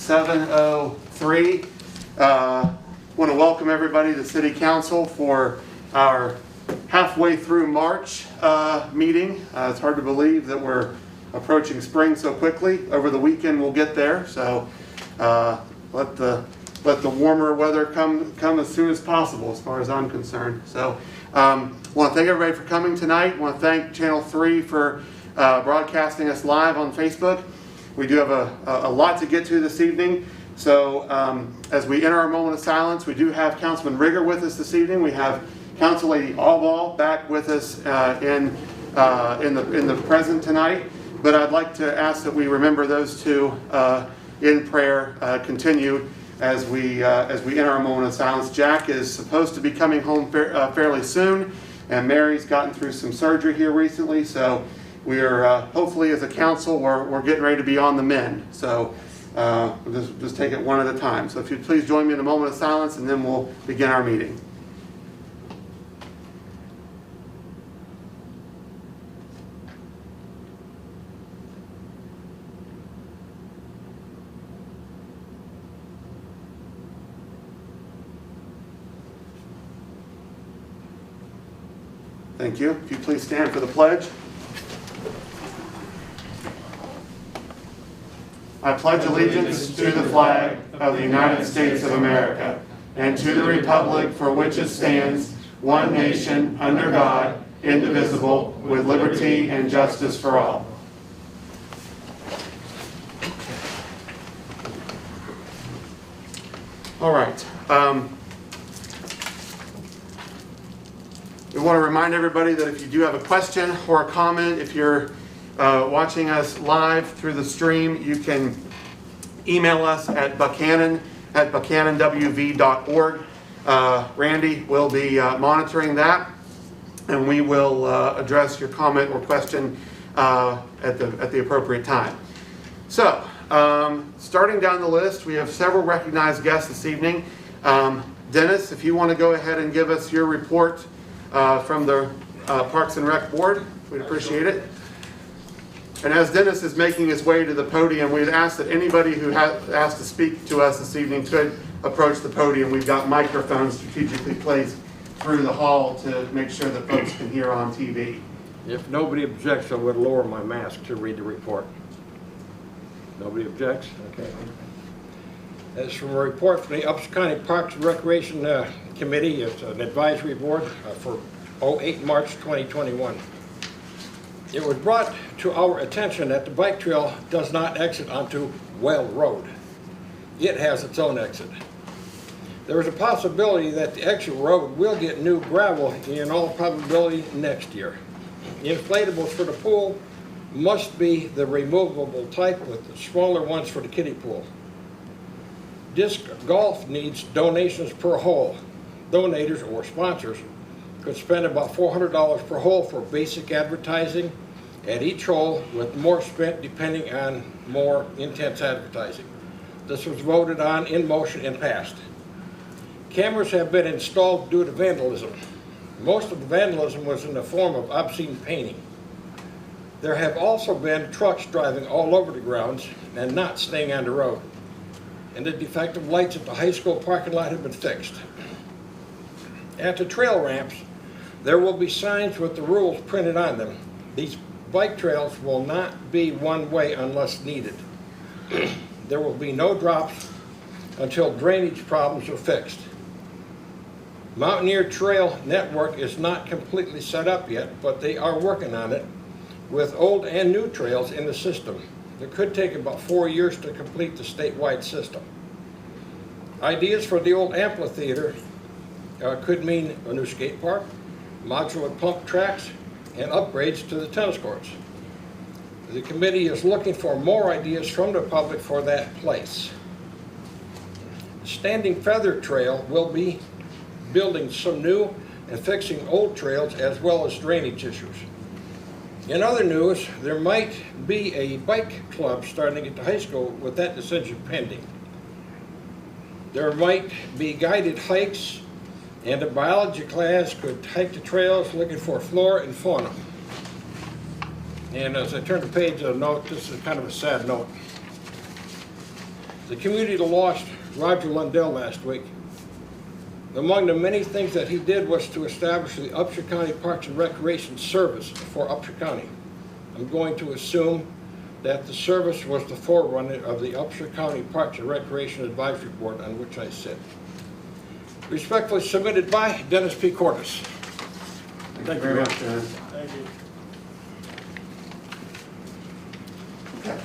7:03. Want to welcome everybody to City Council for our halfway through March meeting. It's hard to believe that we're approaching spring so quickly. Over the weekend we'll get there, so let the warmer weather come as soon as possible, as far as I'm concerned. So want to thank everybody for coming tonight. Want to thank Channel 3 for broadcasting us live on Facebook. We do have a lot to get to this evening. So as we enter our moment of silence, we do have Councilman Rigger with us this evening. We have Council Lady Allball back with us in the present tonight. But I'd like to ask that we remember those two in prayer, continued as we enter our moment of silence. Jack is supposed to be coming home fairly soon, and Mary's gotten through some surgery here recently. So we are hopefully, as a council, we're getting ready to be on the mend. So we'll just take it one at a time. So if you'd please join me in a moment of silence, and then we'll begin our meeting. Thank you. If you please stand for the pledge. I pledge allegiance to the flag of the United States of America and to the republic for which it stands, one nation, under God, indivisible, with liberty and justice for all. All right. We want to remind everybody that if you do have a question or a comment, if you're watching us live through the stream, you can email us at buckhannon@buckhanonwv.org. Randy will be monitoring that, and we will address your comment or question at the appropriate time. So, starting down the list, we have several recognized guests this evening. Dennis, if you want to go ahead and give us your report from the Parks and Rec Board, we'd appreciate it. And as Dennis is making his way to the podium, we'd ask that anybody who has asked to speak to us this evening could approach the podium. We've got microphones strategically placed through the hall to make sure that folks can hear on TV. If nobody objects, I would lower my mask to read the report. Nobody objects? Okay. As for a report from the Upshur County Parks and Recreation Committee, it's an advisory board for 08 March 2021. It was brought to our attention that the bike trail does not exit onto Well Road. It has its own exit. There is a possibility that the exit road will get new gravel in all probability next year. Inflatables for the pool must be the removable type, with the smaller ones for the kiddie pool. Disc golf needs donations per hole. Donators or sponsors could spend about $400 per hole for basic advertising at each hole, with more spent depending on more intense advertising. This was voted on in motion and passed. Cameras have been installed due to vandalism. Most of the vandalism was in the form of obscene painting. There have also been trucks driving all over the grounds and not staying on the road. And the defective lights at the high school parking lot have been fixed. At the trail ramps, there will be signs with the rules printed on them. These bike trails will not be one way unless needed. There will be no drops until drainage problems are fixed. Mountaineer Trail Network is not completely set up yet, but they are working on it with old and new trails in the system. It could take about 4 years to complete the statewide system. Ideas for the old amphitheater could mean a new skate park, modular pump tracks, and upgrades to the tennis courts. The committee is looking for more ideas from the public for that place. Standing Feather Trail will be building some new and fixing old trails, as well as drainage issues. In other news, there might be a bike club starting at the high school, with that decision pending. There might be guided hikes, and a biology class could hike the trails looking for flora and fauna. And as I turn the page, I'll note this is kind of a sad note. The community lost Roger Lundell last week. Among the many things that he did was to establish the Upshur County Parks and Recreation Service for Upshur County. I'm going to assume that the service was the forerunner of the Upshur County Parks and Recreation Advisory Board on which I sit. Respectfully submitted by Dennis P. Cordes. Thank you very much, Dennis. Thank you. Okay.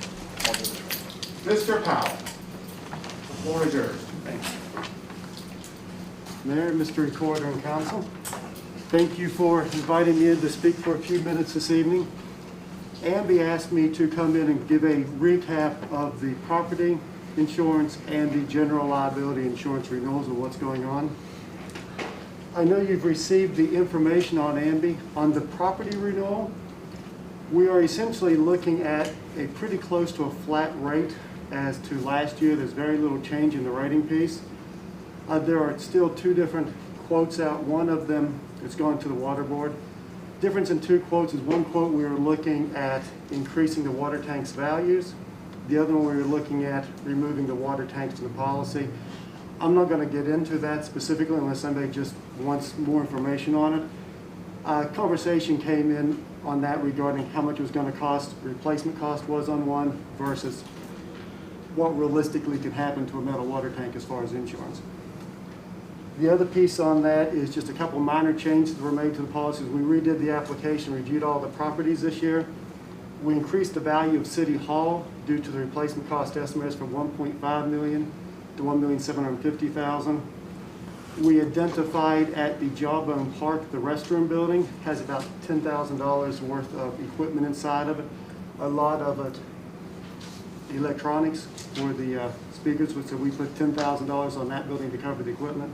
Mr. Powell, the floor is yours. Mayor, Mr. Recorder, and Council, thank you for inviting me in to speak for a few minutes this evening. Amby asked me to come in and give a recap of the property insurance and the general liability insurance renewals and what's going on. I know you've received the information on Amby. On the property renewal, we are essentially looking at a pretty close to a flat rate as to last year. There's very little change in the rating piece. There are still two different quotes out. One of them is going to the water board. Difference in two quotes is one quote we were looking at increasing the water tank's values. The other one we were looking at removing the water tanks from the policy. I'm not going to get into that specifically unless somebody just wants more information on it. A conversation came in on that regarding how much it was going to cost, replacement cost was on one versus what realistically could happen to a metal water tank as far as insurance. The other piece on that is just a couple minor changes that were made to the policies. We redid the application, reviewed all the properties this year. We increased the value of City Hall due to the replacement cost estimates from $1.5 million to $1,750,000. We identified at the Jawbone Park, the restroom building has about $10,000 worth of equipment inside of it. A lot of it electronics for the speakers, so we put $10,000 on that building to cover the equipment.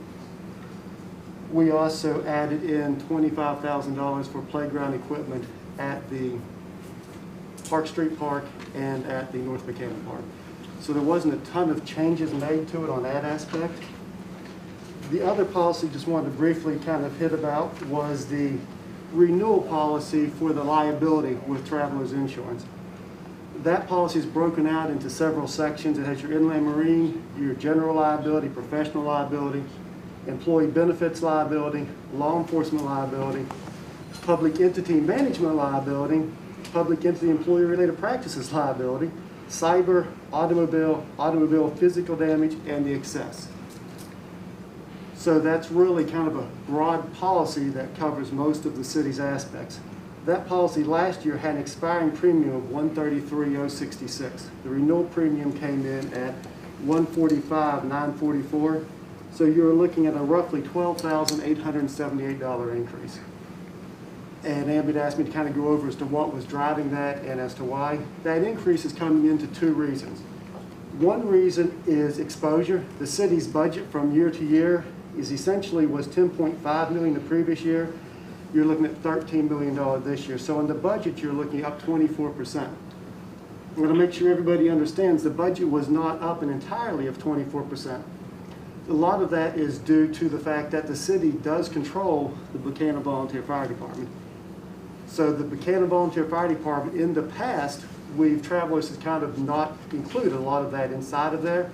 We also added in $25,000 for playground equipment at the Park Street Park and at the North Buckhannon Park. So there wasn't a ton of changes made to it on that aspect. The other policy just wanted to briefly kind of hit about was the renewal policy for the liability with traveler's insurance. That policy is broken out into several sections. It has your inland marine, your general liability, professional liability, employee benefits liability, law enforcement liability, public entity management liability, public entity employee-related practices liability, cyber, automobile physical damage, and the excess. So that's really kind of a broad policy that covers most of the city's aspects. That policy last year had an expiring premium of $133,066. The renewal premium came in at $145,944. So you're looking at a roughly $12,878 increase. And Amby asked me to kind of go over as to what was driving that and as to why. That increase is coming into two reasons. One reason is exposure. The city's budget from year to year is essentially was $10.5 million the previous year. You're looking at $13 million this year. So in the budget, you're looking up 24%. I'm going to make sure everybody understands the budget was not up an entirely of 24%. A lot of that is due to the fact that the city does control the Buckhannon Volunteer Fire Department. So the Buckhannon Volunteer Fire Department, in the past, Travelers has kind of not included a lot of that inside of there.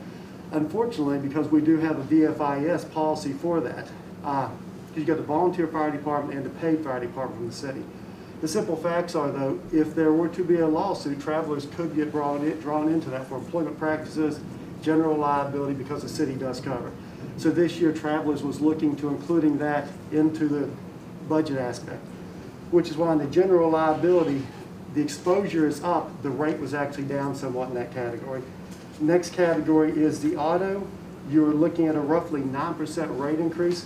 Unfortunately, because we do have a VFIS policy for that. You've got the volunteer fire department and the paid fire department from the city. The simple facts are, though, if there were to be a lawsuit, Travelers could get drawn into that for employment practices, general liability, because the city does cover. So this year, Travelers was looking to including that into the budget aspect, which is why in the general liability, the exposure is up, the rate was actually down somewhat in that category. Next category is the auto. You're looking at a roughly 9% rate increase.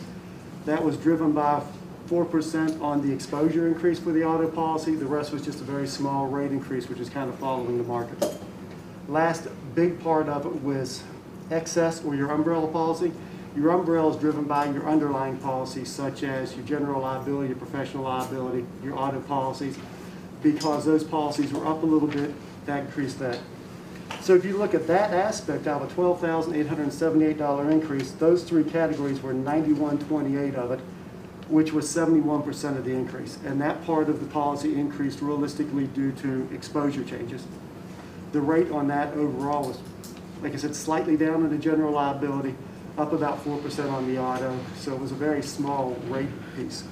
That was driven by 4% on the exposure increase for the auto policy. The rest was just a very small rate increase, which is kind of following the market. Last big part of it was excess, or your umbrella policy. Your umbrella is driven by your underlying policies, such as your general liability, your professional liability, your auto policies. Because those policies were up a little bit, that increased that. So if you look at that aspect, out of a $12,878 increase, those three categories were 91.28 of it, which was 71% of the increase. And that part of the policy increased realistically due to exposure changes. The rate on that overall was Like I said, slightly down in the general liability, up about 4% on the auto. So it was a very small rate piece.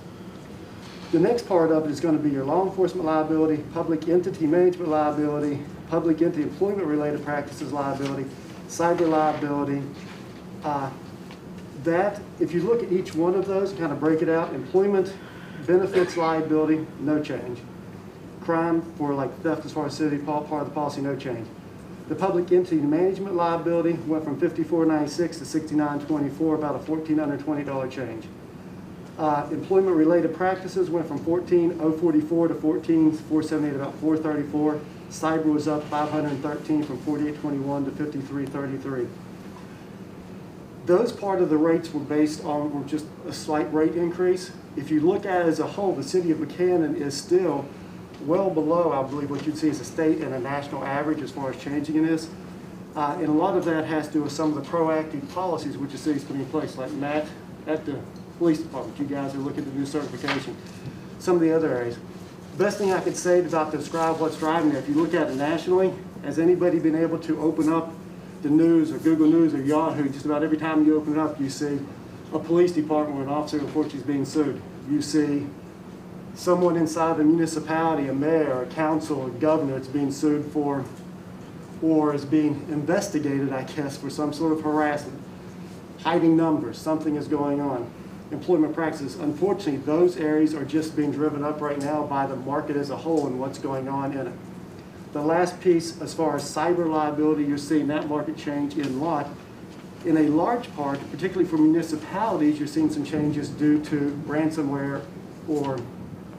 The next part of it is going to be your law enforcement liability, public entity management liability, public entity employment-related practices liability, cyber liability. That, if you look at each one of those and kind of break it out, employment benefits liability, no change. Crime for like theft as far as city part of the policy, no change. The public entity management liability went from $54.96 to $69.24, about a $1,420 change. Employment-related practices went from $14,044 to $14,478, about $434. Cyber was up $513 from $48.21 to $53.33. Those part of the rates were based on were just a slight rate increase. If you look at it as a whole, the city of Buckhannon is still well below, I believe, what you'd see as a state and a national average as far as changing in this. And a lot of that has to do with some of the proactive policies which the city's putting in place, like Matt at the police department. You guys are looking at the new certification. Some of the other areas. Best thing I could say about describe what's driving there, if you look at it nationally, has anybody been able to open up the news or Google News or Yahoo? Just about every time you open it up, you see a police department where an officer reports he's being sued. You see someone inside the municipality, a mayor, a council, a governor that's being sued for, or is being investigated, I guess, for some sort of harassment. Hiding numbers, something is going on. Employment practices, unfortunately, those areas are just being driven up right now by the market as a whole and what's going on in it. The last piece, as far as cyber liability, you're seeing that market change in a large part, particularly for municipalities, you're seeing some changes due to ransomware or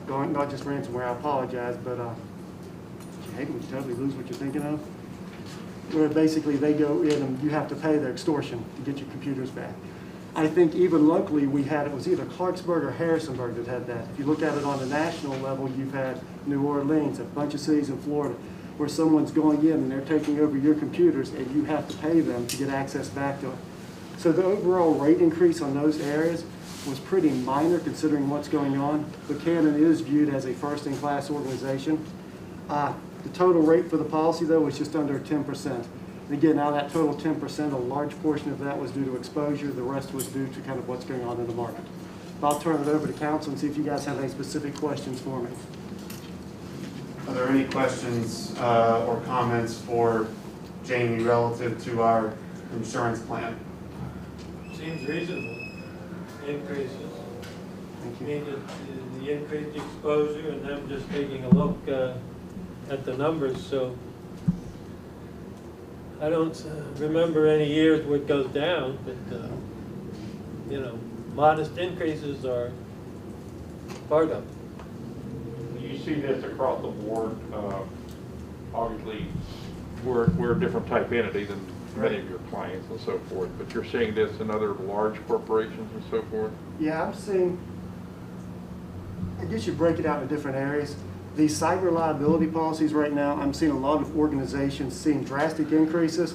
not just ransomware, I apologize, but you hate when you totally lose what you're thinking of. Where basically they go in and you have to pay their extortion to get your computers back. I think even locally we had, it was either Clarksburg or Harrisonburg that had that. If you look at it on the national level, you've had New Orleans, a bunch of cities in Florida, where someone's going in and they're taking over your computers and you have to pay them to get access back to it. So the overall rate increase on those areas was pretty minor considering what's going on. Buckhannon is viewed as a first-in-class organization. The total rate for the policy, though, was just under 10%. And again, out of that total 10%, a large portion of that was due to exposure. The rest was due to kind of what's going on in the market. I'll turn it over to council and see if you guys have any specific questions for me. Are there any questions or comments for Jamie relative to our insurance plan? Seems reasonable. Increases. Thank you. I mean, the increased exposure and them just taking a look at the numbers, so I don't remember any years where it goes down, but you know, modest increases are part of it. You see this across the board. Obviously, we're a different type entity than many of your clients and so forth, but you're seeing this in other large corporations and so forth? Yeah, I'm seeing, I guess you break it out into different areas. These cyber liability policies right now, I'm seeing a lot of organizations seeing drastic increases.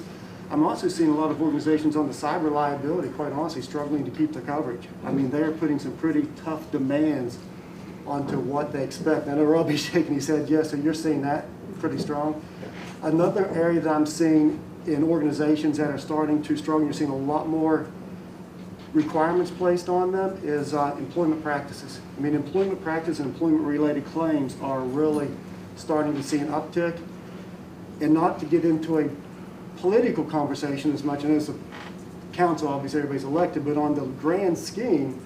I'm also seeing a lot of organizations on the cyber liability, quite honestly, struggling to keep the coverage. I mean, they're putting some pretty tough demands onto what they expect. I know Robbie's shaking his head yes, so you're seeing that pretty strong. Another area that I'm seeing in organizations that are starting to struggle, you're seeing a lot more requirements placed on them is employment practices. I mean, employment practice and employment-related claims are really starting to see an uptick. And not to get into a political conversation as much, and as a council, obviously everybody's elected, but on the grand scheme,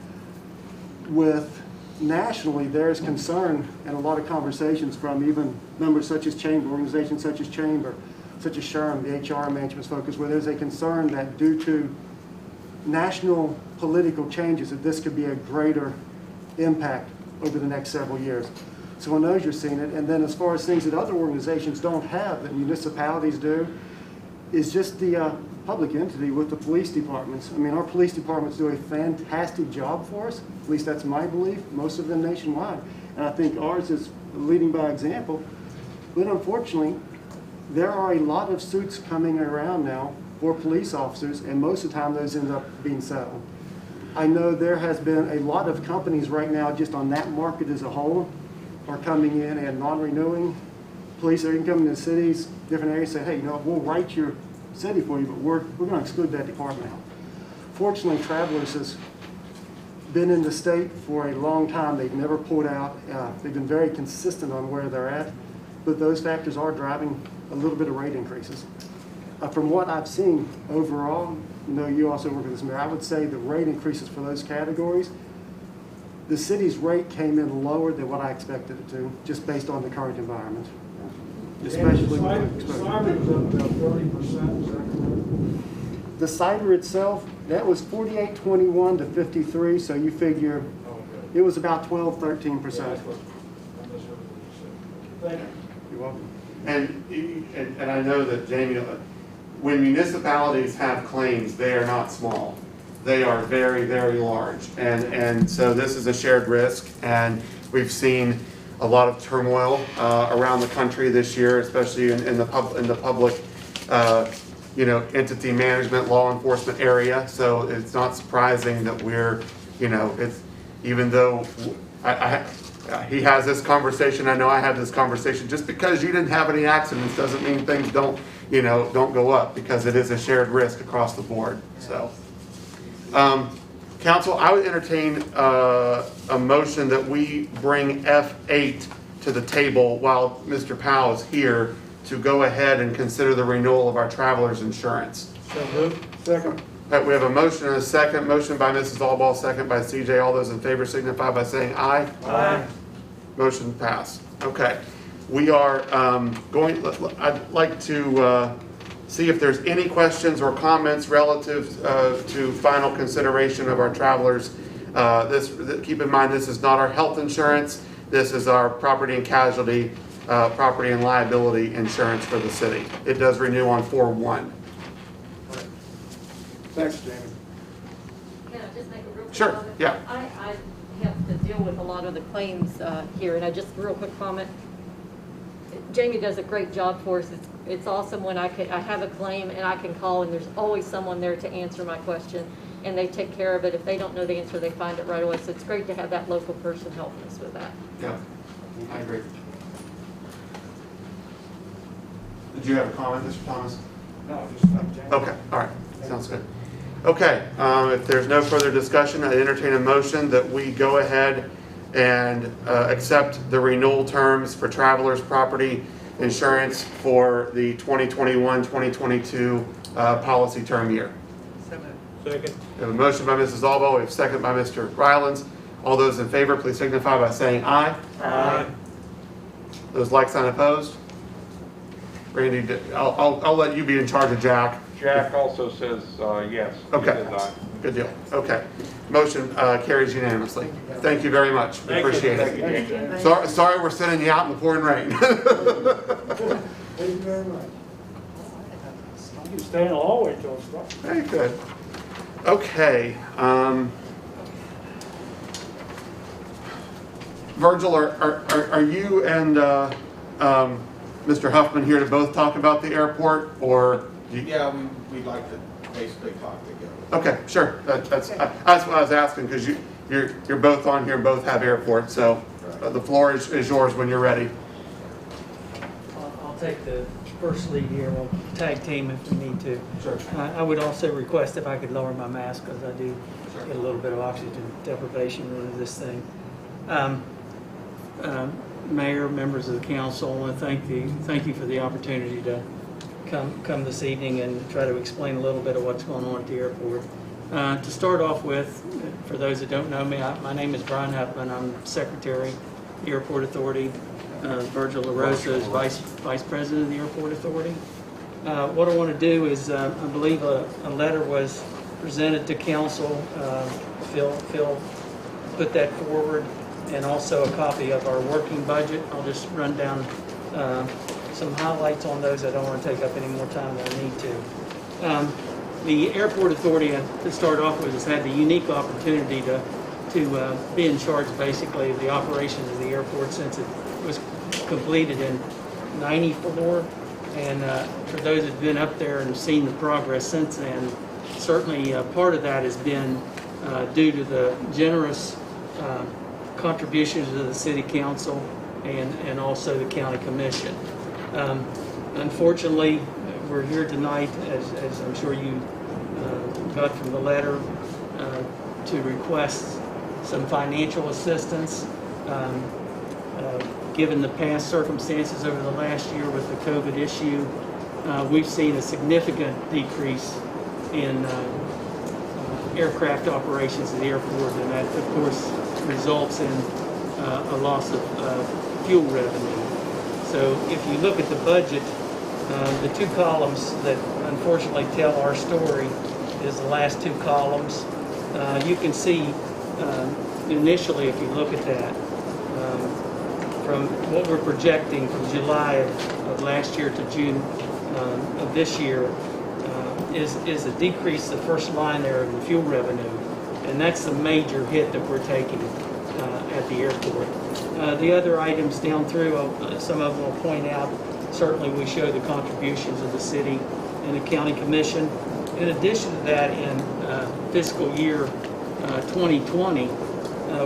with nationally, there's concern and a lot of conversations from even members such as Chamber, organizations such as Chamber, such as SHRM, the HR management's focus, where there's a concern that due to national political changes, that this could be a greater impact over the next several years. So on those you're seeing it. And then as far as things that other organizations don't have, that municipalities do, is just the public entity with the police departments. I mean, our police departments do a fantastic job for us. At least that's my belief, most of them nationwide. And I think ours is leading by example. But unfortunately, there are a lot of suits coming around now for police officers, and most of the time those end up being settled. I know there has been a lot of companies right now just on that market as a whole are coming in and non-renewing. Police are coming to cities, different areas, say, hey, you know, we'll write your city for you, but we're going to exclude that department out. Fortunately, Travelers has been in the state for a long time. They've never pulled out. They've been very consistent on where they're at, but those factors are driving a little bit of rate increases. From what I've seen overall, you also work with this, Mayor, I would say the rate increases for those categories, the city's rate came in lower than what I expected it to, just based on the current environment. Especially with The cyber was up about 30%, is that correct? the cyber itself, that was 48.21 to 53, so you figure it was about 12, 13%. Thank you. You're welcome. And I know that, Jamie, when municipalities have claims, they are not small. They are very, very large. And so this is a shared risk, and we've seen a lot of turmoil around the country this year, especially in the public entity management, law enforcement area. So it's not surprising that we're, it's, even though he has this conversation, I know I have this conversation, just because you didn't have any accidents doesn't mean things don't go up, because it is a shared risk across the board. So, council, I would entertain a motion that we bring F8 to the table while Mr. Powell is here to go ahead and consider the renewal of our travelers insurance. So moved. Second. All right, we have a motion and a second. Motion by Mrs. Allball, second by CJ. All those in favor signify by saying aye. Aye. Motion passed. Okay. We are I'd like to see if there's any questions or comments relative to final consideration of our travelers. Keep in mind, this is not our health insurance. This is our property and casualty, property and liability insurance for the city. It does renew on 4/1. Thanks, Jamie. Can I just make a real quick Sure, comment? yeah. I have to deal with a lot of the claims here, and I just, real quick comment. Jamie does a great job for us. It's awesome when I have a claim and I can call, and there's always someone there to answer my question, and they take care of it. If they don't know the answer, they find it right away. So it's great to have that local person helping us with that. Yeah, I agree. Did you have a comment, Mr. Thomas? No, just thank Jamie. Okay, all right, sounds good. Okay, if there's no further discussion, I entertain a motion that we go ahead and accept the renewal terms for travelers property insurance for the 2021-2022 policy term year. Second. We have a motion by Mrs. Albo, we have a second by Mr. Rylands. All those in favor, please signify by saying aye. Aye. Those like sign opposed? Randy, I'll let you be in charge of Jack. Jack also says yes. He Okay, says aye. good deal. Okay, motion carries unanimously. Thank you very much. We Thank you. appreciate Thank you, it. Jamie. Sorry we're sending you out in the pouring rain. Thank you very much. You can stay in the hallway till it's dark. Very good. Okay. Virgil, are you and Mr. Huffman here to both talk about the airport, or? Yeah, we'd like to basically talk together. Okay, sure. That's what I was asking, because you're both on here, both have airport, so the floor is yours when you're ready. I'll take the first lead here. We'll tag team if we need to. Sure. I would also request if I could lower my mask, because I do get a little bit of oxygen deprivation with this thing. Mayor, members of the council, I want to thank you for the opportunity to come this evening and try to explain a little bit of what's going on at the airport. To start off with, for those that don't know me, my name is Brian Huffman. I'm Secretary, the Airport Authority. Virgil LaRosa is Vice President of the Airport Authority. What I want to do is, I believe a letter was presented to council. Phil put that forward, and also a copy of our working budget. I'll just run down some highlights on those. I don't want to take up any more time than I need to. The Airport Authority, to start off with, has had the unique opportunity to be in charge, basically, of the operations of the airport since it was completed in '94. And for those that have been up there and seen the progress since then, certainly part of that has been due to the generous contributions of the City Council and also the County Commission. Unfortunately, we're here tonight, as I'm sure you got from the letter, to request some financial assistance. Given the past circumstances over the last year with the COVID issue, we've seen a significant decrease in aircraft operations at the airport, and that, of course, results in a loss of fuel revenue. So if you look at the budget, the two columns that unfortunately tell our story is the last two columns. You can see initially, if you look at that, from what we're projecting from July of last year to June of this year, is a decrease, the first line there in the fuel revenue, and that's the major hit that we're taking at the airport. The other items down through, some of them will point out, certainly we show the contributions of the city and the county commission. In addition to that, in fiscal year 2020,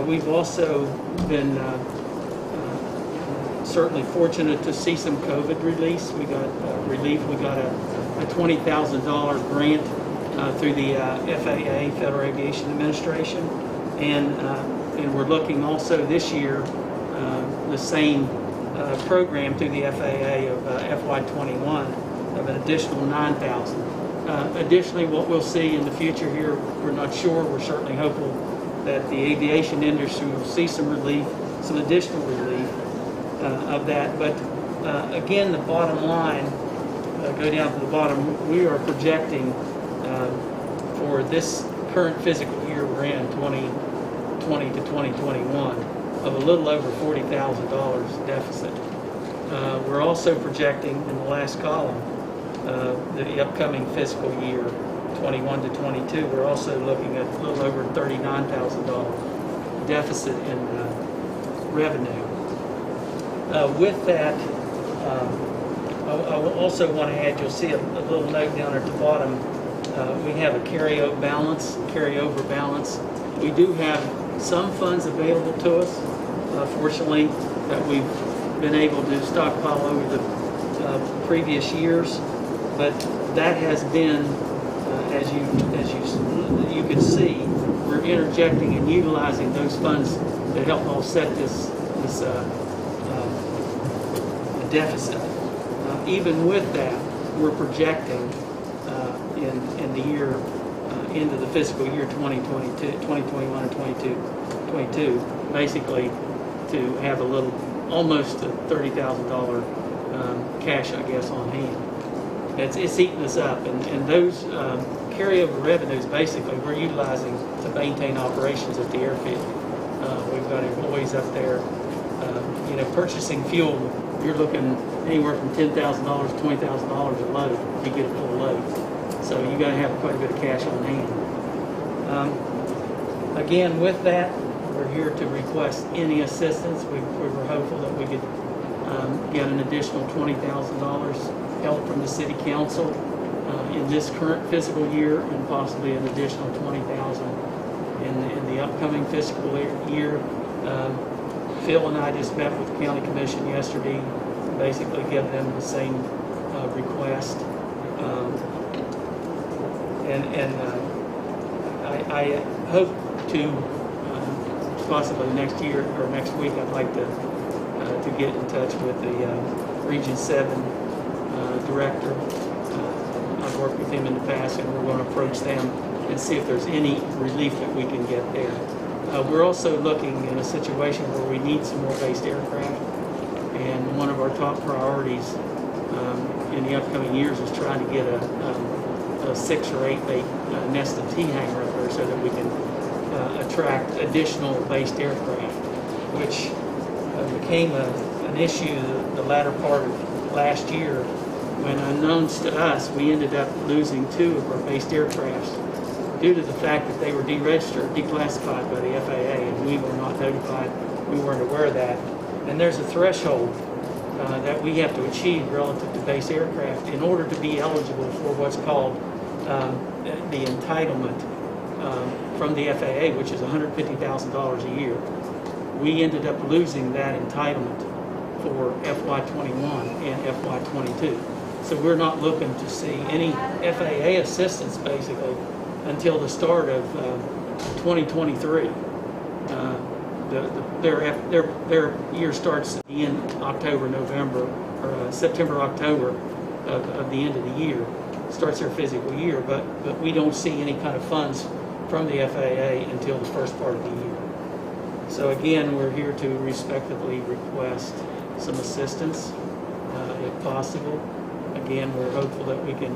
we've also been certainly fortunate to see some COVID release. We got relief. We got a $20,000 grant through the FAA, Federal Aviation Administration, and we're looking also this year the same program through the FAA of FY21 of an additional $9,000. Additionally, what we'll see in the future here, we're not sure. We're certainly hopeful that the aviation industry will see some relief, some additional relief of that. But again, the bottom line, go down to the bottom, we are projecting for this current fiscal year we're in, 2020 to 2021, of a little over $40,000 deficit. We're also projecting in the last column, the upcoming fiscal year, 21 to 22, we're also looking at a little over $39,000 deficit in revenue. With that, I will also want to add, you'll see a little note down at the bottom. We have a carryover balance. We do have some funds available to us, fortunately, that we've been able to stockpile over the previous years. But that has been, as you can see, we're interjecting and utilizing those funds to help offset this deficit. Even with that, we're projecting in the year into the fiscal year 2022, 2021 and 2022, basically to have a little, almost a $30,000 cash, I guess, on hand. It's eating us up, and those carryover revenues, basically, we're utilizing to maintain operations at the airfield. We've got employees up there, purchasing fuel. You're looking anywhere from $10,000 to $20,000 a load to get a full load. So you got to have quite a bit of cash on hand. Again, with that, we're here to request any assistance. We were hopeful that we could get an additional $20,000 help from the City Council in this current fiscal year, and possibly an additional $20,000 in the upcoming fiscal year. Phil and I just met with the County Commission yesterday, basically give them the same request. I hope to possibly next year or next week, I'd like to get in touch with the Region 7 director. I've worked with him in the past, and we're going to approach them and see if there's any relief that we can get there. We're also looking in a situation where we need some more based aircraft, and one of our top priorities in the upcoming years is trying to get a 6 or 8 bay nested T-hanger up there so that we can attract additional based aircraft, which became an issue the latter part of last year when, unknowns to us, we ended up losing 2 of our based aircrafts due to the fact that they were deregistered, declassified by the FAA, and we were not notified. We weren't aware of that. And there's a threshold that we have to achieve relative to base aircraft in order to be eligible for what's called the entitlement from the FAA, which is $150,000 a year. We ended up losing that entitlement for FY21 and FY22. So we're not looking to see any FAA assistance basically until the start of 2023. Their year starts in October, November, or September, October of the end of the year. Starts their physical year, but we don't see any kind of funds from the FAA until the first part of the year. So again, we're here to respectively request some assistance, if possible. Again, we're hopeful that we can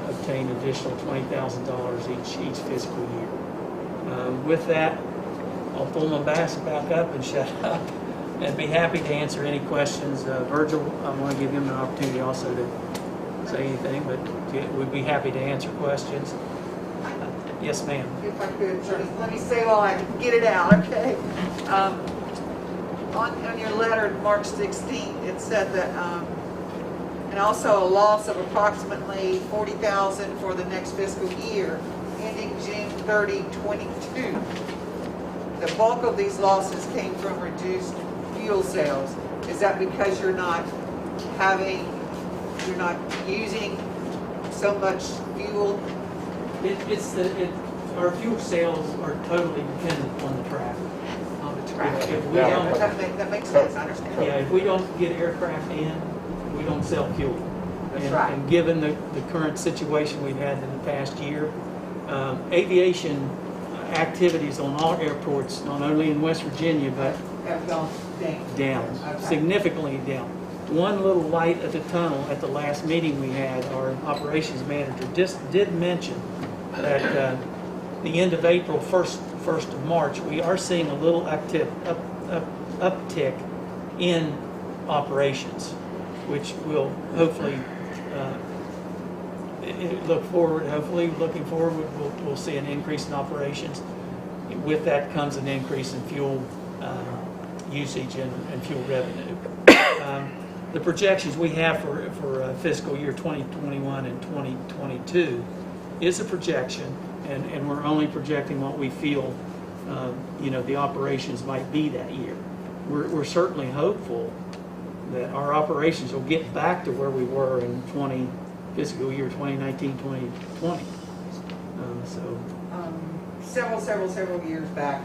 obtain additional $20,000 each fiscal year. With that, I'll pull my mask back up and shut up, and be happy to answer any questions. Virgil, I want to give him an opportunity also to say anything, but we'd be happy to answer questions. Yes, ma'am. If I could, let me say while I get it out, okay? On your letter, March 16th, it said that, and also a loss of approximately $40,000 for the next fiscal year, ending June 30, 22. The bulk of these losses came from reduced fuel sales. Is that because you're not using so much fuel? Our fuel sales are totally dependent on the traffic. On the traffic. If we don't, That makes sense, I understand. yeah, if we don't get aircraft in, we don't sell fuel. That's And- right. And given the current situation we've had in the past year, aviation activities on all airports, not only in West Virginia, but Have gone down. down, Okay. significantly down. One little light at the tunnel at the last meeting we had, our operations manager just did mention that the end of April, first of March, we are seeing a little uptick in operations, which will hopefully looking forward, we'll see an increase in operations. With that comes an increase in fuel usage and fuel revenue. The projections we have for fiscal year 2021 and 2022 is a projection, and we're only projecting what we feel the operations might be that year. We're certainly hopeful that our operations will get back to where we were in fiscal year 2019, 2020. Several years back,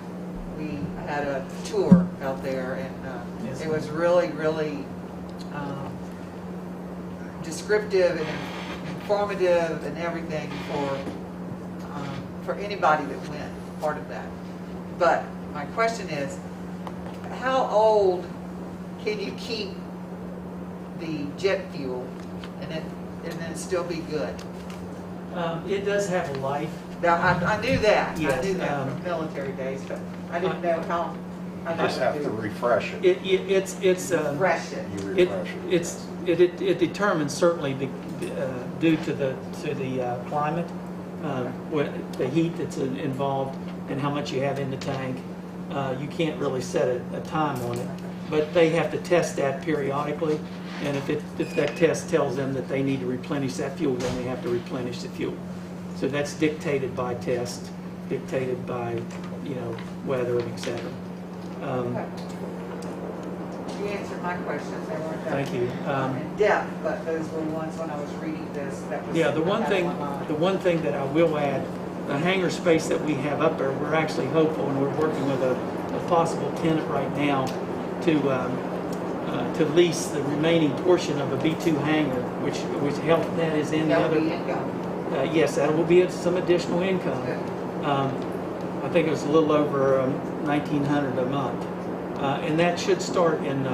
we had a tour out there, and Yes, it was really, really descriptive and informative and everything for anybody that went, part of that. But my question is, how old can you keep the jet fuel and then still be good? It does have a life. Now, I knew that. Yes, I knew that from military days, but I didn't know how. Just have to refresh it. Refresh it. You refresh it. It determines certainly due to the climate, the heat that's involved, and how much you have in the tank. You can't really set a time on it, but they have to test that periodically. And if that test tells them that they need to replenish that fuel, then they have to replenish the fuel. So that's dictated by test, dictated by weather, etc. You answered my questions. They weren't that Thank you. in depth, but those were ones when I was reading this. That was Yeah, the one that thing, on my mind. the one thing that I will add, the hangar space that we have up there, we're actually hopeful, and we're working with a possible tenant right now to lease the remaining portion of a B2 hangar, which Health Net is in the That other. would be income. Yes, that will be some additional income. Good. I think it was a little over $1,900 a month, and that should start in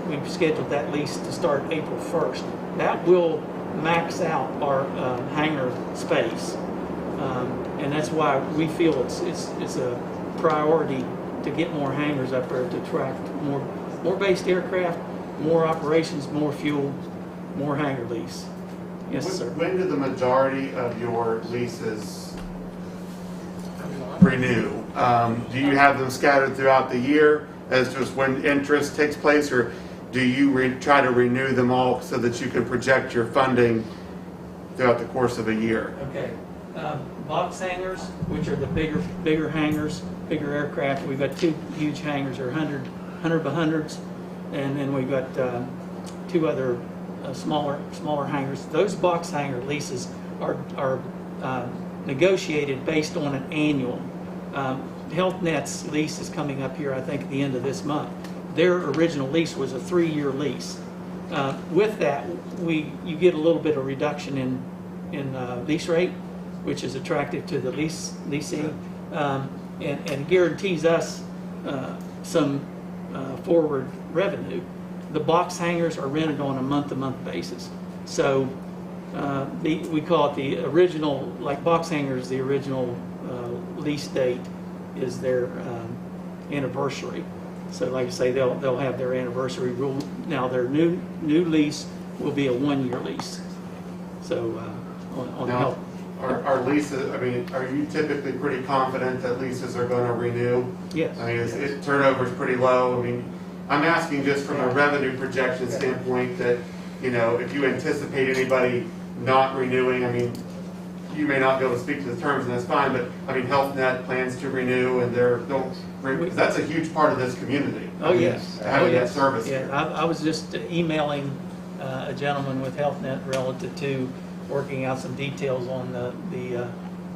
we've scheduled that lease to start April 1st. That will max out our hangar space, and that's why we feel it's a priority to get more hangars up there to attract more based aircraft, more operations, more fuel, more hangar lease. Yes, sir. When do the majority of your leases renew? Do you have them scattered throughout the year as just when interest takes place, or do you try to renew them all so that you can project your funding throughout the course of a year? Okay. Box hangars, which are the bigger hangars, bigger aircraft. We've got two huge hangars, or 100 by 100s, and then we've got two other smaller hangars. Those box hangar leases are negotiated based on an annual. Health Net's lease is coming up here, I think, at the end of this month. Their original lease was a 3-year lease. With that, you get a little bit of reduction in lease rate, which is attractive to the leasee, and guarantees us some forward revenue. The box hangars are rented on a month-to-month basis. So we call it the original, like box hangars, the original lease date is their anniversary. So like I say, they'll have their anniversary rule. Now their new lease will be a 1-year lease. So on Now, health. Are leases, I mean, are you typically pretty confident that leases are going to renew? Yes. I mean, turnover is pretty low. I mean, I'm asking just from a revenue projection standpoint that, you know, if you anticipate anybody not renewing, I mean, you may not be able to speak to the terms, and that's fine, but, I mean, Health Net plans to renew, and because that's a huge part of this community. Oh, yes. Having that service Yeah, here. I was just emailing a gentleman with Health Net relative to working out some details on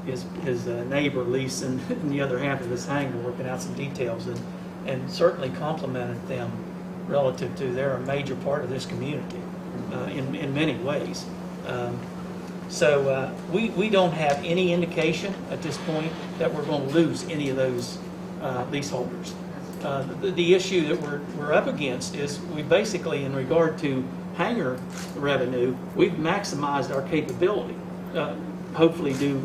his neighbor lease and the other half of his hangar, working out some details, and certainly complimented them relative to they're a major part of this community in many ways. So we don't have any indication at this point that we're going to lose any of those leaseholders. The issue that we're up against is we basically, in regard to hangar revenue, we've maximized our capability, hopefully due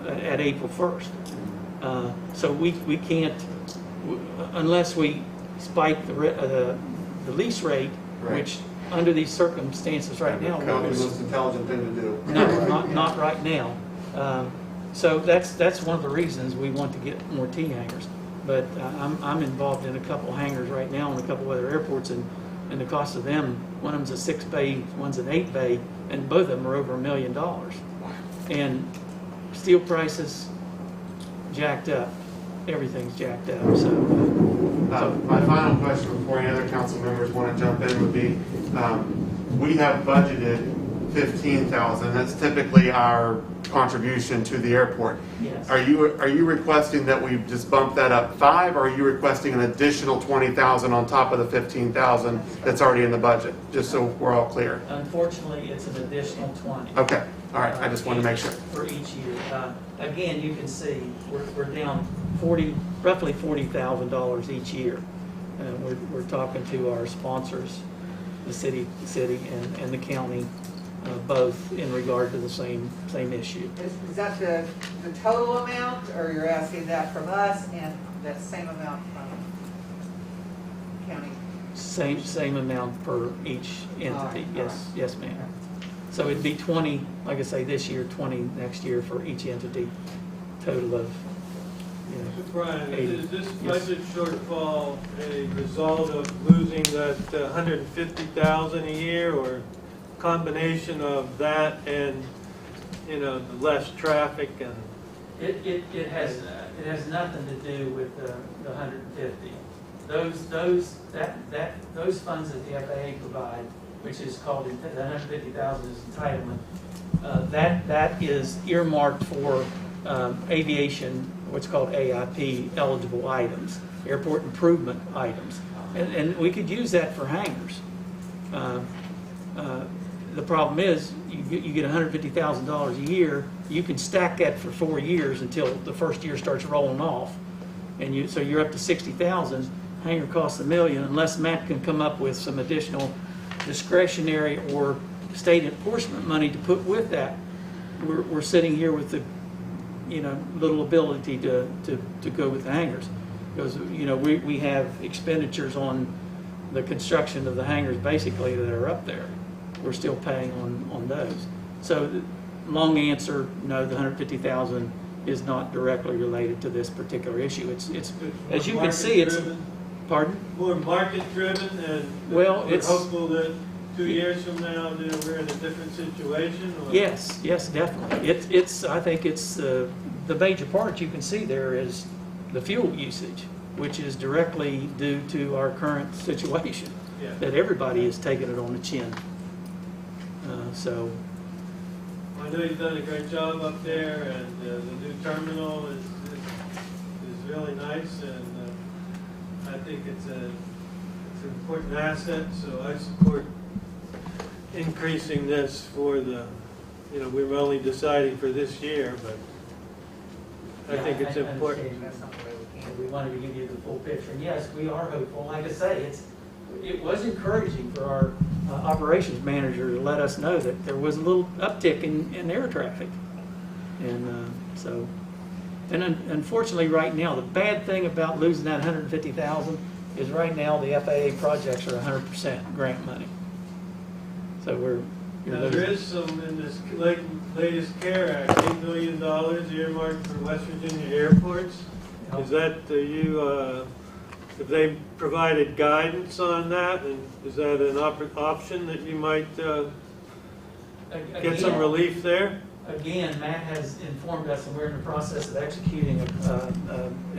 at April 1st. So we can't, unless we spike the lease rate, Right. which under these circumstances right now, That would be the most intelligent thing to do. no, not right now. So that's one of the reasons we want to get more T hangars. But I'm involved in a couple hangars right now and a couple other airports, and the cost of them, one of them's a 6-bay, one's an 8-bay, and both of them are over $1 million. And steel prices jacked up. Everything's jacked up. So My final question before any other council members want to jump in would be, we have budgeted $15,000. That's typically our contribution to the airport. yes. Are you requesting that we just bump that up 5, or are you requesting an additional $20,000 on top of the $15,000 that's already in the budget? Just so we're all clear. Unfortunately, it's an additional 20. Okay. All right. I just want to make sure. For each year. Again, you can see we're down roughly $40,000 each year. We're talking to our sponsors, the city and the county, both in regard to the same issue. Is that the total amount, or you're asking that from us and that same amount from county? Same amount per each entity. All right. Yes, ma'am. So it'd be 20, like I say, this year, 20 next year for each entity, total of, you know. So Brian, 80. is this Yes. budget shortfall a result of losing that $150,000 a year, or combination of that and, you know, the less traffic and? It has nothing to do with the 150. Those funds that the FAA provide, which is called, the 150,000 is entitlement, that is earmarked for aviation, what's called AIP eligible items, airport improvement items, and we could use that for hangars. The problem is, you get $150,000 a year. You can stack that for 4 years until the first year starts rolling off, and so you're up to $60,000. Hangar costs $1 million, unless Matt can come up with some additional discretionary or state enforcement money to put with that. We're sitting here with the, you know, little ability to go with the hangars, because you know we have expenditures on the construction of the hangars basically that are up there. We're still paying on those. So, long answer, no, the 150,000 is not directly related to this particular issue. It's as you can see, it's pardon. More market driven, and Well, we're it's hopeful that 2 years from now, you know, we're in a different situation. Or? yes, definitely. I think it's the major part you can see there is the fuel usage, which is directly due to our current situation. Yeah. that everybody is taking it on the chin. So, I know you've done a great job up there, and the new terminal is really nice, and I think it's an important asset, so I support increasing this for the, we were only deciding for this year, but I think it's important. We wanted to give you the full picture. And yes, we are hopeful. Like I say, it was encouraging for our operations manager to let us know that there was a little uptick in air traffic. And unfortunately right now, the bad thing about losing that $150,000 is right now the FAA projects are 100% grant money. So Now, there is some in this latest CARE Act, $8 million earmarked for West Virginia airports. Is that, have they provided guidance on that? And is that an option that you might get some relief there? Again, Matt has informed us, and we're in the process of executing a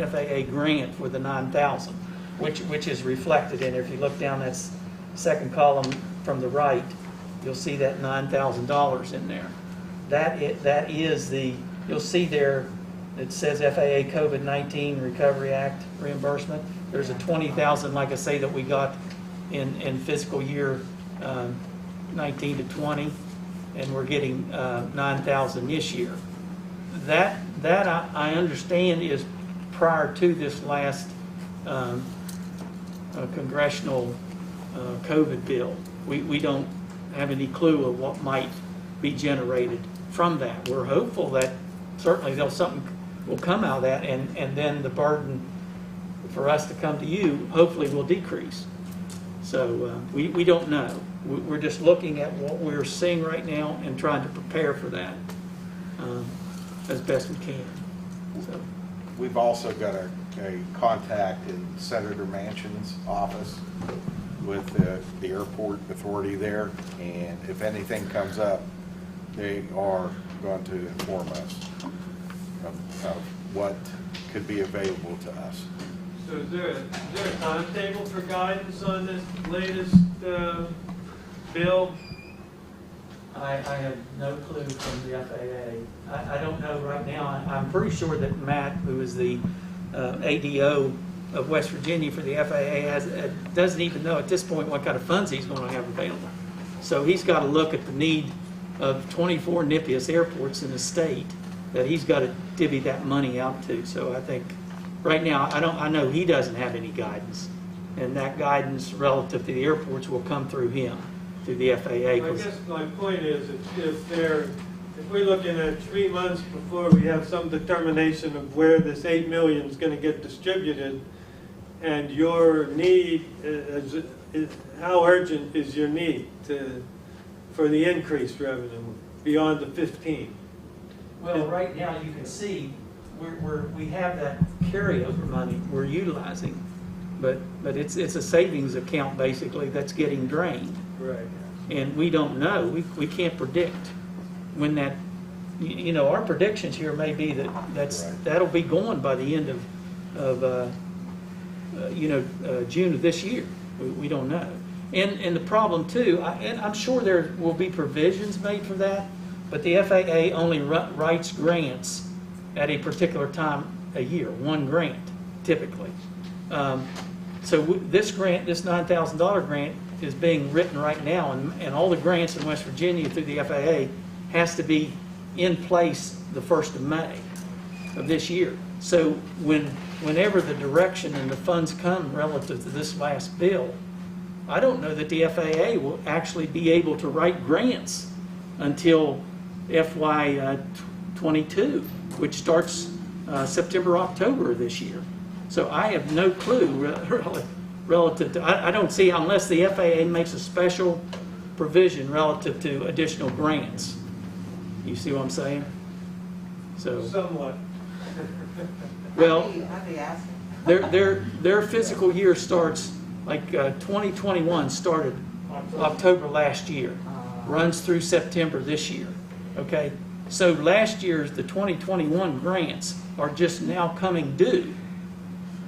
FAA grant for the $9,000, which is reflected in, if you look down that second column from the right, you'll see that $9,000 in there. That is you'll see there, it says FAA COVID-19 Recovery Act reimbursement. There's a $20,000, like I say, that we got in fiscal year 19 to 20, and we're getting $9,000 this year. That I understand is prior to this last congressional COVID bill. We don't have any clue of what might be generated from that. We're hopeful that certainly something will come out of that, and then the burden for us to come to you hopefully will decrease. So we don't know. We're just looking at what we're seeing right now and trying to prepare for that as best we can. So. We've also got a contact in Senator Manchin's office with the airport authority there, and if anything comes up, they are going to inform us of what could be available to us. So is there a timetable for guidance on this latest bill? I have no clue from the FAA. I don't know right now. I'm pretty sure that Matt, who is the ADO of West Virginia for the FAA, doesn't even know at this point what kind of funds he's going to have available. So he's got to look at the need of 24 NIPIAS airports in the state that he's got to divvy that money out to. So I think right now, I know he doesn't have any guidance, and that guidance relative to the airports will come through him, through the FAA. I guess my point is, if we're looking at 3 months before we have some determination of where this $8 million is going to get distributed, and your need is how urgent is your need for the increased revenue beyond the 15? Well, right now you can see we have that carryover money we're utilizing, but it's a savings account basically that's getting drained. Right. And we don't know. We can't predict when that. Our predictions here may be that'll be gone by the end of June of this year. We don't know. And the problem too, and I'm sure there will be provisions made for that, but the FAA only writes grants at a particular time a year, one grant typically. So this grant, this $9,000 grant, is being written right now, and all the grants in West Virginia through the FAA has to be in place the 1st of May of this year. So whenever the direction and the funds come relative to this last bill, I don't know that the FAA will actually be able to write grants until FY 22, which starts September, October of this year. So I have no clue relative to, I don't see, unless the FAA makes a special provision relative to additional grants. You see what I'm saying? So somewhat. Well, their fiscal year starts like 2021 started October last year, runs through September this year. Okay, so last year's the 2021 grants are just now coming due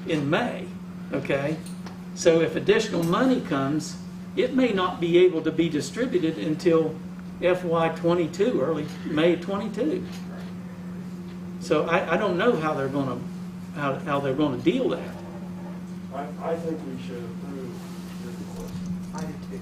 in May. Okay, so if additional money comes it may not be able to be distributed until FY '22, early May '22. So I don't know how they're gonna, how they're gonna deal that. I think we should approve your request. I do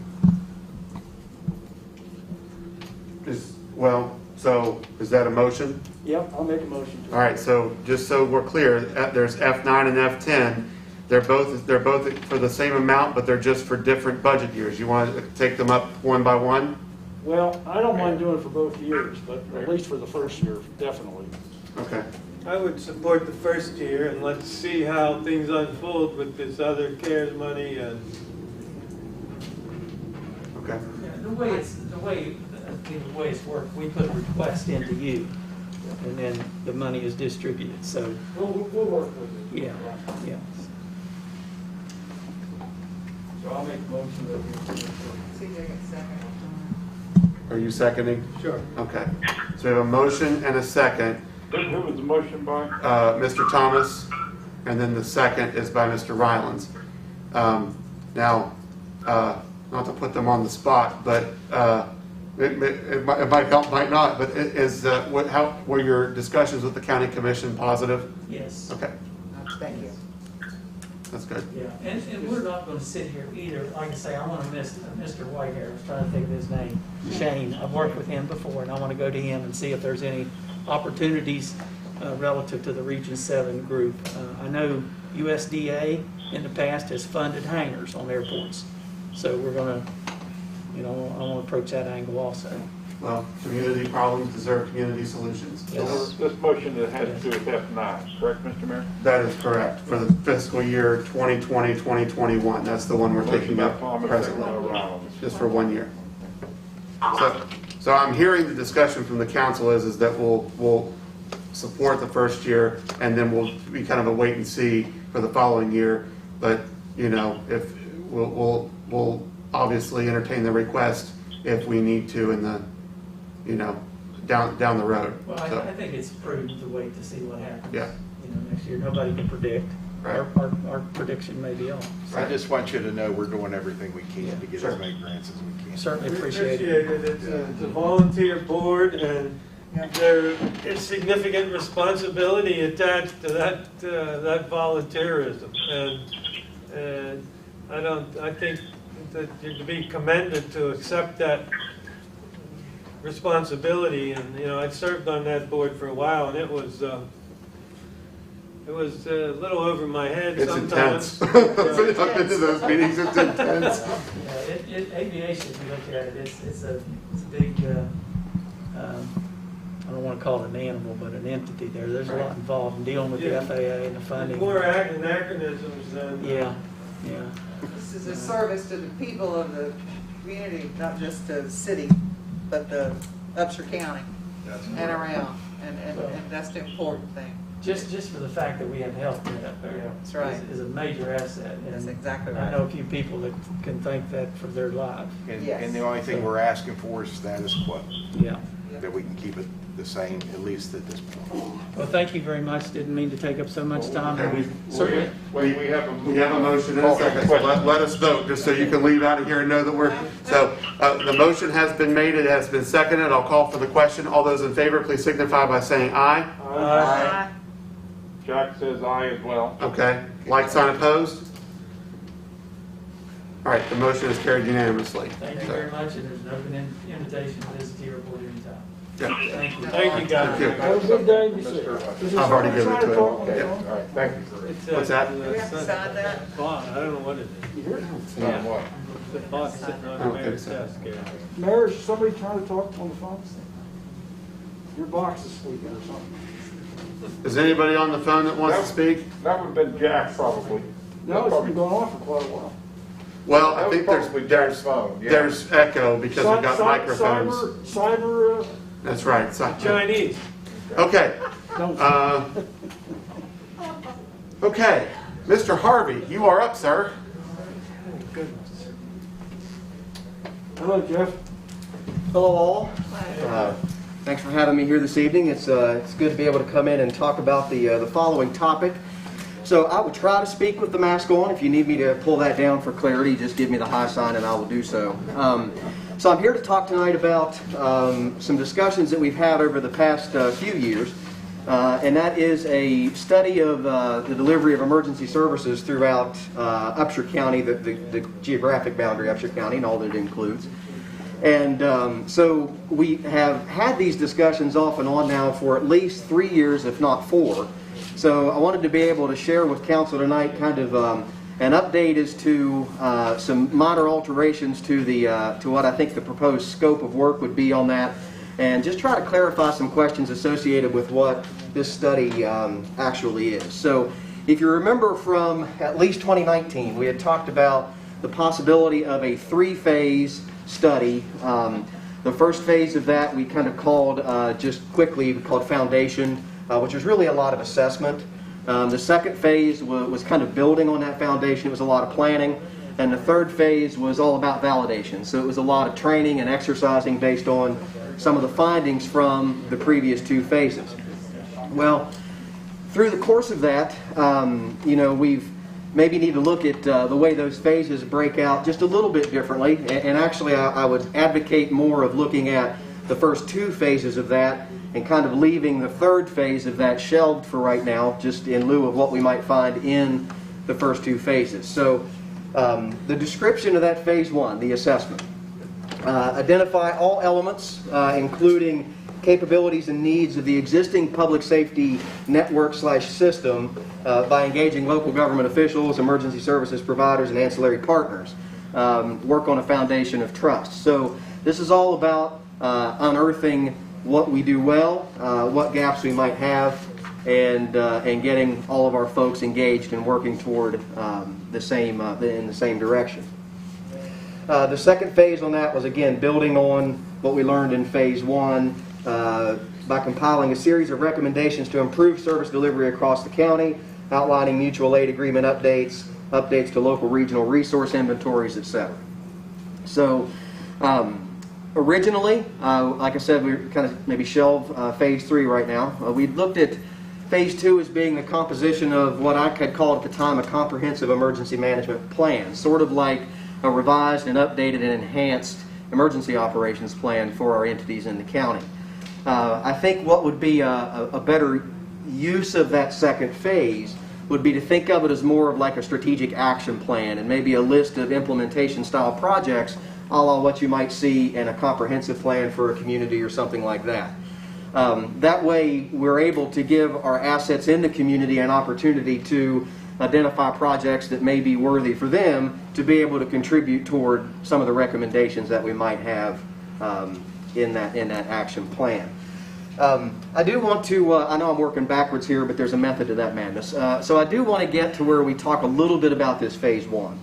too. So is that a motion? Yep, I'll make a motion to. All right, so just so we're clear, there's F9 and F10. They're both for the same amount, but they're just for different budget years. You want to take them up one by one? Well, I don't mind doing it for both years, but at least for the first year, definitely. Okay. I would support the first year, and let's see how things unfold with this other CARES money and. Okay. Yeah, the way it's worked, we put a request into you, and then the money is distributed, so, We'll work with it. yeah, yeah. So I'll make a motion that we approve See, they get second. Are you seconding? Sure. Okay. So we have a motion and a second. Who was the motion by? Mr. Thomas, and then the second is by Mr. Rylands. Now, not to put them on the spot, but it might help, might not, but how were your discussions with the county commission positive? Yes. Okay, Thank you. that's good. Yeah, and we're not gonna sit here either, like I say, I wanna miss Mr. Whitehair, I was trying to think of his name, Shane, I've worked with him before, and I wanna go to him and see if there's any opportunities relative to the Region 7 group. I know USDA in the past has funded hangars on airports, so we're gonna, I wanna approach that angle also. Well, community problems deserve community solutions. Yes. This motion that has to do with F9, correct, Mr. Mayor? That is correct, for the fiscal year 2020, 2021. That's the one we're taking Motion by up Thomas, presently. second by Rollins. Just for 1 year. So I'm hearing the discussion from the council is that we'll support the first year, and then we'll be kind of a wait and see for the following year. But, if we'll obviously entertain the request if we need to in the, down the road. Well, So, I think it's prudent to wait to see what happens. Yeah. Next year, nobody can predict. Right. Our prediction may be off. I just want you to know we're doing everything we can to get Sure. as many grants as we can. Certainly We appreciate it. It's a volunteer board, and there is significant responsibility attached to that volunteerism. And I think that you're to be commended to accept that responsibility. And, I served on that board for a while, and it was a little over my head It's sometimes. intense. I've been to those meetings, it's intense. Aviation, if you look at it, it's a big, I don't want to call it an animal, but an entity there. There's a lot involved in dealing with the Yeah. FAA and the funding. More anachronisms than. Yeah. This is a service to the people of the community, not just to the city, but the Upshur County and around. And that's the important thing. Just for the fact that we have health net up there. That's right. Is a major asset. And That's exactly I right. know a few people that can thank that for their lives. Yes. And the only thing we're asking for is status quo, Yeah. that we can keep it the same, at least at this point. Well, thank you very much. Didn't mean to take up so much time. And we certainly, We have a motion and a second. So let us vote, just so you can leave out of here and know that we're, so the motion has been made, it has been seconded. I'll call for the question. All those in favor, please signify by saying aye. Aye. Jack says aye as well. Okay, like sign opposed? All right, the motion is carried unanimously. thank you very much, and there's an open invitation to visit the airport anytime. Yeah. Thank you. Thank you, guys. Thank you. Have a good day, be safe. Mr. Is there I've already somebody given it trying to talk on him. the Yeah. phone? All right, thank you. What's that? Do we have to sign that? I don't know what it is. You hear it? On what? The box sitting I on don't the mayor's think so. desk here. Mayor, is somebody trying to talk on the phone? Your box is squeaking or something. Is anybody on the phone that wants to speak? That would have been Jack probably. No, it's been going on for quite a while. Well, That I was think probably Jack's phone, yeah. there's echo because we've got Cy- microphones. Cyber, That's right. Chinese. Okay. don't. Okay, Mr. Harvey, you are up, sir. Goodness. Hello, Jeff. Hello all. Thanks for having me here this evening. It's good to be able to come in and talk about the following topic. So I will try to speak with the mask on. If you need me to pull that down for clarity, just give me the high sign and I will do so. So I'm here to talk tonight about some discussions that we've had over the past few years, and that is a study of the delivery of emergency services throughout Upshur County, the geographic boundary of Upshur County and all that it includes. And so we have had these discussions off and on now for at least 3 years, if not 4. So I wanted to be able to share with council tonight kind of an update as to some minor alterations to to what I think the proposed scope of work would be on that, and just try to clarify some questions associated with what this study actually is. So if you remember from at least 2019, we had talked about the possibility of a 3-phase study. The first phase of that we kind of called, just quickly, we called foundation, which was really a lot of assessment. The second phase was kind of building on that foundation. It was a lot of planning. And the third phase was all about validation. So it was a lot of training and exercising based on some of the findings from the previous 2 phases. Well, through the course of that, we've maybe need to look at the way those phases break out just a little bit differently. And actually, I would advocate more of looking at the first 2 phases of that and kind of leaving the third phase of that shelved for right now, just in lieu of what we might find in the first 2 phases. So the description of that phase 1, the assessment. Identify all elements, including capabilities and needs of the existing public safety network/system by engaging local government officials, emergency services providers, and ancillary partners. Work on a foundation of trust. So this is all about unearthing what we do well, what gaps we might have, and getting all of our folks engaged and working toward in the same direction. The second phase on that was, again, building on what we learned in phase 1 by compiling a series of recommendations to improve service delivery across the county, outlining mutual aid agreement updates, updates to local regional resource inventories, etc. So originally, like I said, we kind of maybe shelve phase 3 right now. We looked at phase 2 as being the composition of what I had called at the time a comprehensive emergency management plan, sort of like a revised and updated and enhanced emergency operations plan for our entities in the county. I think what would be a better use of that second phase would be to think of it as more of like a strategic action plan and maybe a list of implementation style projects a la what you might see in a comprehensive plan for a community or something like that. That way we're able to give our assets in the community an opportunity to identify projects that may be worthy for them to be able to contribute toward some of the recommendations that we might have in that action plan. I do want to, I know I'm working backwards here, but there's a method to that madness. So I do want to get to where we talk a little bit about this phase 1.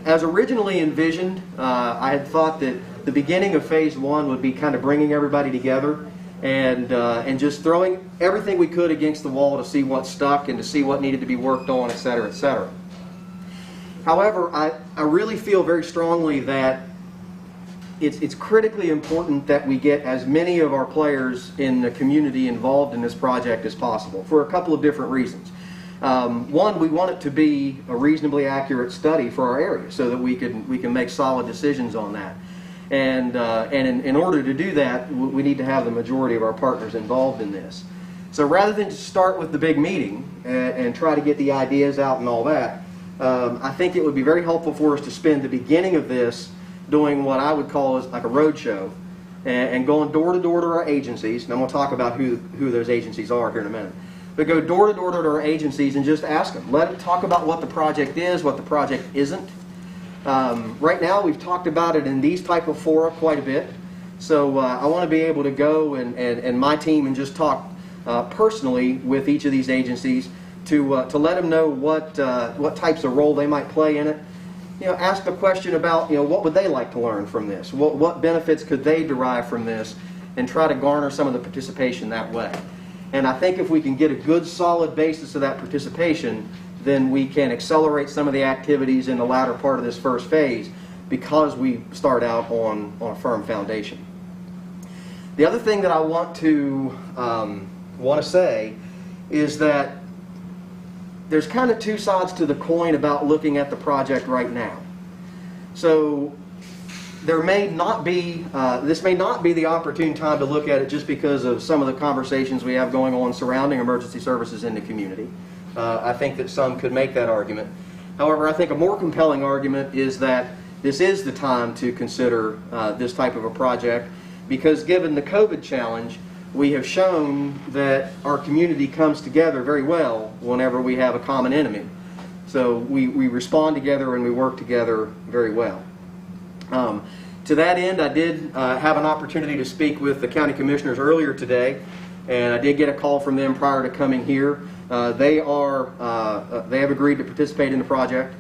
As originally envisioned, I had thought that the beginning of phase 1 would be kind of bringing everybody together and just throwing everything we could against the wall to see what stuck and to see what needed to be worked on, etc., etc. However, I really feel very strongly that it's critically important that we get as many of our players in the community involved in this project as possible for a couple of different reasons. One, we want it to be a reasonably accurate study for our area so that we can make solid decisions on that. And in order to do that, we need to have the majority of our partners involved in this. So rather than just start with the big meeting and try to get the ideas out and all that, I think it would be very helpful for us to spend the beginning of this doing what I would call as like a road show and going door to door to our agencies. And I'm going to talk about who those agencies are here in a minute. But go door to door to our agencies and just ask them. Let them talk about what the project is, what the project isn't. Right now we've talked about it in these type of fora quite a bit. So I want to be able to go and my team and just talk personally with each of these agencies to let them know what types of role they might play in it. Ask the question about, what would they like to learn from this? What benefits could they derive from this? And try to garner some of the participation that way. And I think if we can get a good solid basis of that participation, then we can accelerate some of the activities in the latter part of this first phase because we start out on a firm foundation. The other thing that I want to say is that, I want to there's kind of two sides to the coin about looking at the project right now. So there may not be, this may not be the opportune time to look at it just because of some of the conversations we have going on surrounding emergency services in the community. I think that some could make that argument. However, I think a more compelling argument is that this is the time to consider this type of a project, because given the COVID challenge, we have shown that our community comes together very well whenever we have a common enemy. So we respond together and we work together very well. To that end, I did have an opportunity to speak with the county commissioners earlier today, and I did get a call from them prior to coming here. They have agreed to participate in the project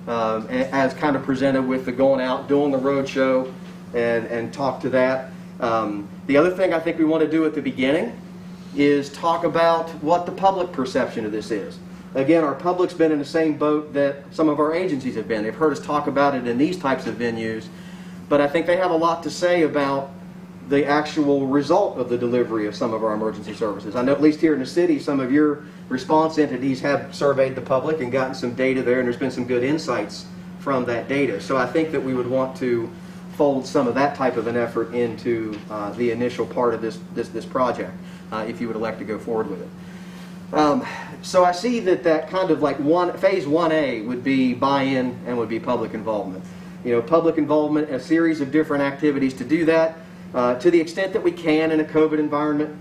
as kind of presented with the going out, doing the road show, and talk to that. The other thing I think we want to do at the beginning is talk about what the public perception of this is. Again, our public's been in the same boat that some of our agencies have been. They've heard us talk about it in these types of venues, but I think they have a lot to say about the actual result of the delivery of some of our emergency services. I know at least here in the city, some of your response entities have surveyed the public and gotten some data there, and there's been some good insights from that data. So I think that we would want to fold some of that type of an effort into the initial part of this project, if you would elect to go forward with it. So I see that kind of like phase 1A would be buy-in and would be public involvement. You know, public involvement, a series of different activities to do that to the extent that we can in a COVID environment.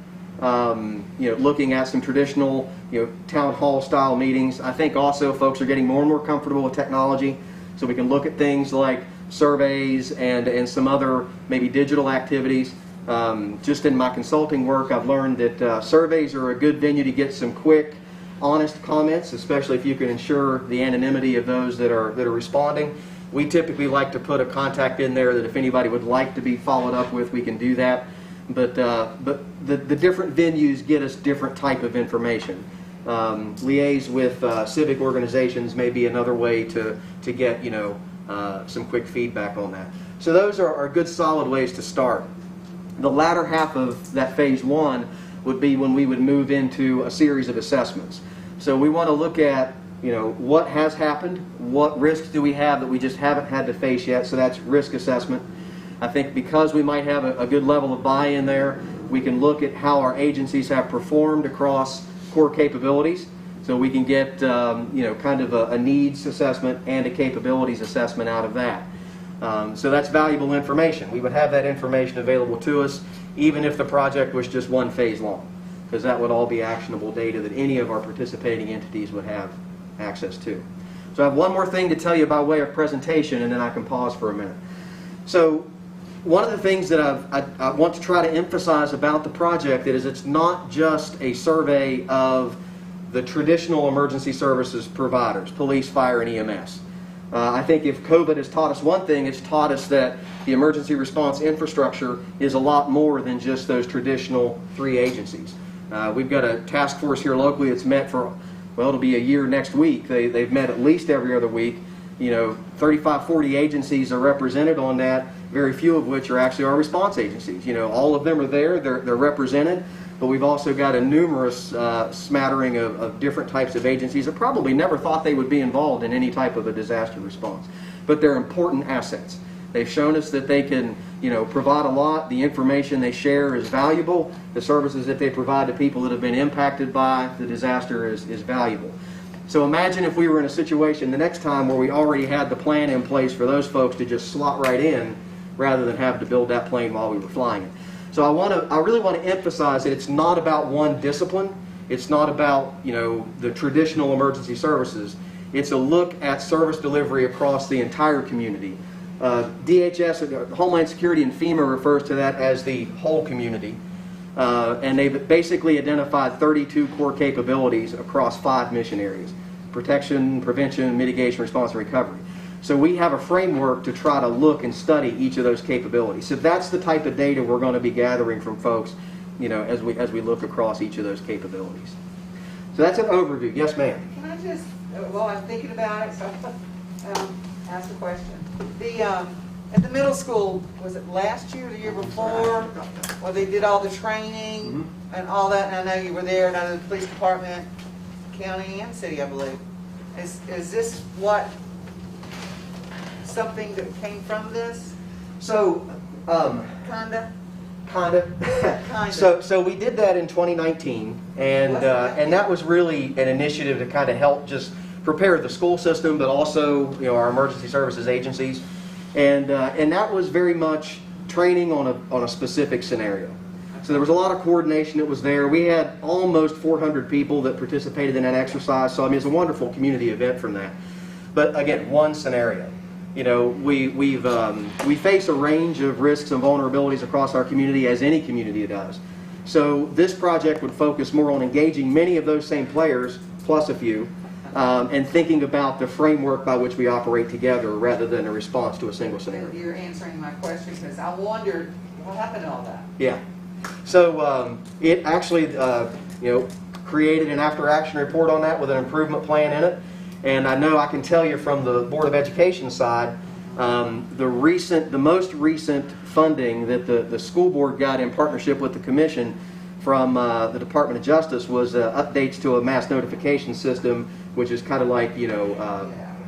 You know, looking at some traditional, town hall style meetings. I think also folks are getting more and more comfortable with technology, so we can look at things like surveys and some other maybe digital activities. Just in my consulting work, I've learned that surveys are a good venue to get some quick, honest comments, especially if you can ensure the anonymity of those that are responding. We typically like to put a contact in there that if anybody would like to be followed up with, we can do that. But the different venues get us different type of information. Liaise with civic organizations may be another way to get some quick feedback on that. So those are good solid ways to start. The latter half of that phase 1 would be when we would move into a series of assessments. So we want to look at what has happened, what risks do we have that we just haven't had to face yet, so that's risk assessment. I think because we might have a good level of buy-in there, we can look at how our agencies have performed across core capabilities, so we can get kind of a needs assessment and a capabilities assessment out of that. So that's valuable information. We would have that information available to us even if the project was just one phase long, because that would all be actionable data that any of our participating entities would have access to. So I have one more thing to tell you by way of presentation, and then I can pause for a minute. So one of the things that I want to try to emphasize about the project is it's not just a survey of the traditional emergency services providers, police, fire, and EMS. I think if COVID has taught us one thing, it's taught us that the emergency response infrastructure is a lot more than just those traditional 3 agencies. We've got a task force here locally that's met for, well, it'll be a year next week. They've met at least every other week. 35, 40 agencies are represented on that, very few of which are actually our response agencies. All of them are there, they're represented, but we've also got a numerous smattering of different types of agencies that probably never thought they would be involved in any type of a disaster response. But they're important assets. They've shown us that they can, provide a lot. The information they share is valuable. The services that they provide to people that have been impacted by the disaster is valuable. So imagine if we were in a situation the next time where we already had the plan in place for those folks to just slot right in rather than have to build that plane while we were flying it. So I really want to emphasize that it's not about one discipline. It's not about, the traditional emergency services. It's a look at service delivery across the entire community. DHS, Homeland Security, and FEMA refers to that as the whole community. And they've basically identified 32 core capabilities across 5 mission areas: protection, prevention, mitigation, response, and recovery. So we have a framework to try to look and study each of those capabilities. So that's the type of data we're going to be gathering from folks, as we look across each of those capabilities. So that's an overview. Yes, ma'am. Can I just, while I'm thinking about it, so ask a question. At the middle school, was it last year or the year before, where they did all the training and all that, and I know you were there, and I know the police department, county and city, I believe. Is this something that came from this, So, kinda? Kinda. So we did that in 2019, and that was really an initiative to kind of help just prepare the school system, but also our emergency services agencies, and that was very much training on a specific scenario. So there was a lot of coordination that was there. We had almost 400 people that participated in that exercise. So I mean, it's a wonderful community event from that. But again, one scenario. We face a range of risks and vulnerabilities across our community, as any community does. So this project would focus more on engaging many of those same players, plus a few, and thinking about the framework by which we operate together rather than a response to a single scenario. You're answering my question, because I wondered what happened to all that. Yeah. So it actually, created an after-action report on that with an improvement plan in it. And I know I can tell you from the Board of Education side, the most recent funding that the school board got in partnership with the commission from the Department of Justice was updates to a mass notification system, which is kind of like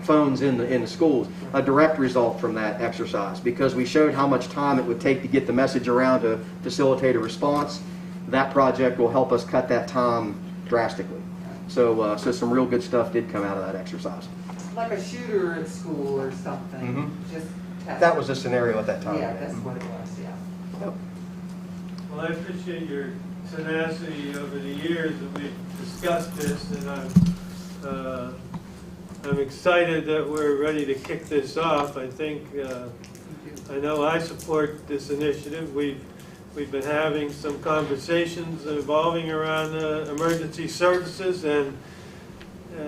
phones in the schools. A direct result from that exercise, because we showed how much time it would take to get the message around to facilitate a response. That project will help us cut that time drastically. So some real good stuff did come out of that exercise. Like a shooter at school or something. Mm-hmm. Just test. That was the scenario at that time. Yeah, that's what it was, yeah. Yep. Well, I appreciate your tenacity over the years that we've discussed this, and I'm excited that we're ready to kick this off. I think, I know I support this initiative. We've been having some conversations evolving around emergency services, and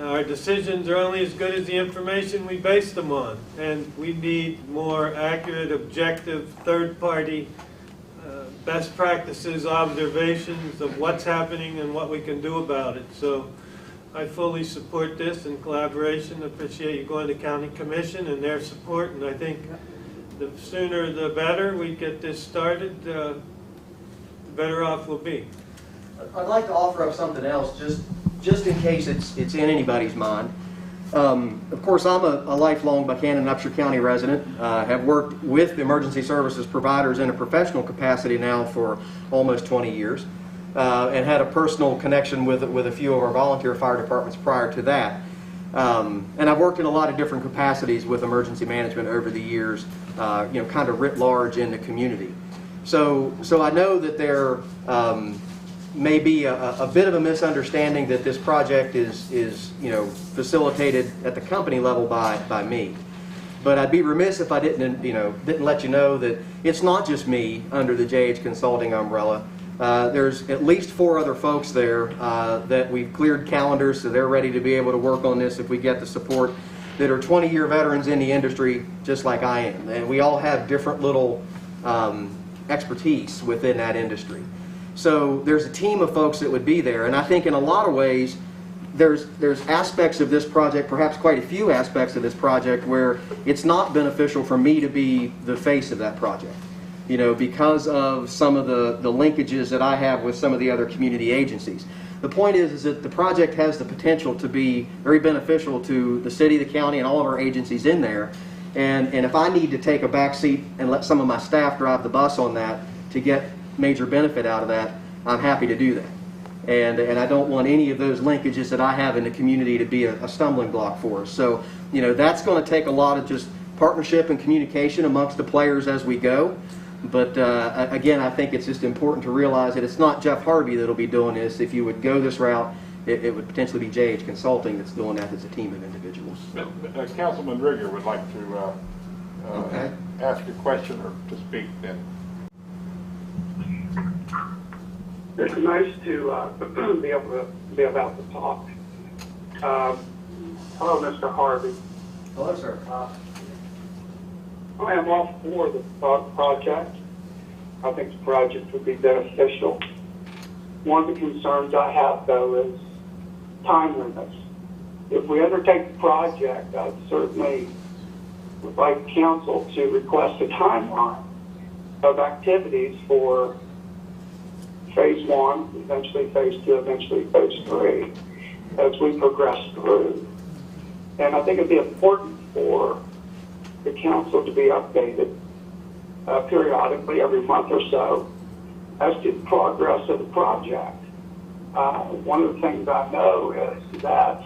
our decisions are only as good as the information we base them on. And we need more accurate, objective, third-party best practices, observations of what's happening and what we can do about it. So I fully support this in collaboration. Appreciate you going to County Commission and their support, and I think the sooner the better we get this started, the better off we'll be. I'd like to offer up something else, just in case it's in anybody's mind. Of course, I'm a lifelong Buckhannon and Upshur County resident. Have worked with emergency services providers in a professional capacity now for almost 20 years, and had a personal connection with a few of our volunteer fire departments prior to that. And I've worked in a lot of different capacities with emergency management over the years, kind of writ large in the community. So I know that there may be a bit of a misunderstanding that this project is facilitated at the company level by me. But I'd be remiss if I didn't let you know that it's not just me under the JH Consulting umbrella. There's at least 4 other folks there that we've cleared calendars, so they're ready to be able to work on this if we get the support, that are 20-year veterans in the industry just like I am. And we all have different little expertise within that industry. So there's a team of folks that would be there, and I think in a lot of ways there's aspects of this project, perhaps quite a few aspects of this project, where it's not beneficial for me to be the face of that project, because of some of the linkages that I have with some of the other community agencies. The point is that the project has the potential to be very beneficial to the city, the county, and all of our agencies in there. And if I need to take a back seat and let some of my staff drive the bus on that to get major benefit out of that, I'm happy to do that. And I don't want any of those linkages that I have in the community to be a stumbling block for us. So, that's going to take a lot of just partnership and communication amongst the players as we go. But again, I think it's just important to realize that it's not Jeff Harvey that'll be doing this. If you would go this route, it would potentially be JH Consulting that's doing that. It's a team of individuals. Councilman Rigger would like to ask a question or to speak then. It's nice to be able to talk. Hello, Mr. Harvey. Hello, sir. I am all for the project. I think the project would be beneficial. One of the concerns I have, though, is timeliness. If we undertake the project, I certainly would like council to request a timeline of activities for phase 1, eventually phase 2, eventually phase 3. as we progress through. And I think it'd be important for the council to be updated periodically, every month or so, as to the progress of the project. One of the things I know is that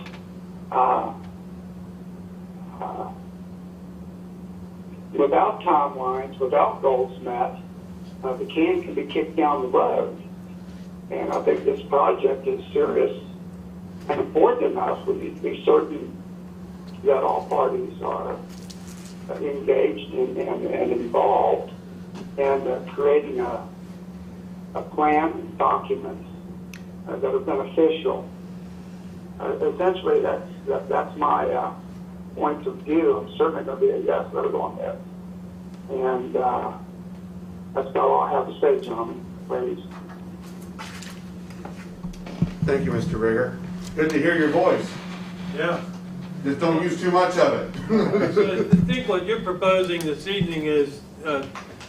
without timelines, without goals met, the can be kicked down the road. And I think this project is serious and important enough. We need to be certain that all parties are engaged and involved in creating a plan and documents that are beneficial. Essentially, that's my point of view. I'm certainly going to be a yes vote on this. And that's about all I have to say, gentlemen, ladies. Thank you, Mr. Rigger. Good to hear your voice. Yeah. Just don't use too much of it. So I think what you're proposing this evening is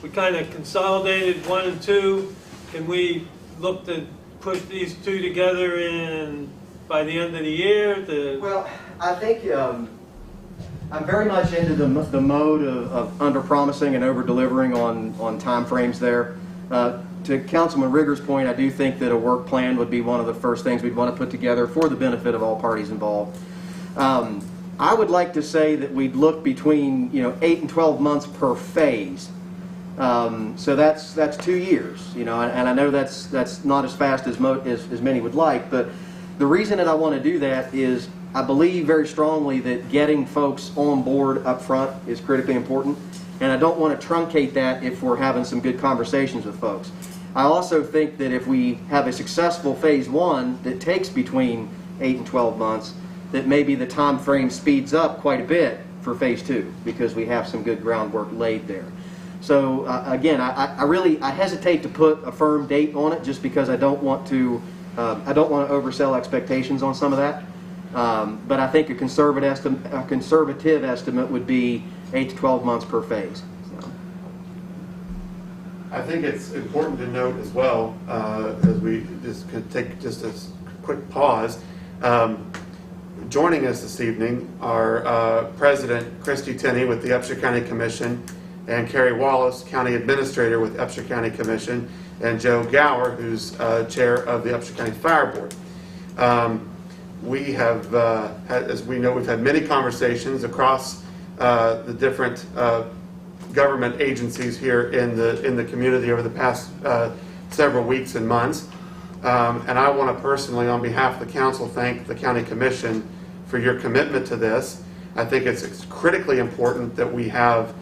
we kind of consolidated 1 and 2. Can we look to push these 2 together by the end of the year? Well, I think I'm very much into the mode of under-promising and over-delivering on time frames there. To Councilman Rigger's point, I do think that a work plan would be one of the first things we'd want to put together for the benefit of all parties involved. I would like to say that we'd look between 8 and 12 months per phase. So that's 2 years, and I know that's not as fast as many would like, but the reason that I want to do that is I believe very strongly that getting folks on board up front is critically important, and I don't want to truncate that if we're having some good conversations with folks. I also think that if we have a successful phase 1 that takes between 8 and 12 months, that maybe the time frame speeds up quite a bit for phase 2 because we have some good groundwork laid there. So again, I hesitate to put a firm date on it just because I don't want to oversell expectations on some of that. But I think a conservative estimate would be 8 to 12 months per phase. So. I think it's important to note as well, as we just could take just a quick pause. Joining us this evening are President Christy Tenney with the Upshur County Commission, and Carrie Wallace, County Administrator with Upshur County Commission, and Joe Gower, who's Chair of the Upshur County Fire Board. We have, as we know, we've had many conversations across the different government agencies here in the community over the past several weeks and months. And I want to personally, on behalf of the council, thank the County Commission for your commitment to this. I think it's critically important that we have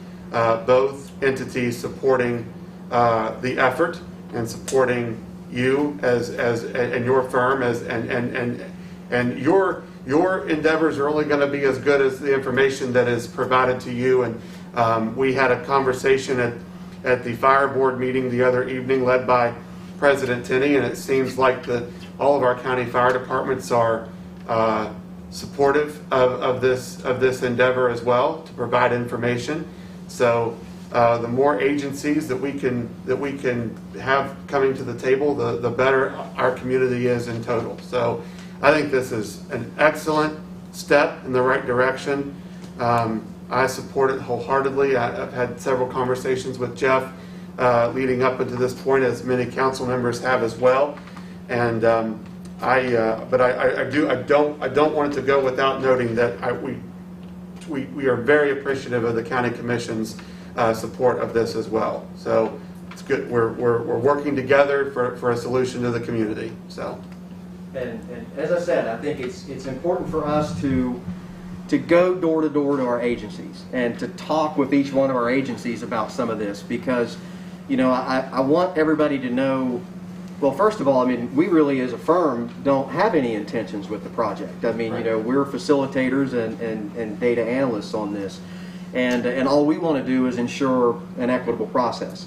both entities supporting the effort and supporting you and your firm and your endeavors are only going to be as good as the information that is provided to you. And we had a conversation at the fire board meeting the other evening led by President Tenney, and it seems like that all of our county fire departments are supportive of this endeavor as well to provide information. So the more agencies that we can have coming to the table, the better our community is in total. So I think this is an excellent step in the right direction. I support it wholeheartry. I've had several conversations with Jeff leading up into this point, as many council members have as well. And I don't want it to go without noting that we are very appreciative of the County Commission's support of this as well. So it's good. We're working together for a solution to the community. So. And as I said, I think it's important for us to go door to door to our agencies and to talk with each one of our agencies about some of this, because I want everybody to know, well, first of all, we really as a firm don't have any intentions with the project. Right. We're facilitators and data analysts on this, and all we want to do is ensure an equitable process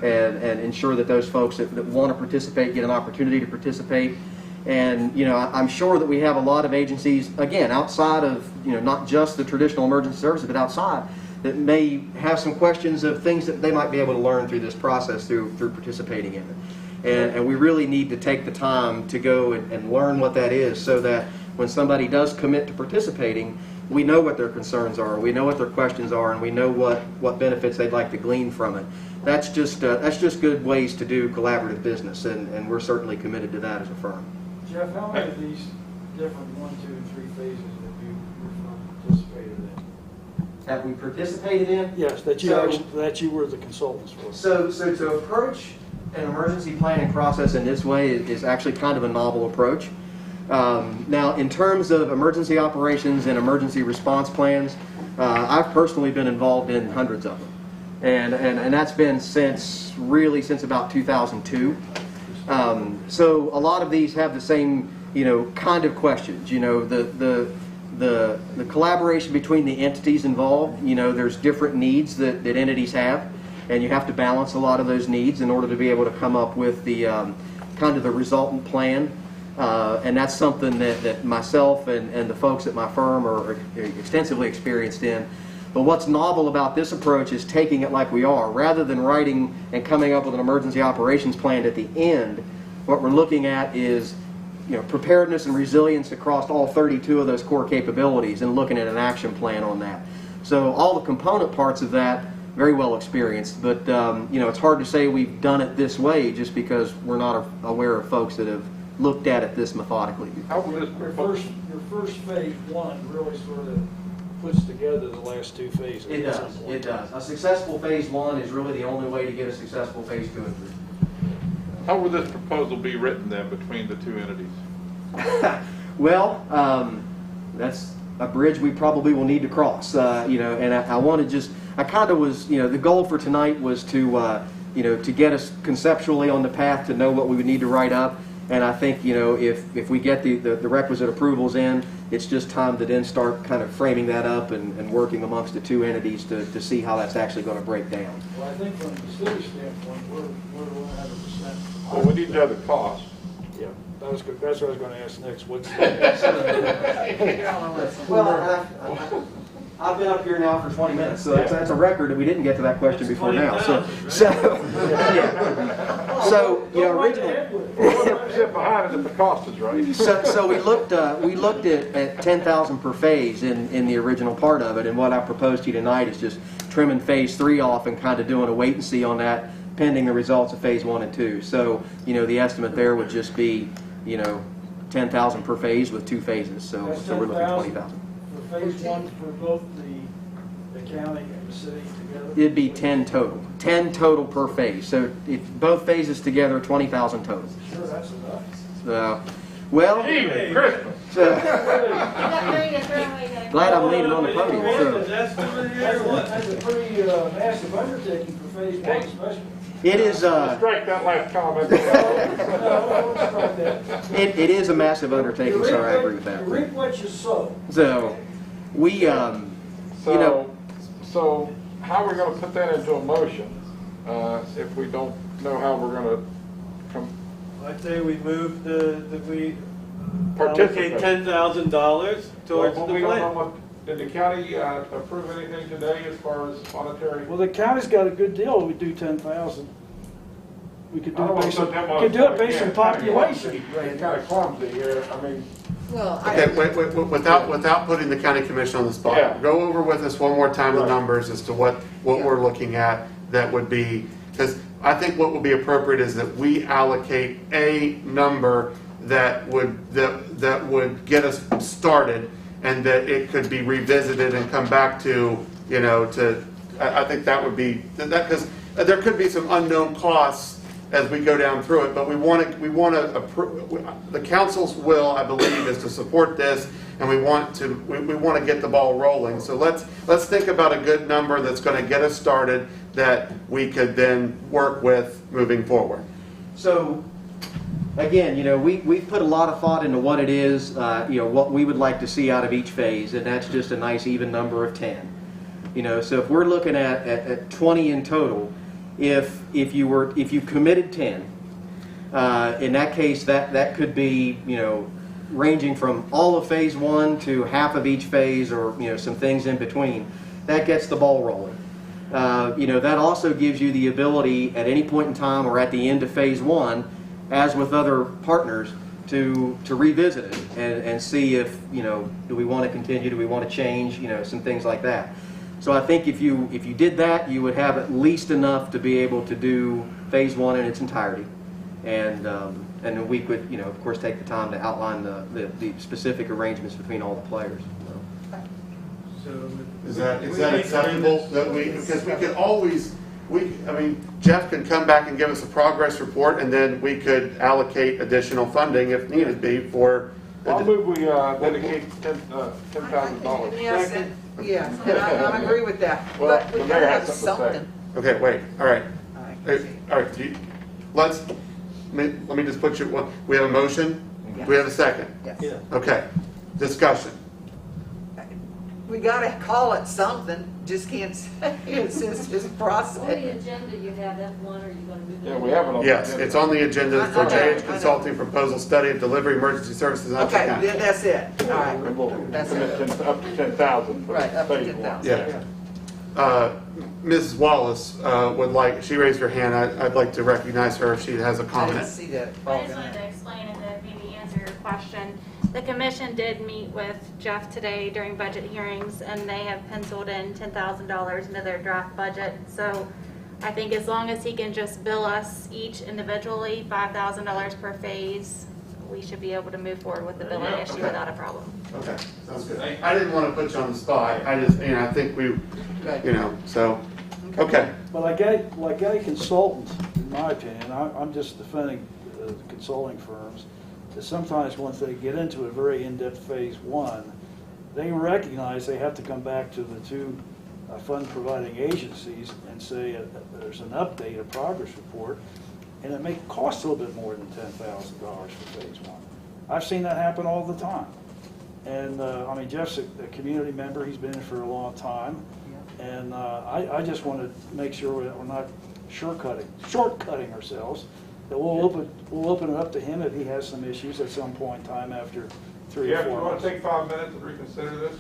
and ensure that those folks that want to participate get an opportunity to participate. And I'm sure that we have a lot of agencies, again, outside of not just the traditional emergency services, but outside, that may have some questions of things that they might be able to learn through this process through participating in it. And we really need to take the time to go and learn what that is, so that when somebody does commit to participating, we know what their concerns are, we know what their questions are, and we know what benefits they'd like to glean from it. That's just good ways to do collaborative business, and we're certainly committed to that as a firm. Jeff, how many of these different 1, 2, and 3 phases have you participated in? Have we participated in? Yes, that you were the consultants for. So to approach an emergency planning process in this way is actually kind of a novel approach. Now, in terms of emergency operations and emergency response plans, I've personally been involved in hundreds of them, and that's been since about 2002. So a lot of these have the same kind of questions. The collaboration between the entities involved. There's different needs that entities have, and you have to balance a lot of those needs in order to be able to come up with the kind of the resultant plan. And that's something that myself and the folks at my firm are extensively experienced in. But what's novel about this approach is taking it like we are. Rather than writing and coming up with an emergency operations plan at the end, what we're looking at is preparedness and resilience across all 32 of those core capabilities and looking at an action plan on that. So all the component parts of that, very well experienced, but it's hard to say we've done it this way just because we're not aware of folks that have looked at it this methodically. Your first phase 1 really sort of puts together the last 2 phases. It does. It does. A successful phase 1 is really the only way to get a successful phase 2 and 3. How will this proposal be written then between the 2 entities? Well, that's a bridge we probably will need to cross. And I want to I kind of was, the goal for tonight was to, to get us conceptually on the path to know what we would need to write up. And I think, if we get the requisite approvals in, it's just time to then start kind of framing that up and working amongst the 2 entities to see how that's actually going to break down. Well, I think from the city standpoint, we're 100%. Well, we need to have the cost. Yeah, that's what I was going to ask next. What's Well, I've been up here now for 20 minutes, so that's a record that we didn't get to that question before now. Originally. Sit behind it if the cost is right. So we looked at 10,000 per phase in the original part of it, and what I proposed to you tonight is just trimming phase 3 off and kind of doing a wait and see on that, pending the results of phase 1 and 2. So the estimate there would just be 10,000 per phase with 2 phases. So we're looking at 20,000. For phase 1 for both the county and the city together? It'd be 10 total. 10 total per phase. So if both phases together, 20,000 total. Sure, that's enough. So, well, Christmas. Glad I'm leaning on the podium. That's a pretty massive undertaking for phase 1 especially. It is. Strike that last comment. It is a massive undertaking, so I agree with that. You reap what you sow. So, we, So how are we going to put that into a motion if we don't know how we're going to come? I'd say we move that we Participate. allocate $10,000 towards Well, the we don't know plan. what, did the county approve anything today as far as monetary? Well, the county's got a good deal. We do 10,000. We could do I don't it want based to on, put them we on could do it the based on population. It's kind of clumsy here. I mean, Well, Okay, wait, without putting the county commission on the spot, Yeah. go over with us one more time the Right. numbers as to what we're looking at that would be, because I think what would be appropriate is that we allocate a number that would get us started, and that it could be revisited and come back to, I think that would be, because there could be some unknown costs as we go down through it, but we want to the council's will, I believe, is to support this, and we want to get the ball rolling. So let's think about a good number that's going to get us started that we could then work with moving forward. So, again, we've put a lot of thought into what it is, what we would like to see out of each phase, and that's just a nice even number of 10. So if we're looking at 20 in total, if you committed 10, in that case that could be ranging from all of phase 1 to half of each phase, or some things in between. That gets the ball rolling. That also gives you the ability at any point in time or at the end of phase 1, as with other partners, to revisit it and see if, do we want to continue, do we want to change, some things like that. So I think if you did that, you would have at least enough to be able to do phase 1 in its entirety. And then we could, of course, take the time to outline the specific arrangements between all the players. So Is that acceptable? Because we could always, Jeff can come back and give us a progress report, and then we could allocate additional funding if needed be for. I'll move we dedicate $10,000. Yes, and I agree with that. Well, But we the gotta mayor have has something to say. something. Okay, wait, all right. Alright. All right, let me just put you, we have a motion? Yes. We have a second? Yes. Yeah. Okay, discussion. We gotta call it something, just can't say it's just this On the process. agenda, you have F1, are you going to move it? Yeah, we have it on the Yes, agenda. it's on the agenda for I know, JH I know. Consulting Proposal Study of Delivery Emergency Services in Upshur Okay, County. then that's it. All And we'll right, that's commit it. up to 10,000. for Right, up to phase 1. 10,000. Yeah. Mrs. Wallace she raised her hand. I'd like to recognize her if she has a I didn't comment. see that. I just wanted to explain and to maybe answer your question. The commission did meet with Jeff today during budget hearings, and they have penciled in $10,000 into their draft budget. So I think as long as he can just bill us each individually $5,000 per phase, we should be able to move forward with the billing issue without a problem. Okay, sounds good. I didn't want to put you on the spot. I just, I think we, so, okay. But like any consultant, in my opinion, I'm just defending the consulting firms, that sometimes once they get into a very in-depth phase 1, they recognize they have to come back to the two fund-providing agencies and say there's an update, a progress report, and it may cost a little bit more than $10,000 for phase 1. I've seen that happen all the time. And Jeff's a community member, he's been in for a long time. And I just want to make sure that we're not shortcutting ourselves, that we'll open it up to him if he has some issues at some point in time after 3 or 4 Jeff, you want months. to take 5 minutes and reconsider this?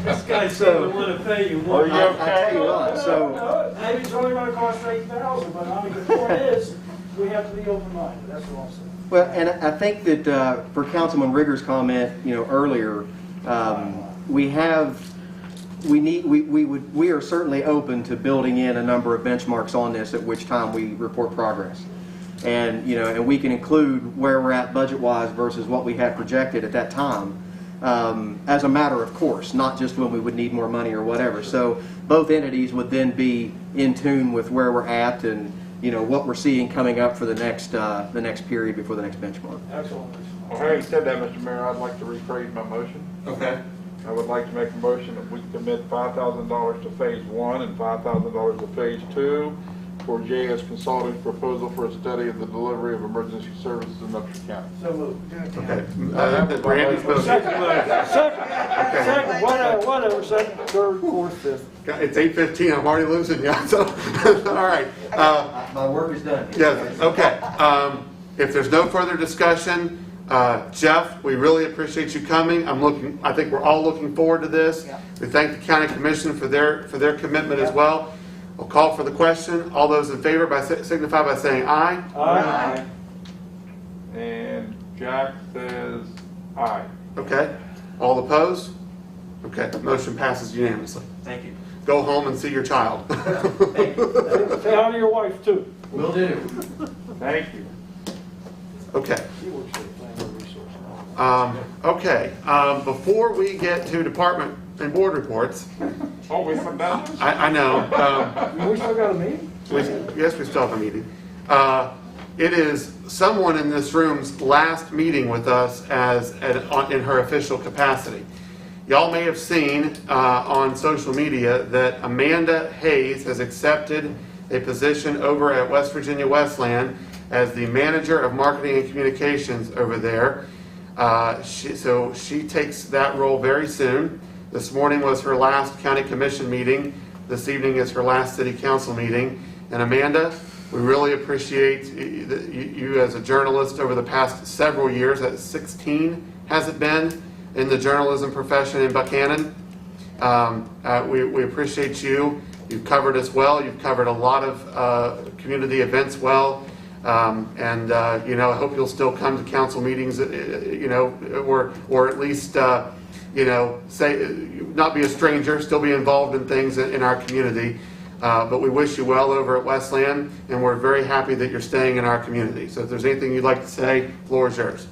This guy said we want to pay you more. Are you I tell you what, so. No, maybe it's only going to cost $8,000, but the point is, we have to be open-minded, that's what I'm saying. Well, and I think that for Councilman Rigger's comment, earlier, we are certainly open to building in a number of benchmarks on this at which time we report progress. And, and we can include where we're at budget-wise versus what we had projected at that time, as a matter of course, not just when we would need more money or whatever. So both entities would then be in tune with where we're at and, what we're seeing coming up for the next period before the next benchmark. Excellent. Well, having said that, Mr. Mayor, I'd like to rephrase my motion. Okay. I would like to make a motion that we commit $5,000 to phase 1 and $5,000 to phase 2 for JS Consulting's proposal for a study of the delivery of emergency services in Upshur County. So moved. Okay. Randy's motion. Second, whatever, second, third, fourth, fifth. It's 8:15. I'm already losing you. So, all right. My work is done. Yes. Okay. If there's no further discussion, Jeff, we really appreciate you coming. I think we're all looking forward to this. Yeah. We thank the county commission for their commitment as well. We'll call for the question. All those in favor signify by saying aye. Aye. And Jack says aye. Okay. All opposed? Okay. Motion passes unanimously. Thank you. Go home and see your child. Say hi to your wife, too. Will do. Thank you. Okay. She works for the Family Resource. Okay. Before we get to department and board reports, Oh, we haven't done this? I know. We still got a meeting? Yes, we still have a meeting. It is someone in this room's last meeting with us in her official capacity. Y'all may have seen on social media that Amanda Hayes has accepted a position over at West Virginia Westland as the manager of marketing and communications over there. So she takes that role very soon. This morning was her last county commission meeting. This evening is her last city council meeting. And Amanda, we really appreciate you as a journalist over the past several years. 16 has it been in the journalism profession in Buckhannon. We appreciate you. You've covered us well. You've covered a lot of community events well. You know, I hope you'll still come to council meetings, you know, or at least, you know, not be a stranger, still be involved in things in our community. But we wish you well over at Westland, and we're very happy that you're staying in our community. So if there's anything you'd like to say, the floor is yours.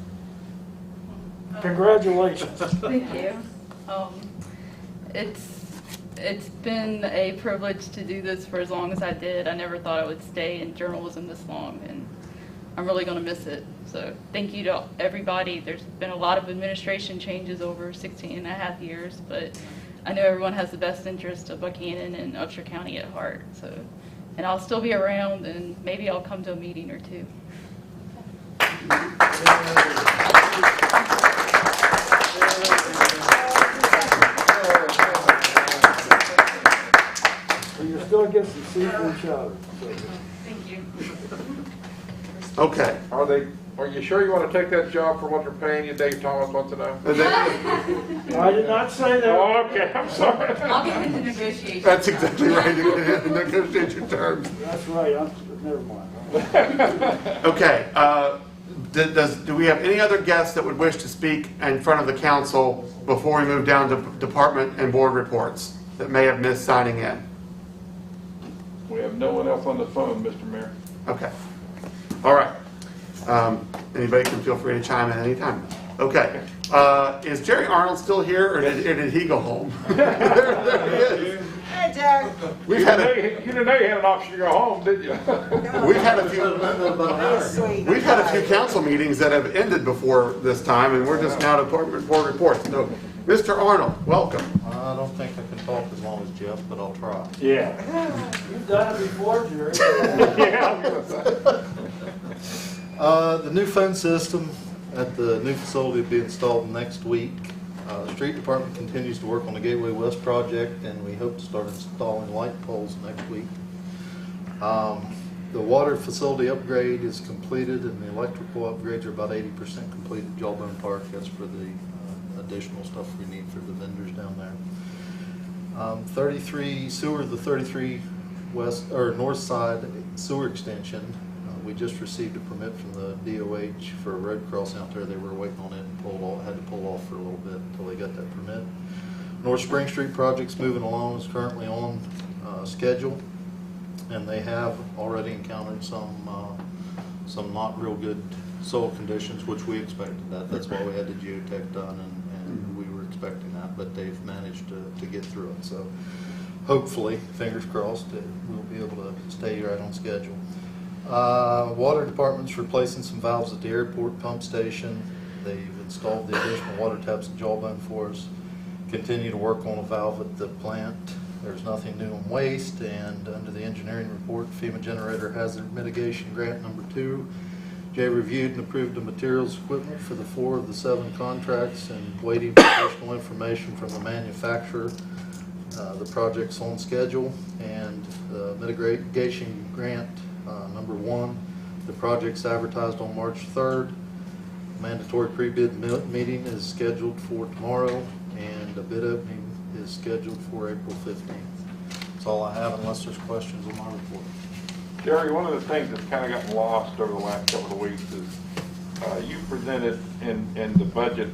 Congratulations. Thank you. It's been a privilege to do this for as long as I did. I never thought I would stay in journalism this long, and I'm really going to miss it. So thank you to everybody. There's been a lot of administration changes over 16 and a half years, but I know everyone has the best interest of Buckhannon and Upshur County at heart. So, and I'll still be around, and maybe I'll come to a meeting or two. You're still getting some seafood chowder. Thank you. Okay. Are you sure you want to take that job for what they're paying you? Dave Thomas wants to know. I did not say that. Oh, okay, I'm sorry. I'll get into negotiations. That's exactly right. Negotiate your terms. That's right. Never mind. Okay. Do we have any other guests that would wish to speak in front of the council before we move down to department and board reports that may have missed signing in? We have no one else on the phone, Mr. Mayor. Okay. All right. Anybody can feel free to chime in anytime. Okay. Is Jerry Arnold still here, or did he go home? there he is. Hey, Jerry. You didn't know you had an option to go home, did you? We've had a few council meetings that have ended before this time, and we're just now to department board reports. So, Mr. Arnold, welcome. I don't think I can talk as long as Jeff, but I'll try. Yeah. You've done it before, Jerry. The new phone system at the new facility will be installed next week. The street department continues to work on the Gateway West project, and we hope to start installing light poles next week. The water facility upgrade is completed, and the electrical upgrades are about 80% complete at Jawbone Park. That's for the additional stuff we need for the vendors down there. 33 sewer, the 33 west or north side sewer extension. We just received a permit from the DOH for a road cross out there. They were waiting on it and had to pull off for a little bit until they got that permit. North Spring Street project's moving along, is currently on schedule, and they have already encountered some not real good soil conditions, which we expected that. That's why we had the geotech done, and we were expecting that, but they've managed to get through it. So hopefully, fingers crossed, we'll be able to stay right on schedule. Water department's replacing some valves at the airport pump station. They've installed the additional water taps at Jawbone for us. Continue to work on a valve at the plant. There's nothing new on waste, and under the engineering report, FEMA generator hazard mitigation grant number 2. Jay reviewed and approved the materials equipment for the 4 of the 7 contracts, and waiting for additional information from the manufacturer. The project's on schedule, and the mitigation grant number 1, the project's advertised on March 3rd. Mandatory pre-bid meeting is scheduled for tomorrow, and the bid opening is scheduled for April 15th. That's all I have, unless there's questions on my report. Jerry, one of the things that's kind of gotten lost over the last couple of weeks is you presented in the budget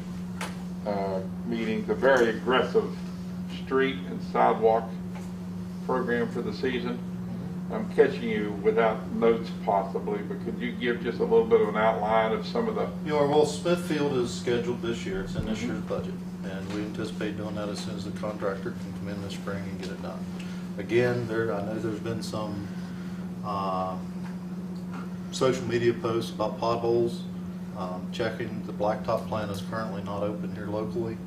meetings a very aggressive street and sidewalk program for the season. I'm catching you without notes possibly, but could you give just a little bit of an outline of some of the... Well, Smithfield is scheduled this year. It's in this year's budget, and we anticipate doing that as soon as the contractor can come in this spring and get it done. Again, I know there's been some social media posts about potholes. Checking, the blacktop plant is currently not open here locally.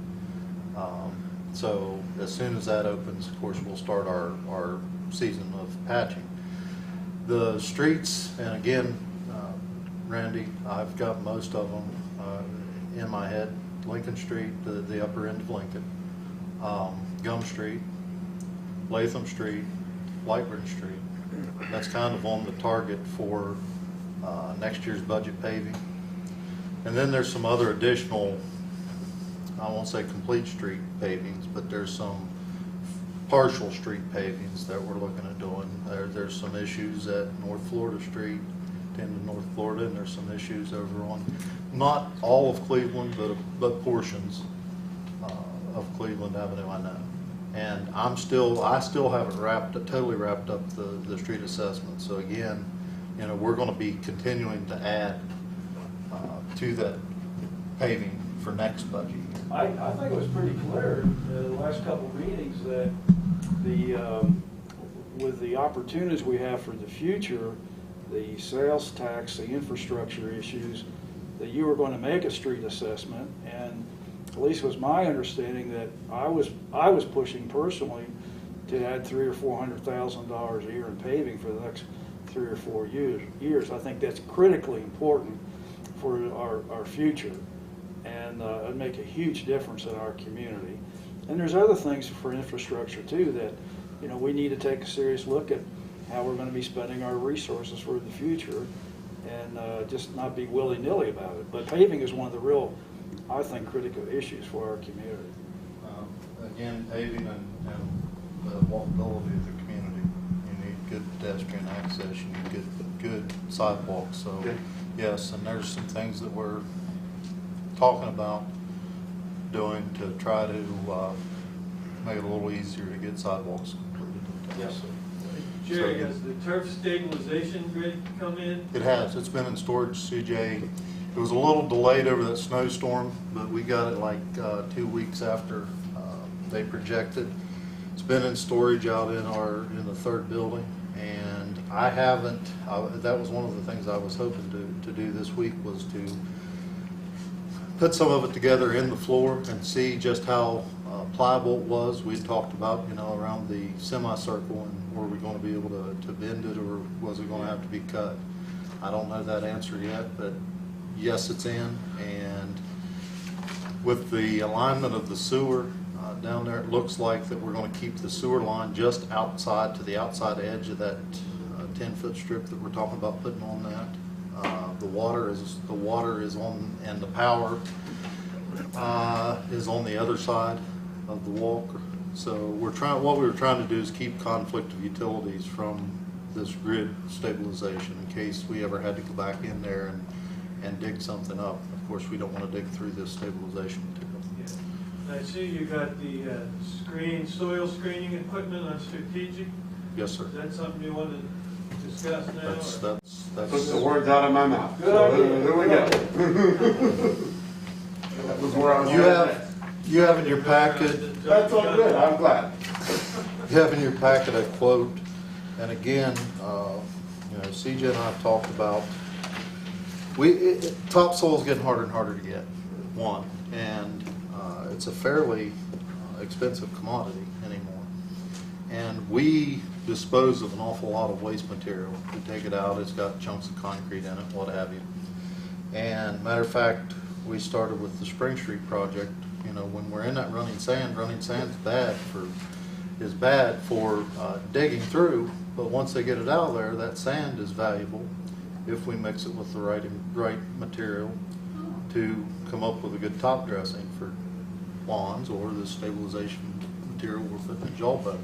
So as soon as that opens, of course, we'll start our season of patching. The streets, and again, Randy, I've got most of them in my head. Lincoln Street, the upper end of Lincoln, Gum Street, Latham Street, Lightburn Street. That's kind of on the target for next year's budget paving. And then there's some other additional, I won't say complete street pavings, but there's some partial street pavings that we're looking at doing. There's some issues at North Florida Street, into North Florida, and there's some issues over on, not all of Cleveland, but portions of Cleveland Avenue, I know. And I still haven't totally wrapped up the street assessment. So again, you know, we're going to be continuing to add to that paving for next budget year. I think it was pretty clear the last couple of meetings that with the opportunities we have for the future, the sales tax, the infrastructure issues, that you were going to make a street assessment, and at least it was my understanding that I was pushing personally to add $300,000 or $400,000 a year in paving for the next 3 or 4 years. I think that's critically important for our future, and it'd make a huge difference in our community. And there's other things for infrastructure too that, you know, we need to take a serious look at how we're going to be spending our resources for the future, and just not be willy-nilly about it. But paving is one of the real, I think, critical issues for our community. Again, paving and the walkability of the community. You need good pedestrian access, you need good sidewalks. So yes, and there's some things that we're talking about doing to try to make it a little easier to get sidewalks completed. Yes, sir. Jerry, has the turf stabilization grid come in? It has. It's been in storage, CJ. It was a little delayed over that snowstorm, but we got it like 2 weeks after they projected. It's been in storage out in the third building, and I haven't. That was one of the things I was hoping to do this week, was to put some of it together in the floor and see just how pliable it was. We talked about, you know, around the semicircle, and were we going to be able to bend it, or was it going to have to be cut? I don't know that answer yet, but yes, it's in. And with the alignment of the sewer down there, it looks like that we're going to keep the sewer line just outside to the outside edge of that 10-foot strip that we're talking about putting on that. The water is on, and the power is on the other side of the walk. So what we were trying to do is keep conflict of utilities from this grid stabilization in case we ever had to go back in there and dig something up. Of course, we don't want to dig through this stabilization material. Yeah. I see you got the soil screening equipment on strategic. Yes, sir. Is that something you want to discuss now? That puts the words out of my mouth. Good idea. There we go. That was where I was. You have in your packet. That's all good. I'm glad. You have in your packet a quote, and again, you know, CJ and I have talked about topsoil is getting harder and harder to get. One, and it's a fairly expensive commodity anymore, and we dispose of an awful lot of waste material. We take it out; it's got chunks of concrete in it, what have you. And matter of fact, we started with the Spring Street project. You know, when we're in that running sand's bad for digging through, but once they get it out of there, that sand is valuable if we mix it with the right material to come up with a good top dressing for lawns or the stabilization material we're putting in jawbone.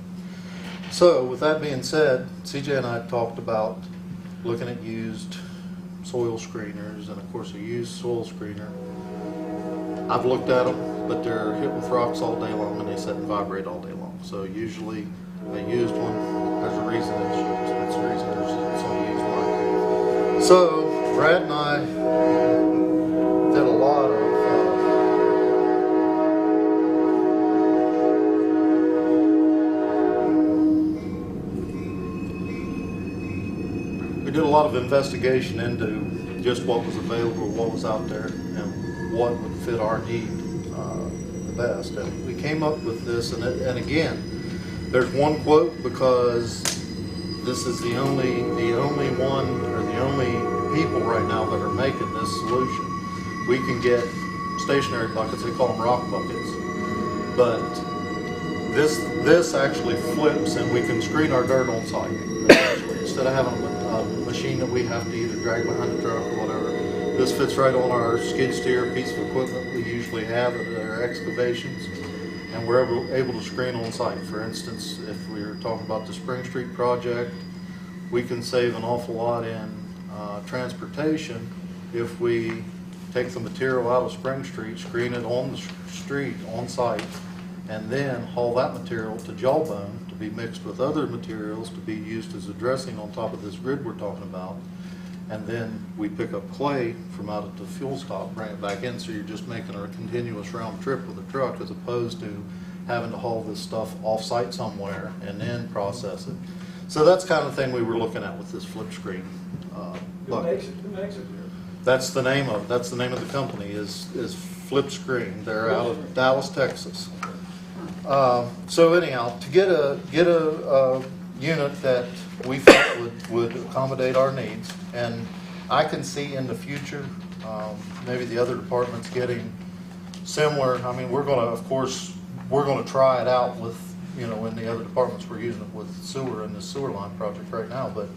So with that being said, CJ and I talked about looking at used soil screeners, and of course a used soil screener, I've looked at them, but they're hit with rocks all day long and they sit and vibrate all day long. So usually a used one, there's a reason it's used. That's the reason it's on the used market. So Brad and I did a lot of investigation into just what was available, what was out there, and what would fit our need the best. And we came up with this, and again, there's one quote because this is the only one, or the only people right now that are making this solution. We can get stationary buckets, they call them rock buckets, but this actually flips and we can screen our dirt on site. Instead of having a machine that we have to either drag behind the truck or whatever, this fits right on our skid steer piece of equipment we usually have at our excavations, and we're able to screen on site. For instance, if we were talking about the Spring Street project, we can save an awful lot in transportation, if we take the material out of Spring Street, screen it on the street, on site, and then haul that material to Jawbone to be mixed with other materials to be used as a dressing on top of this grid we're talking about. And then we pick up clay from out at the fuel stop, bring it back in, so you're just making a continuous round trip with a truck as opposed to having to haul this stuff off-site somewhere and then process it. So that's kind of the thing we were looking at with this flip screen bucket. Who makes it? That's the name of the company is Flip Screen. They're out of Dallas, Texas. So anyhow, to get a unit that we felt would accommodate our needs, and I can see in the future maybe the other departments getting similar. I mean, we're gonna try it out with, you know, in the other departments we're using it with sewer and the sewer line project right now, but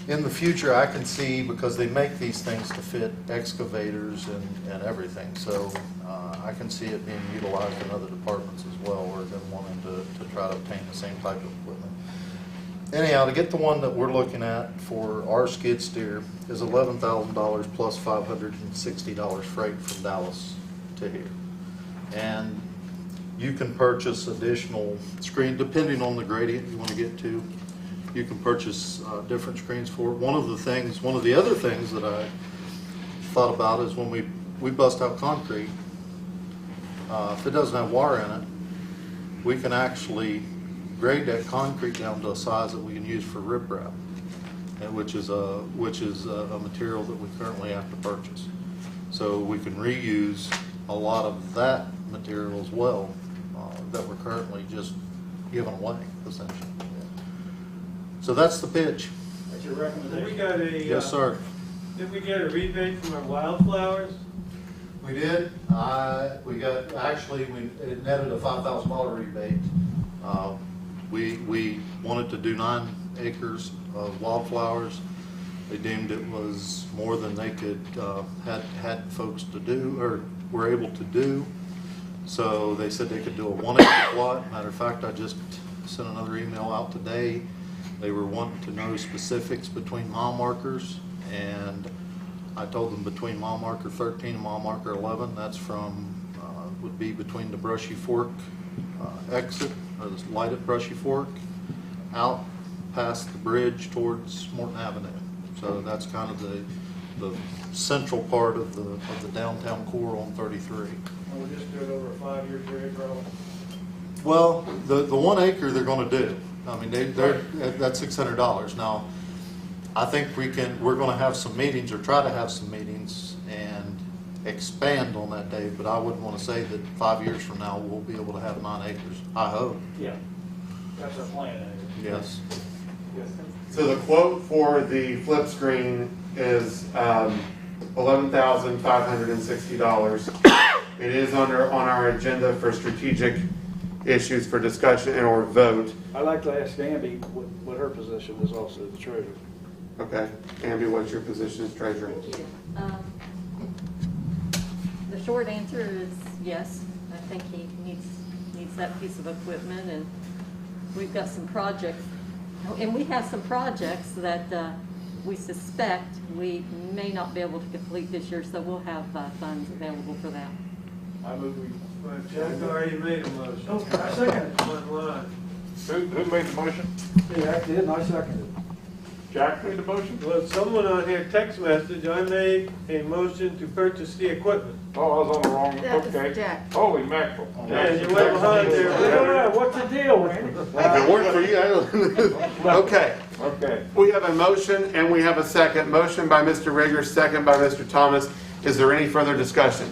in the future, I can see, because they make these things to fit excavators and everything, so I can see it being utilized in other departments as well, or them wanting to try to obtain the same type of equipment. Anyhow, to get the one that we're looking at for our skid steer is $11,000 plus $560 freight from Dallas to here. And you can purchase additional screen, depending on the gradient you want to get to. You can purchase different screens for it. One of the other things that I thought about is when we bust out concrete, if it doesn't have wire in it, we can actually grade that concrete down to a size that we can use for riprap, which is a material that we currently have to purchase. So we can reuse a lot of that material as well that we're currently just giving away, essentially. So that's the pitch. That's your recommendation? Yes, sir. Did we get a rebate from our wildflowers? We did. It netted a $5,000 rebate. We wanted to do 9 acres of wildflowers. They deemed it was more than they could had folks to do or were able to do. So they said they could do a 1 acre plot. Matter of fact, I just sent another email out today. They were wanting to know specifics between mile markers, and I told them between mile marker 13 and mile marker 11. That's would be between the Brushy Fork exit, or the lighted Brushy Fork, out past the bridge towards Morton Avenue. So that's kind of the central part of the downtown core on 33. And we'll just do it over a 5-year period, probably? Well, the 1 acre they're going to do. I mean, that's $600. Now, I think we're going to have some meetings, or try to have some meetings and expand on that, Dave, but I wouldn't want to say that 5 years from now we'll be able to have 9 acres. I hope. Yeah. That's our plan. Yes. Yes. So the quote for the flip screen is $11,560. It is on our agenda for strategic issues for discussion and or vote. I'd like to ask Amby what her position is, also the treasurer. Okay. Amby, what's your position as treasurer? Thank you. The short answer is yes. I think he needs that piece of equipment, and we've got some projects, and we have some projects that we suspect we may not be able to complete this year, so we'll have funds available for that. I move we. Well, Jack already made a motion. Oh, I second it. One line. Who made the motion? Jack did, and I seconded it. Jack made the motion? Well, someone on here text message, I made a motion to purchase the equipment. Oh, I was on the wrong, That was okay. Jack. Holy mackerel. And you went behind there. Yeah, what's the deal, Randy? If it worked for you, okay. Okay. We have a motion and we have a second. Motion by Mr. Rigger, second by Mr. Thomas. Is there any further discussion?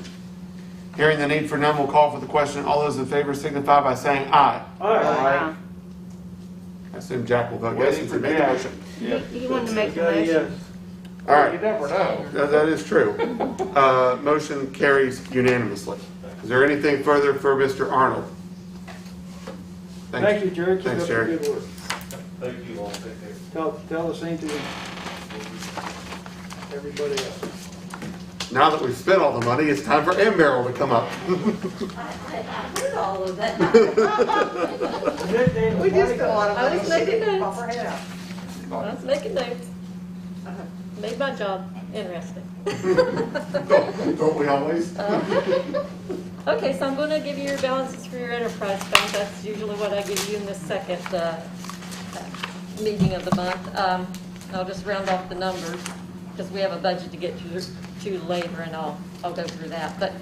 Hearing the need for none, we'll call for the question. All those in favor signify by saying aye. Aye. I assume Jack will vote yes since he made the motion. He wanted to make the Got a motion. yes. All right. You never know. That is true. Motion carries unanimously. Is there anything further for Mr. Arnold? Thank you, Jerry. Keep Thanks, up the Jerry. good work. Thank you all. Take care. Tell the same to everybody else. Now that we've spent all the money, it's time for M-Barrel to come up. I heard all of that. We just don't want to. I was making notes. Pop her head out. I was making notes. Made my job interesting. Don't we always? Okay, so I'm going to give you your balances for your enterprise fund. That's usually what I give you in the second meeting of the month. I'll just round off the numbers because we have a budget to get to later, and I'll go through that. But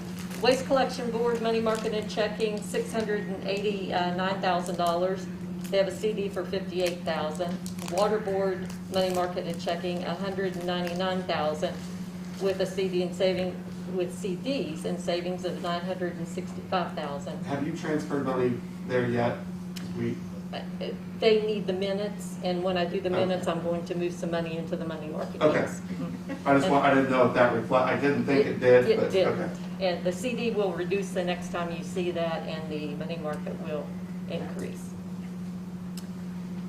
Waste Collection Board, money market and checking, $689,000. They have a CD for $58,000. Water Board, money market and checking, $199,000 with a CD and saving with CDs and savings of $965,000. Have you transferred money there yet? They need the minutes, and when I do the minutes, I'm going to move some money into the money market. Okay. Yes. I didn't know if that I didn't think it did. It but, didn't. Okay. And the CD will reduce the next time you see that, and the money market will increase.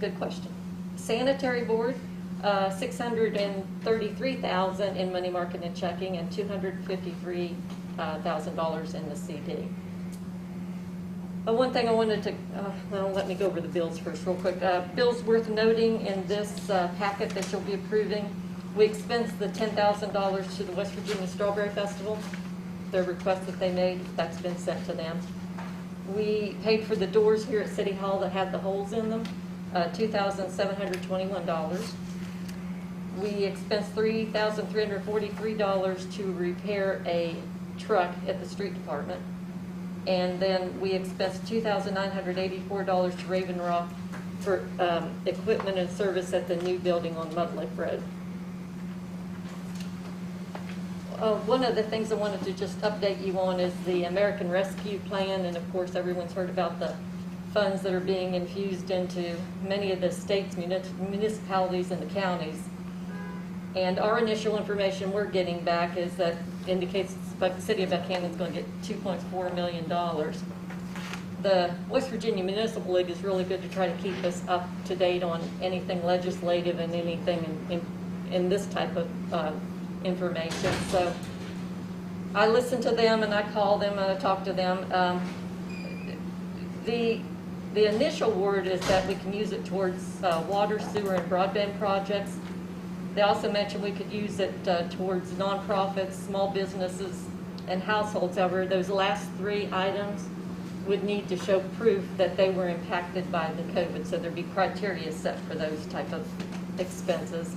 Good question. Sanitary Board, $633,000 in money market and checking, and $253,000 in the CD. But one thing I wanted to, let me go over the bills first real quick. Bills worth noting in this packet that you'll be approving. We expensed the $10,000 to the West Virginia Strawberry Festival. Their request that they made, that's been sent to them. We paid for the doors here at City Hall that had the holes in them, $2,721. We expensed $3,343 to repair a truck at the street department. And then we expensed $2,984 to Raven Rock for equipment and service at the new building on Mud Lake Road. One of the things I wanted to just update you on is the American Rescue Plan, and of course everyone's heard about the funds that are being infused into many of the states, municipalities, and the counties. And our initial information we're getting back is that indicates the city of Buckhannon is going to get $2.4 million. The West Virginia Municipal League is really good to try to keep us up to date on anything legislative and anything in this type of information. So I listen to them and I call them and I talk to them. The initial word is that we can use it towards water, sewer, and broadband projects. They also mentioned we could use it towards nonprofits, small businesses, and households. However, those last three items would need to show proof that they were impacted by the COVID, so there'd be criteria set for those type of expenses.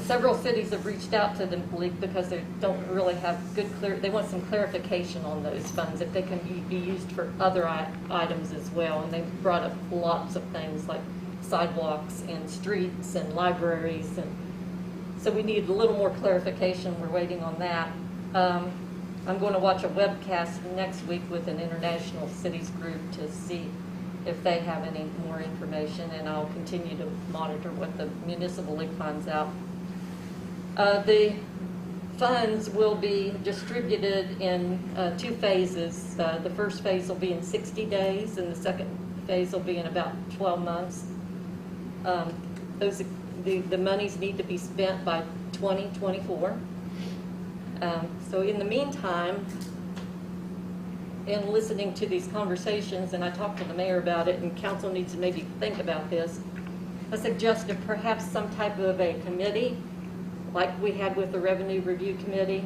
Several cities have reached out to the league because they don't really have they want some clarification on those funds, if they can be used for other items as well. And they've brought up lots of things like sidewalks and streets and libraries, and so we need a little more clarification. We're waiting on that. I'm going to watch a webcast next week with an international cities group to see if they have any more information, and I'll continue to monitor what the municipal league finds out. The funds will be distributed in 2 phases. The first phase will be in 60 days, and the second phase will be in about 12 months. The monies need to be spent by 2024. So in the meantime, in listening to these conversations, and I talked to the mayor about it, and council needs to maybe think about this, I suggested perhaps some type of a committee, like we had with the Revenue Review Committee,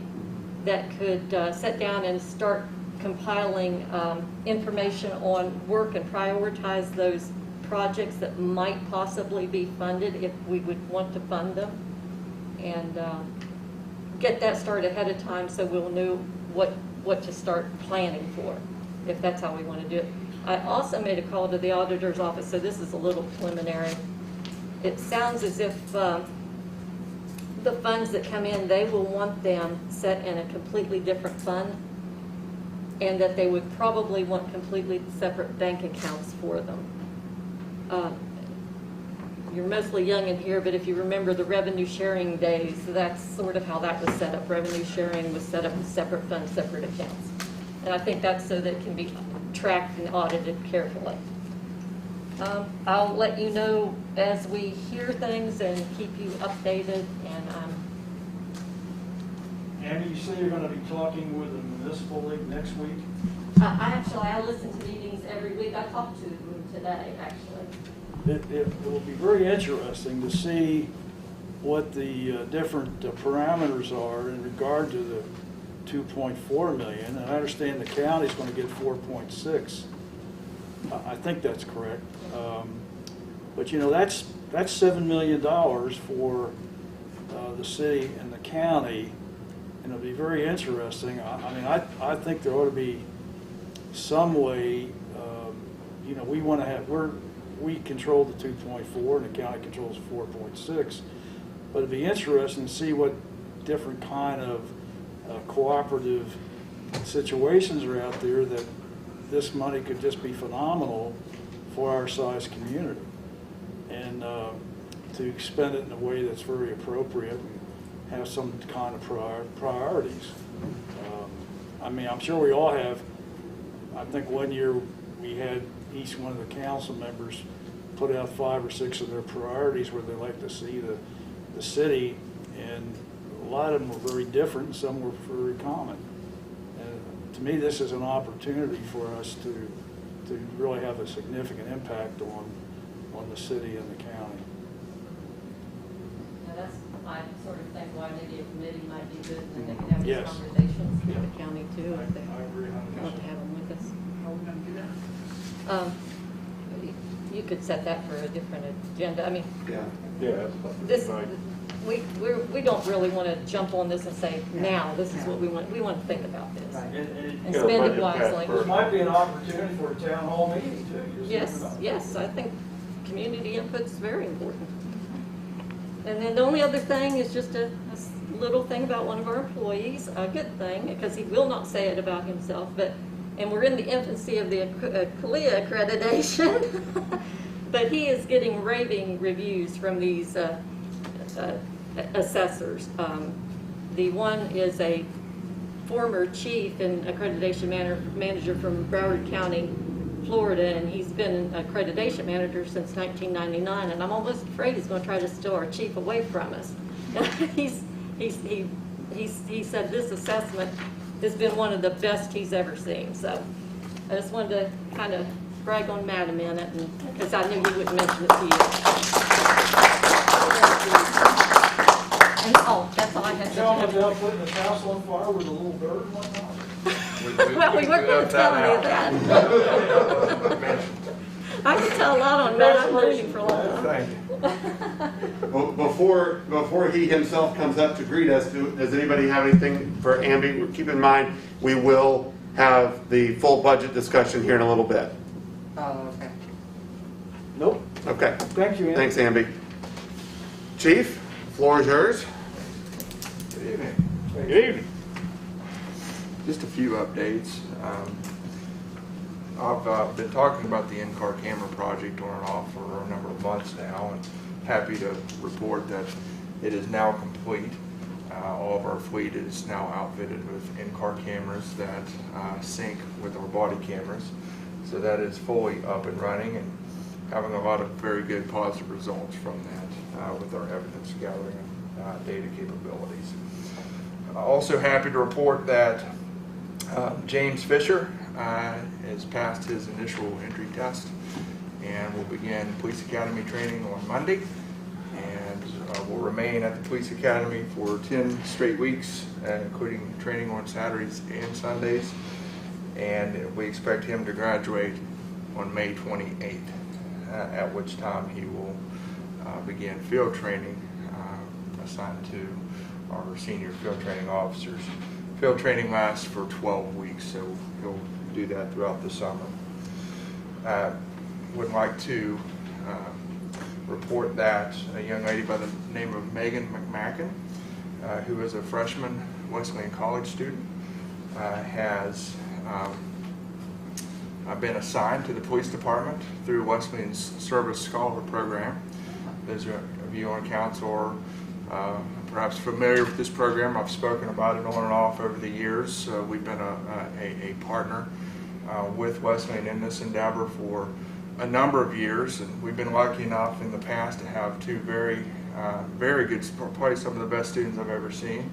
that could sit down and start compiling information on work and prioritize those projects that might possibly be funded if we would want to fund them, and get that started ahead of time so we'll know what to start planning for, if that's how we want to do it. I also made a call to the auditor's office, so this is a little preliminary. It sounds as if the funds that come in, they will want them set in a completely different fund, and that they would probably want completely separate bank accounts for them. You're mostly young in here, but if you remember the revenue sharing days, that's sort of how that was set up. Revenue sharing was set up in separate funds, separate accounts. And I think that's so that it can be tracked and audited carefully. I'll let you know as we hear things and keep you updated. And Andy, you say you're going to be talking with the municipal league next week? I listen to meetings every week. I talked to them today, actually. it will be very interesting to see what the different parameters are in regard to the 2.4 million. And I understand the county's going to get 4.6. I think that's correct. But you know, that's $7 million for the city and the county, and it'll be very interesting. I mean, I think there ought to be some way. You know, we want to have we control the 2.4 and the county controls 4.6. But it'd be interesting to see what different kind of cooperative situations are out there that this money could just be phenomenal for our size community, and to spend it in a way that's very appropriate and have some kind of priorities. I mean, I'm sure we all have. I think one year we had each one of the council members put out 5 or 6 of their priorities where they like to see the city, and a lot of them were very different, and some were very common. And to me, this is an opportunity for us to really have a significant impact on the city and the county. Now that's, I sort of think why maybe a committee might be good, and they can have these Yes. conversations with the county too, if they I agree 100%. want to have them with us. How are we going to do that? You could set that for a different agenda. I mean, Yeah, this, we don't really want to jump on this and say, now, this is what we want. We want to think about this and Yeah, spend it budget wisely. This might be an opportunity for a town hall meeting too. Just Yes, think about it. yes, I think community input is very important. And then the only other thing is just a little thing about one of our employees, a good thing, because he will not say it about himself, and we're in the infancy of the CLIA accreditation, but he is getting raving reviews from these assessors. The one is a former chief and accreditation manager from Broward County, Florida, and he's been an accreditation manager since 1999, and I'm almost afraid he's going to try to steal our chief away from us. He said this assessment has been one of the best he's ever seen. So I just wanted to kind of brag on Matt a minute, because I knew he wouldn't mention it to you. And that's all I had to Tell them say. about putting the house on fire with a little bird and whatnot. Well, we weren't going to tell any of that. I can tell a lot on Matt. I've known him for a long time. Well, before he himself comes up to greet us, does anybody have anything for Amby? Keep in mind, we will have the full budget discussion here in a little bit. Oh, okay. Nope. Okay. Thank you, Andy. Thanks, Amby. Chief, floor is yours. Good evening. Good evening. Just a few updates. I've been talking about the in-car camera project on and off for a number of months now, and happy to report that it is now complete. All of our fleet is now outfitted with in-car cameras that sync with our body cameras. So that is fully up and running and having a lot of very good positive results from that with our evidence gathering and data capabilities. Also happy to report that James Fisher has passed his initial entry test and will begin police academy training on Monday, and will remain at the police academy for 10 straight weeks, including training on Saturdays and Sundays, and we expect him to graduate on May 28th, at which time he will begin field training assigned to our senior field training officers. Field training lasts for 12 weeks, so he'll do that throughout the summer. Would like to report that a young lady by the name of Megan McMacken, who is a freshman Wesleyan College student, has been assigned to the police department through Wesleyan's Service Scholar Program. Those of you on council are perhaps familiar with this program. I've spoken about it on and off over the years. We've been a partner with Wesleyan in this endeavor for a number of years, and we've been lucky enough in the past to have two very good, probably some of the best students I've ever seen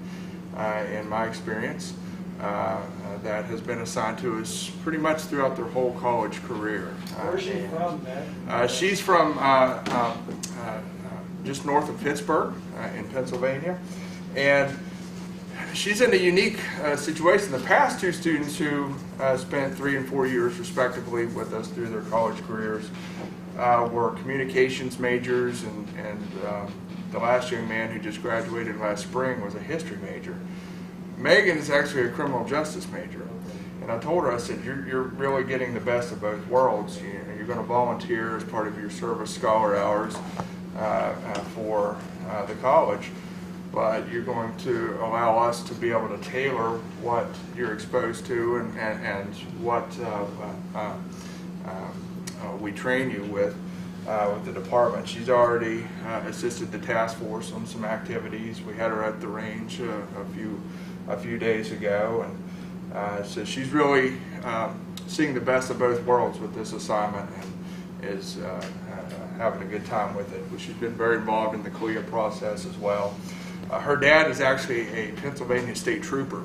in my experience, that has been assigned to us pretty much throughout their whole college career. Where's she from, man? She's from just north of Pittsburgh in Pennsylvania, and she's in a unique situation. The past two students who spent 3 and 4 years respectively with us through their college careers were communications majors, and the last young man who just graduated last spring was a history major. Megan is actually a criminal justice major, and I told her, I said, you're really getting the best of both worlds. You're going to volunteer as part of your service scholar hours for the college, but you're going to allow us to be able to tailor what you're exposed to and what we train you with the department. She's already assisted the task force on some activities. We had her at the range a few days ago, and so she's really seeing the best of both worlds with this assignment and is having a good time with it. She's been very involved in the CLIA process as well. Her dad is actually a Pennsylvania state trooper,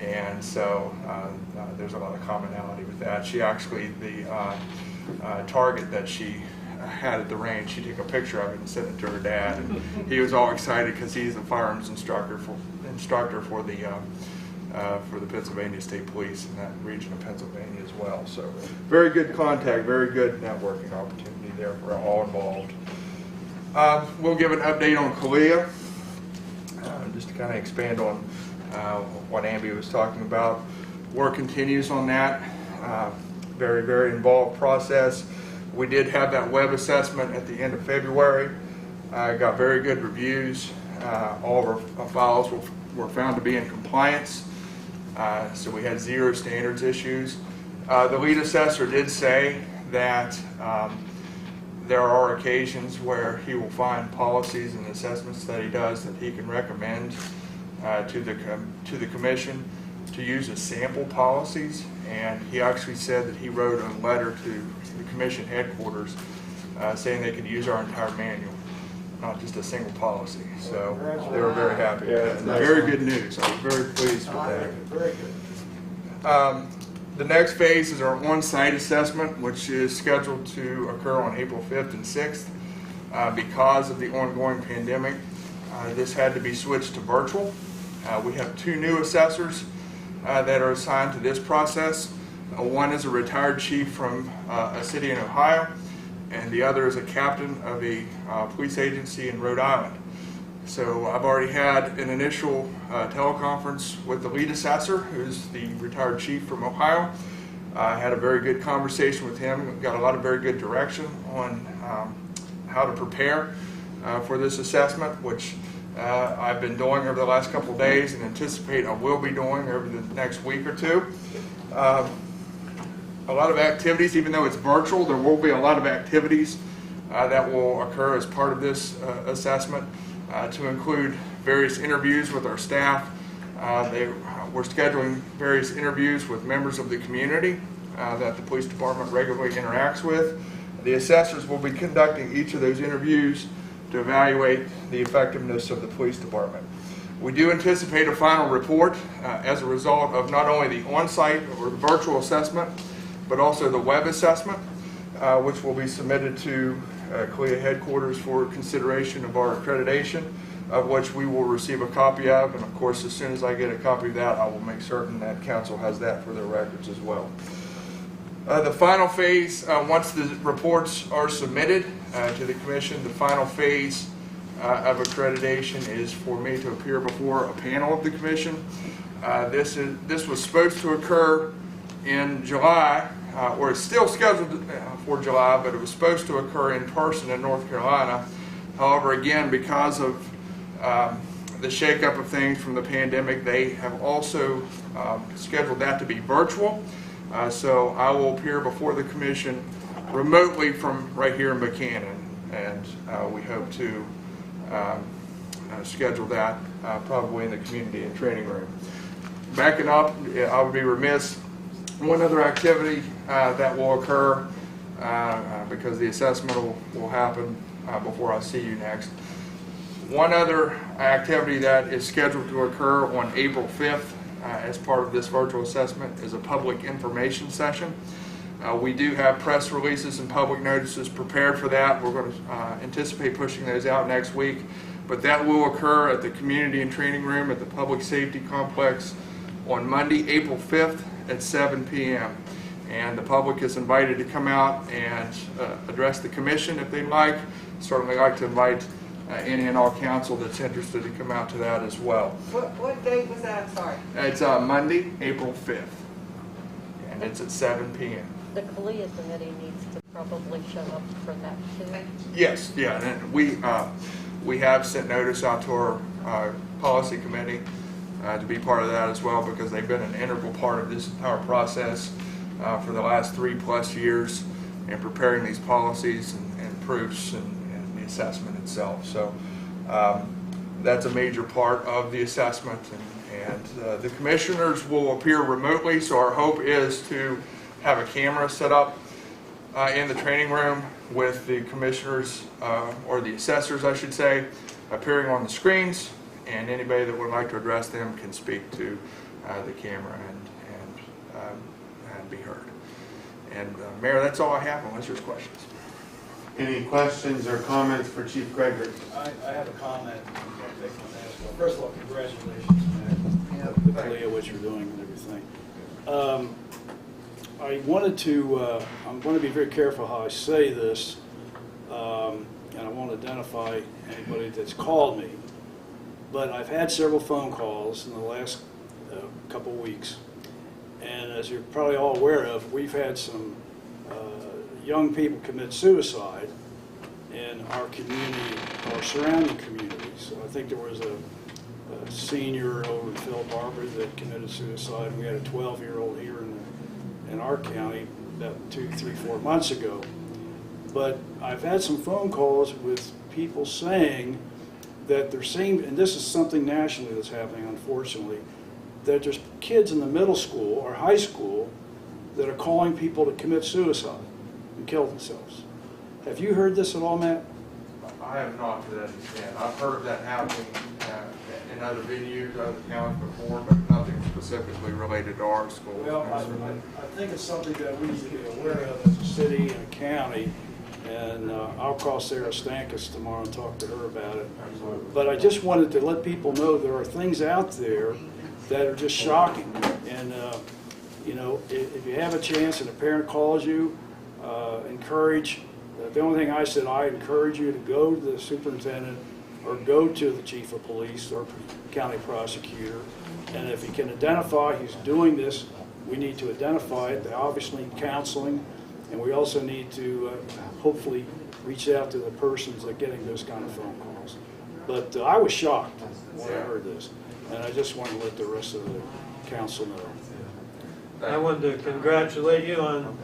and so there's a lot of commonality with that. She actually, the target that she had at the range, she took a picture of it and sent it to her dad, and he was all excited because he's a firearms instructor for the Pennsylvania State Police in that region of Pennsylvania as well. So very good contact, very good networking opportunity there for all involved. We'll give an update on CALEA, just to kind of expand on what Amby was talking about. Work continues on that. Very, very involved process. We did have that web assessment at the end of February. Got very good reviews. All of our files were found to be in compliance. So we had 0 standards issues. The lead assessor did say that there are occasions where he will find policies and assessments that he does that he can recommend to the commission to use as sample policies, and he actually said that he wrote a letter to the commission headquarters saying they could use our entire manual, not just a single policy. So they were very happy. Very good news. I was very pleased with that. Very good. The next phase is our on-site assessment, which is scheduled to occur on April 5th and 6th. Because of the ongoing pandemic, this had to be switched to virtual. We have 2 new assessors that are assigned to this process. One is a retired chief from a city in Ohio, and the other is a captain of a police agency in Rhode Island. So I've already had an initial teleconference with the lead assessor, who's the retired chief from Ohio. I had a very good conversation with him. Got a lot of very good direction on how to prepare for this assessment, which I've been doing over the last couple of days and anticipate I will be doing over the next week or 2. A lot of activities, even though it's virtual, there will be a lot of activities that will occur as part of this assessment, to include various interviews with our staff. We're scheduling various interviews with members of the community that the police department regularly interacts with. The assessors will be conducting each of those interviews to evaluate the effectiveness of the police department. We do anticipate a final report as a result of not only the on-site or the virtual assessment, but also the web assessment, which will be submitted to CLIA headquarters for consideration of our accreditation, of which we will receive a copy of. And of course, as soon as I get a copy of that, I will make certain that council has that for their records as well. The final phase, once the reports are submitted to the commission, the final phase of accreditation is for me to appear before a panel of the commission. This was supposed to occur in July, or it's still scheduled for July, but it was supposed to occur in person in North Carolina. However, again, because of the shakeup of things from the pandemic, they have also scheduled that to be virtual. So I will appear before the commission remotely from right here in Buckhannon, and we hope to schedule that probably in the community and training room. Backing up, I would be remiss. One other activity that will occur because the assessment will happen before I see you next. One other activity that is scheduled to occur on April 5th as part of this virtual assessment is a public information session. We do have press releases and public notices prepared for that. We're going to anticipate pushing those out next week, but that will occur at the Community and Training Room at the Public Safety Complex on Monday, April 5th at 7 p.m. And the public is invited to come out and address the commission if they'd like. Certainly like to invite any and all council that's interested to come out to that as well. What date was that? I'm sorry. It's Monday, April 5th, and it's at 7 p.m. The CALIA committee needs to probably show up for that too. Yes, yeah, and we have sent notice out to our policy committee to be part of that as well, because they've been an integral part of this entire process for the last 3+ years in preparing these policies and proofs and the assessment itself. So that's a major part of the assessment, and the commissioners will appear remotely, so our hope is to have a camera set up in the training room with the commissioners, or the assessors I should say, appearing on the screens, and anybody that would like to address them can speak to the camera and be heard. And Mayor, that's all I have unless there's questions. Any questions or comments for Chief Gregory? I have a comment. First of all, congratulations, man, with Leah, what you're doing and everything. I wanted to, I'm going to be very careful how I say this, and I won't identify anybody that's called me, but I've had several phone calls in the last couple weeks, and as you're probably all aware of, we've had some young people commit suicide in our community, our surrounding communities. So I think there was a senior over in Philip Harbor that committed suicide. We had a 12-year-old here in our county about 2, 3, 4 months ago. But I've had some phone calls with people saying that there seemed, and this is something nationally that's happening unfortunately, that there's kids in the middle school or high school that are calling people to commit suicide and kill themselves. Have you heard this at all, Matt? I have not to that extent. I've heard of that happening in other venues, other counties before, but nothing specifically related to our school. Well, I think it's something that we need to be aware of as a city and a county, and I'll call Sarah Stankus tomorrow and talk to her about it. But I just wanted to let people know there are things out there that are just shocking. And, you know, if you have a chance and a parent calls you, encourage. The only thing I said, I encourage you to go to the superintendent or go to the chief of police or county prosecutor. And if you can identify who's doing this, we need to identify it. They obviously need counseling, and we also need to hopefully reach out to the persons that are getting those kind of phone calls. But I was shocked when I heard this, and I just want to let the rest of the council know. I wanted to congratulate you on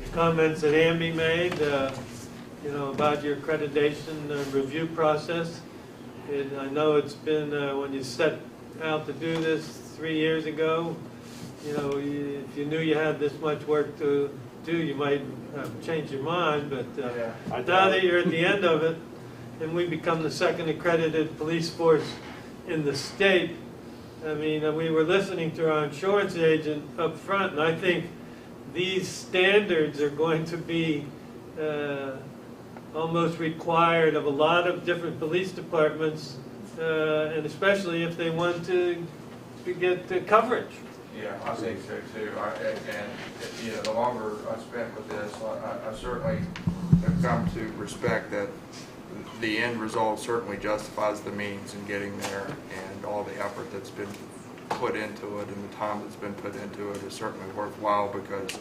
the comments that Amby made, you know, about your accreditation review process. I know it's been, when you set out to do this 3 years ago, you know, if you knew you had this much work to do, you might have changed your mind, but now that you're at the end of it, and we become the second accredited police force in the state, I mean, we were listening to our insurance agent up front, and I think these standards are going to be almost required of a lot of different police departments, and especially if they want to get coverage. Yeah, I think so too. And you know, the longer I spent with this, I certainly have come to respect that the end result certainly justifies the means in getting there, and all the effort that's been put into it and the time that's been put into it is certainly worthwhile, because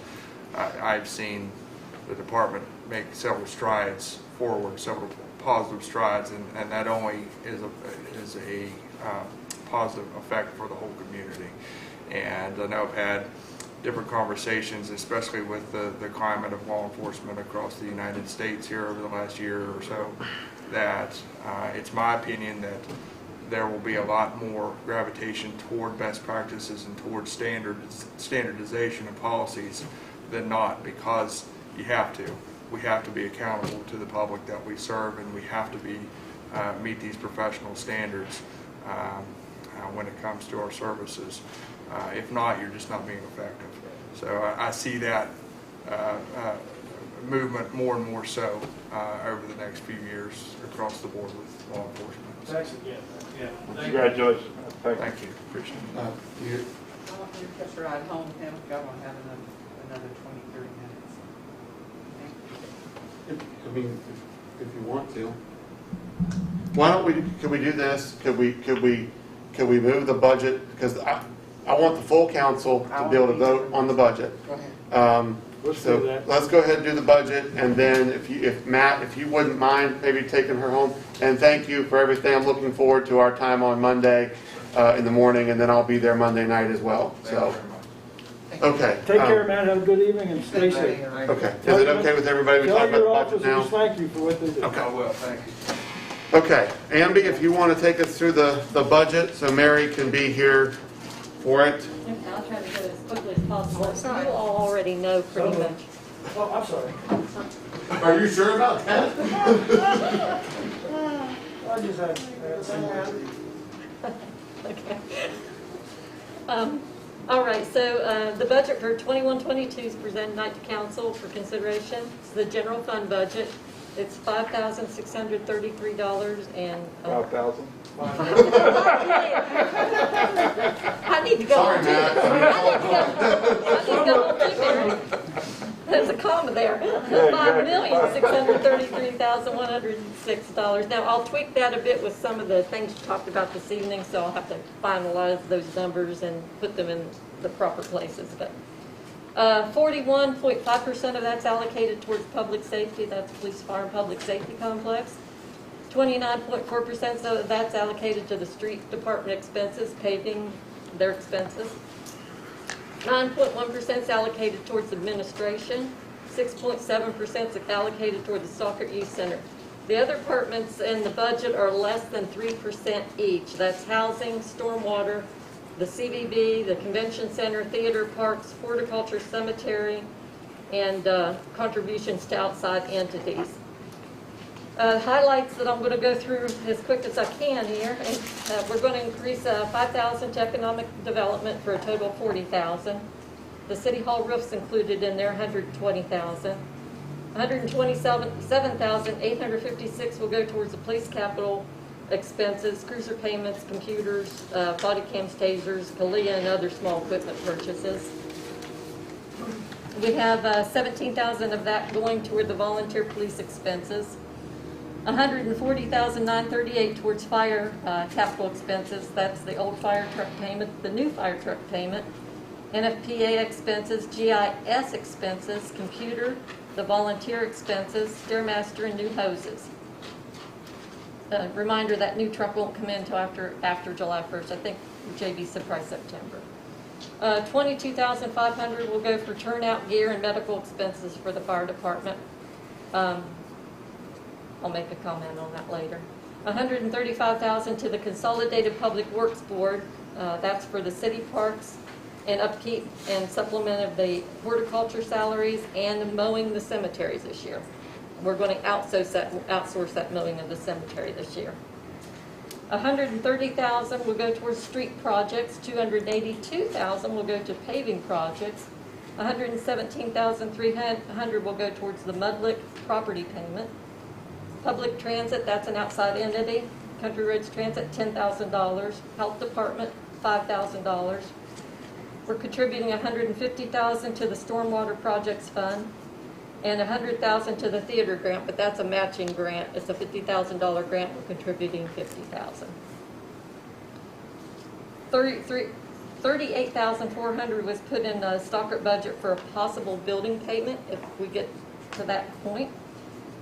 I've seen the department make several strides forward, several positive strides, and that only is a positive effect for the whole community. And I know I've had different conversations, especially with the climate of law enforcement across the United States here over the last year or so, that it's my opinion that there will be a lot more gravitation toward best practices and toward standardization of policies than not, because you have to. We have to be accountable to the public that we serve, and we have to be meet these professional standards. when it comes to our services. If not, you're just not being effective. So I see that movement more and more so over the next few years across the board with law enforcement. Thanks again. Yeah. Congratulations. Thank you. Appreciate it. I want you to catch a ride home, Tim. Y'all gonna have another 20, 30 minutes. I mean, if you want to. Why don't we, can we do this? Could we move the budget? Because I want the full council to be able to vote on the budget. Go ahead. Let's do So that. let's go ahead and do the budget, and then if Matt, if you wouldn't mind maybe taking her home, and thank you for everything. I'm looking forward to our time on Monday in the morning, and then I'll be there Monday night as well. So, okay. Take care, man. Have a good evening and stay safe. Okay. Is it okay with everybody? We Tell talk your about the budget now. officers thank you for what they do. Okay. Well, thank you. Okay, Amby, if you want to take us through the budget, so Mary can be here for it. I'll try to go as quickly as possible. You all already know pretty much. Oh, I'm sorry. Are you sure about that? I just had Okay. All right, so the budget for 21-22 is presented tonight to council for consideration. It's the general fund budget. It's $5,633 and... 5,000? I need to go. Sorry, Matt. I need to go on there. There's a comma there. $5,633,106. Now, I'll tweak that a bit with some of the things you talked about this evening, so I'll have to finalize those numbers and put them in the proper places. But 41.5% of that's allocated towards public safety. That's police, fire, and public safety complex. 29.4% of that's allocated to the street department expenses, paving their expenses. 9.1% is allocated towards administration. 6.7% is allocated toward the soccer youth center. The other departments in the budget are less than 3% each. That's housing, stormwater, the CVB, the convention center, theater, parks, horticulture, cemetery, and contributions to outside entities. Highlights that I'm going to go through as quick as I can here. We're going to increase $5,000 to economic development for a total of $40,000. The city hall roof's included in there, $120,000. $127,856 will go towards the police capital expenses, cruiser payments, computers, body cams, tasers, CALIA, and other small equipment purchases. We have $17,000 of that going toward the volunteer police expenses. $140,938 towards fire capital expenses. That's the old fire truck payment, the new fire truck payment, NFPA expenses, GIS expenses, computer, the volunteer expenses, Stairmaster, and new hoses. Reminder that new truck won't come in until after July 1st. I think JB said probably September. $22,500 will go for turnout gear and medical expenses for the fire department. I'll make a comment on that later. $135,000 to the Consolidated Public Works Board. That's for the city parks and upkeep and supplement of the horticulture salaries and mowing the cemeteries this year. We're going to outsource that mowing of the cemetery this year. $130,000 will go towards street projects. $282,000 will go to paving projects. $117,300 will go towards the Mudlick property payment. Public transit, that's an outside entity. Country Roads Transit, $10,000. Health Department, $5,000. We're contributing $150,000 to the Stormwater Projects Fund and $100,000 to the theater grant, but that's a matching grant. It's a $50,000 grant. We're contributing $50,000. $38,400 was put in the Stockert budget for a possible building payment if we get to that point.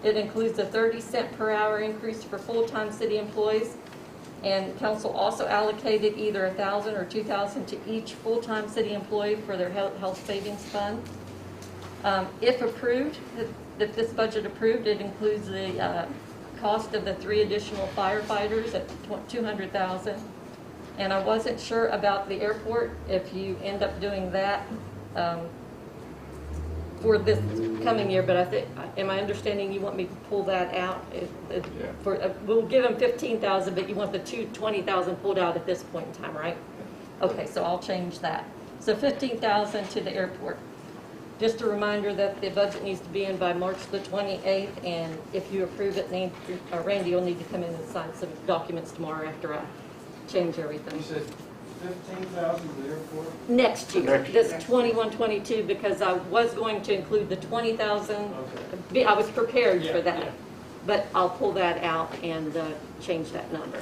It includes a 30-cent per hour increase for full-time city employees, and council also allocated either $1,000 or $2,000 to each full-time city employee for their health savings fund. If approved, if this budget approved, it includes the cost of the 3 additional firefighters at $200,000. And I wasn't sure about the airport if you end up doing that for this coming year, but I think, am I understanding you want me to pull that out? Yeah. We'll give them 15,000, but you want the 20,000 pulled out at this point in time, right? Okay, so I'll change that. So 15,000 to the airport. Just a reminder that the budget needs to be in by March the 28th, and if you approve it, Randy will need to come in and sign some documents tomorrow after I change everything. You said 15,000 to the airport? Next year, Next year. this 21-22, because I was going to include the 20,000. Okay. I was prepared for Yeah, that, yeah. but I'll pull that out and change that number.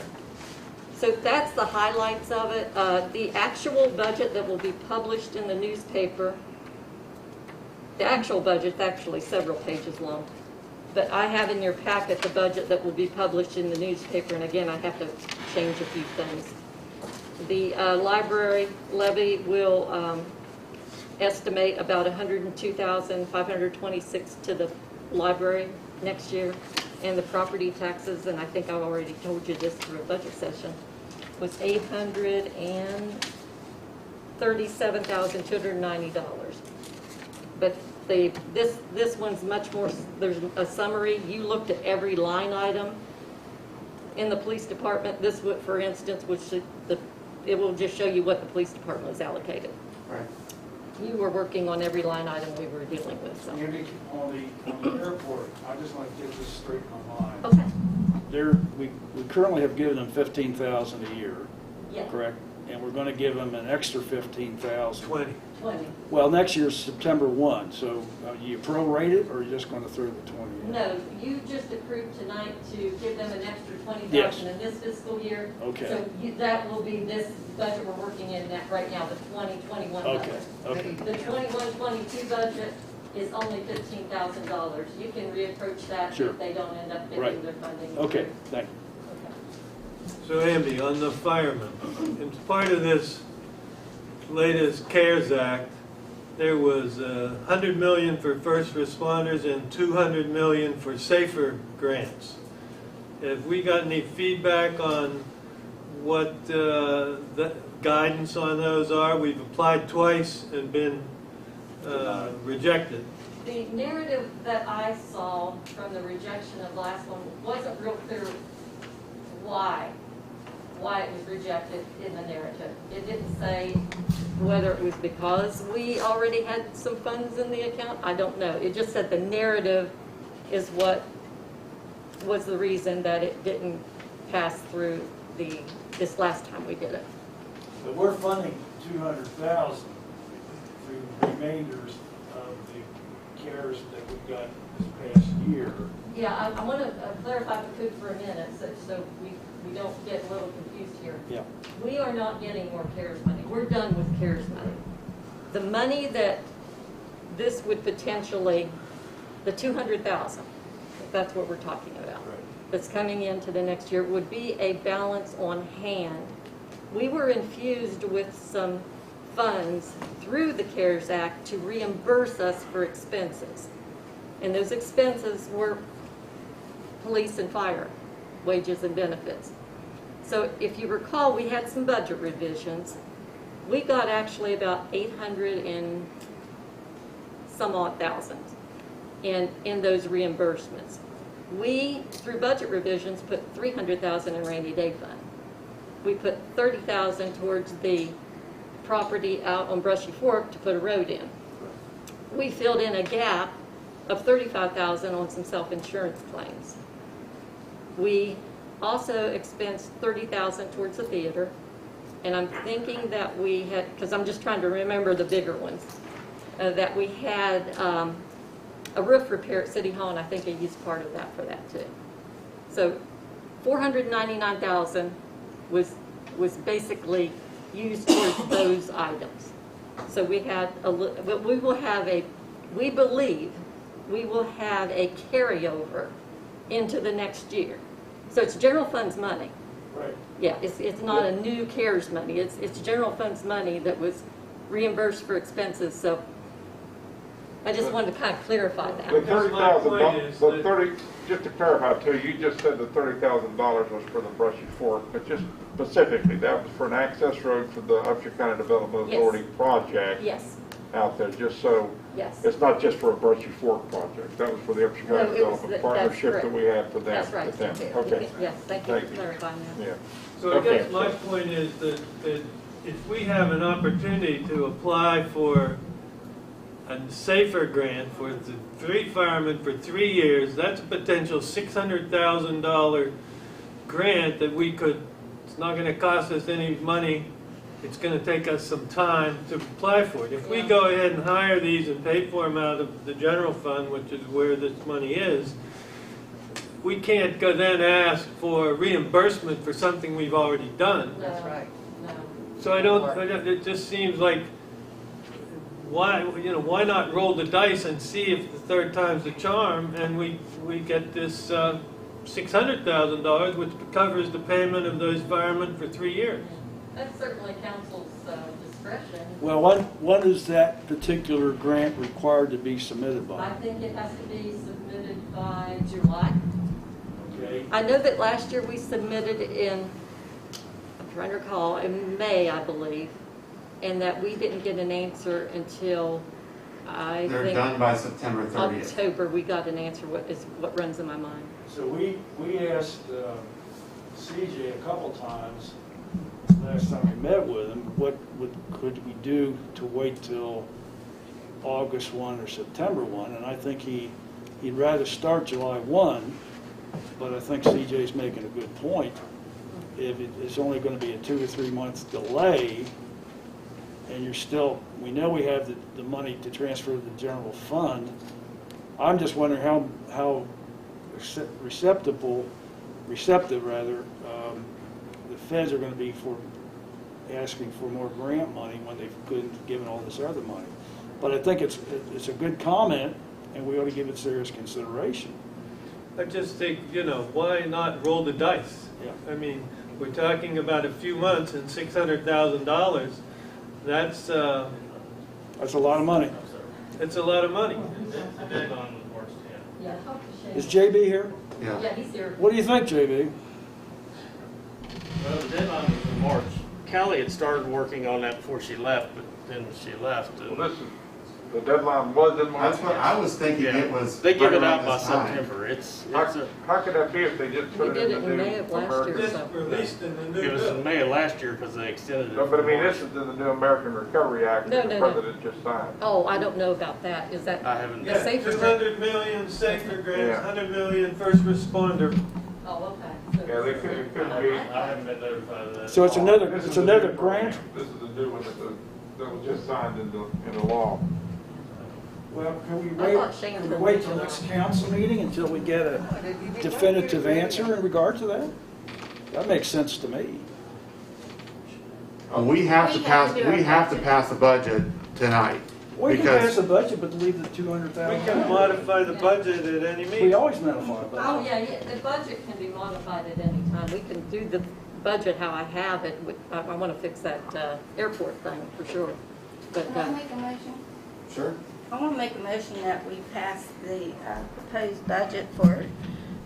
So that's the highlights of it. The actual budget that will be published in the newspaper, the actual budget's actually several pages long, but I have in your packet the budget that will be published in the newspaper, and again, I have to change a few things. The library levy will estimate about $102,526 to the library next year, and the property taxes, and I think I've already told you this through a budget session, was $837,290. But this one's much more, there's a summary. You looked at every line item in the police department. This would, for instance, it will just show you what the police department was allocated. Right. You were working on every line item we were dealing with, so. Andy, on the airport, I just want to get this straight in my mind. Okay. We currently have given them 15,000 a year, Yeah. correct? And we're going to give them an extra 15,000. 20. 20. Well, next year's September 1, so you prorate it, or are you just going to throw the 20 in? No, you just approved tonight to give them an extra 20,000 Yes. in this fiscal year. Okay. So that will be this budget we're working in right now, the 2021 budget. Okay, okay. The 21-22 budget is only $15,000. You can reapproach that Sure. if they don't end up Right. getting their funding. Okay, thank you. So Andy, on the firemen, in part of this latest CARES Act, there was $100 million for first responders and $200 million for safer grants. Have we got any feedback on what the guidance on those are? We've applied twice and been rejected. The narrative that I saw from the rejection of the last one wasn't real clear why it was rejected in the narrative. It didn't say whether it was because we already had some funds in the account. I don't know. It just said the narrative is what was the reason that it didn't pass through this last time we did it. But we're funding 200,000 through the remainders of the CARES that we've got this past year. Yeah, I want to clarify the code for a minute so we don't get a little confused here. Yeah. We are not getting more CARES money. We're done with CARES money. The money that this would potentially, the 200,000, if that's what we're talking about, Right. that's coming into the next year, would be a balance on hand. We were infused with some funds through the CARES Act to reimburse us for expenses. And those expenses were police and fire, wages and benefits. So if you recall, we had some budget revisions. We got actually about 800 and some odd thousand in those reimbursements. We, through budget revisions, put 300,000 in rainy day fund. We put 30,000 towards the property out on Brushy Fork to put a road in. We filled in a gap of 35,000 on some self-insurance claims. We also expensed 30,000 towards the theater, and I'm thinking that we had, because I'm just trying to remember the bigger ones, that we had a roof repair at City Hall, and I think I used part of that for that too. So 499,000 was basically used towards those items. So we had but we believe we will have a carryover into the next year. So it's general funds money. Right. Yeah, it's not a new CARES money. It's general funds money that was reimbursed for expenses. So I just wanted to kind of clarify that. The $30,000, just to clarify too, you just said the $30,000 was for the Brushy Fork, but just specifically, that was for an access road for the Upshur County Development Yes. Authority project Yes. out there, just so Yes. It's not just for a Brushy Fork project. That was for the Upshur No, County it was Development that's Partnership that correct. we had for them. That's right. with them. Okay. Okay. Yes, thank you for clarifying that. Yeah. So I guess my point is that if we have an opportunity to apply for a safer grant for the 3 firemen for 3 years, that's a potential $600,000 grant that we could, it's not gonna cost us any money, it's gonna take us some time to apply for it. If we go ahead and hire these and pay for them out of the general fund, which is where this money is, we can't go then ask for reimbursement for something we've already done. That's right. No. So I don't, it just seems like, why not roll the dice and see if the third time's the charm, and we get this $600,000, which covers the payment of those firemen for 3 years. That's certainly council's discretion. Well, when is that particular grant required to be submitted I by? think it has to be submitted by July. Okay. I know that last year we submitted in, I'm trying to recall, in May, I believe, and that we didn't get an answer until, I They're think, done by September 30th. October, we got an answer, what runs in my mind. So we asked CJ a couple times, last time we met with him, could we do to wait till August 1 or September 1, and I think he'd rather start July 1, but I think CJ's making a good point. If it's only going to be a 2 or 3 month delay, and we know we have the money to transfer to the general fund, I'm just wondering how receptive the feds are going to be for asking for more grant money when they've given all this other money. But I think it's a good comment, and we ought to give it serious consideration. I just think, why not roll the dice? Yeah. I mean, we're talking about a few months and $600,000. That's a lot of money. It's a lot of money. Yeah. Is JB here? Yeah. Yeah, he's here. What do you think, JB? Well, the deadline was in March. Callie had started working on that before she left, but then she left. Well, the deadline was in March. That's what I was thinking. It was. They give right it out around by this time. September. How could that be if they just put We it did in it the in new May of last year, American? so. Released in the new It was bill. in May of last year because they extended it. No, but I mean, from this is in the new American Recovery Act that the No. president just signed. Oh, I don't know about that. Is that I haven't. the Yeah, safer grant? 200 million safer grants, Yeah. 100 million first responder. Oh, okay. Yeah, they could be. I haven't been notified of that. So it's another This is the new grant? program. This is the new one that was just signed into law. Well, can we I thought Shane can we said wait that. till next council meeting until we get a definitive answer in regard to that? That makes sense to me. We have to pass the budget tonight. We can Because- pass the budget, but leave the We 200,000. can modify the budget at any We meeting. always modify the budget. Oh, yeah, the budget can be modified at any time. We can do the budget how I have it. I want to fix that airport thing for sure. But, Can I make a motion? Sure. I want to make a motion that we pass the proposed budget for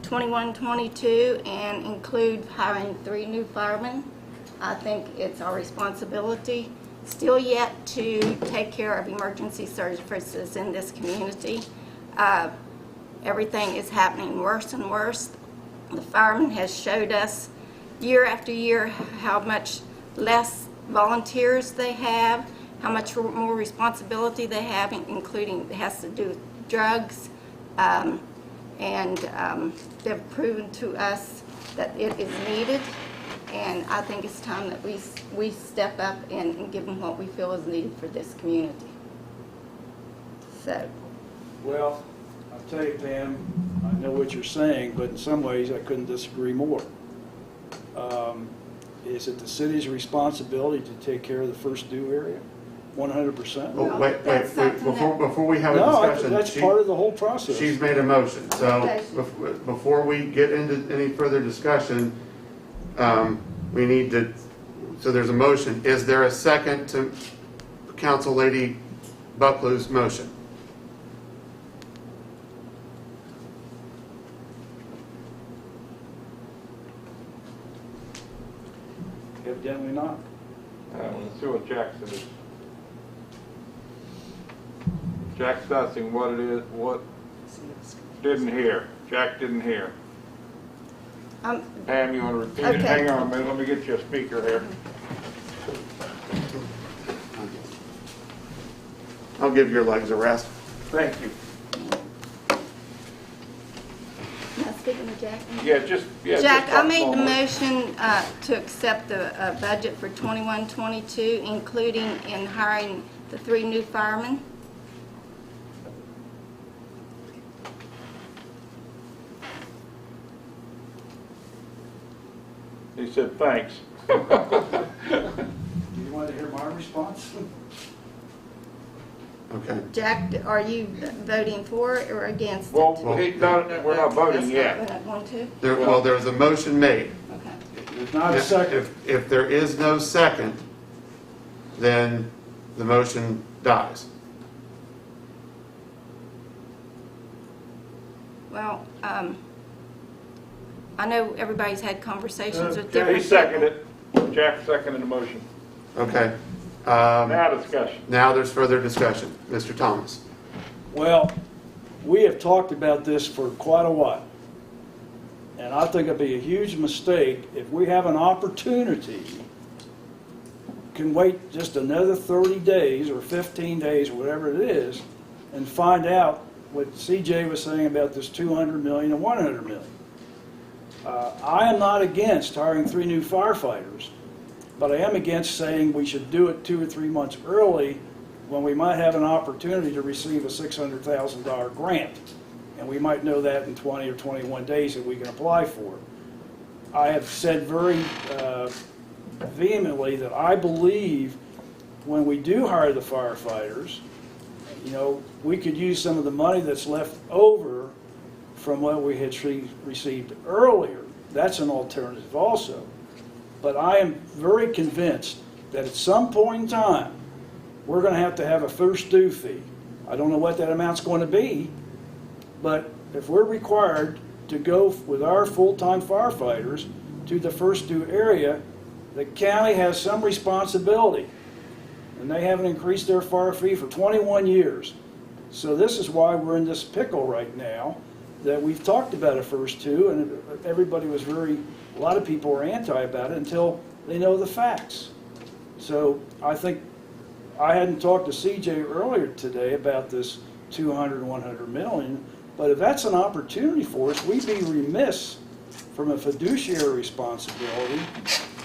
21-22 and include hiring 3 new firemen. I think it's our responsibility still yet to take care of emergency services in this community. Everything is happening worse and worse. The firemen has showed us year after year how much less volunteers they have, how much more responsibility they have, including it has to do with drugs, and they've proven to us that it is needed, and I think it's time that we step up and give them what we feel is needed for this community. So, Well, I'll tell you, Pam, I know what you're saying, but in some ways I couldn't disagree more. Is it the city's responsibility to take care of the first due area? 100%? Oh, wait, before we have a No, discussion. that's part of the whole process. She's made a motion, so before we get into any further discussion, we need to, so there's a motion. Is there a second to Council Lady Buckley's motion? Evidently not. Let's see what Jackson is. Jack's asking what it is, what, didn't hear. Jack didn't hear. Pam, you want to repeat it? Okay. Hang on a minute, let me get you a speaker here. I'll give your legs a rest. Thank you. Am I speaking to Jack? Yeah, Jack, just I talk made the normally. motion to accept the budget for 21-22, including in hiring the 3 new firemen. He said, thanks. Do you want to hear my response? Okay. Jack, are you voting for or against it? Well, we're not voting We're yet. not going to? There was a motion made. There's not a second. If there is no second, then the motion dies. Well, I know everybody's had conversations with different He people. seconded it. Jack seconded the motion. Okay. Now discussion. Now there's further discussion. Mr. Thomas. Well, we have talked about this for quite a while. And I think it'd be a huge mistake if we have an opportunity, can wait just another 30 days or 15 days or whatever it is, and find out what CJ was saying about this 200 million and 100 million. I am not against hiring 3 new firefighters, but I am against saying we should do it 2 or 3 months early when we might have an opportunity to receive a $600,000 grant. And we might know that in 20 or 21 days that we can apply for. I have said very vehemently that I believe when we do hire the firefighters, you know, we could use some of the money that's left over from what we had received earlier. That's an alternative also. But I am very convinced that at some point in time, we're going to have a first due fee. I don't know what that amount's going to be, but if we're required to go with our full-time firefighters to the first due area, the county has some responsibility. And they haven't increased their fire fee for 21 years. So this is why we're in this pickle right now, that we've talked about a first due, and everybody was a lot of people were anti about it until they know the facts. So I think, I hadn't talked to CJ earlier today about this 200 and 100 million, but if that's an opportunity for us, we'd be remiss from a fiduciary responsibility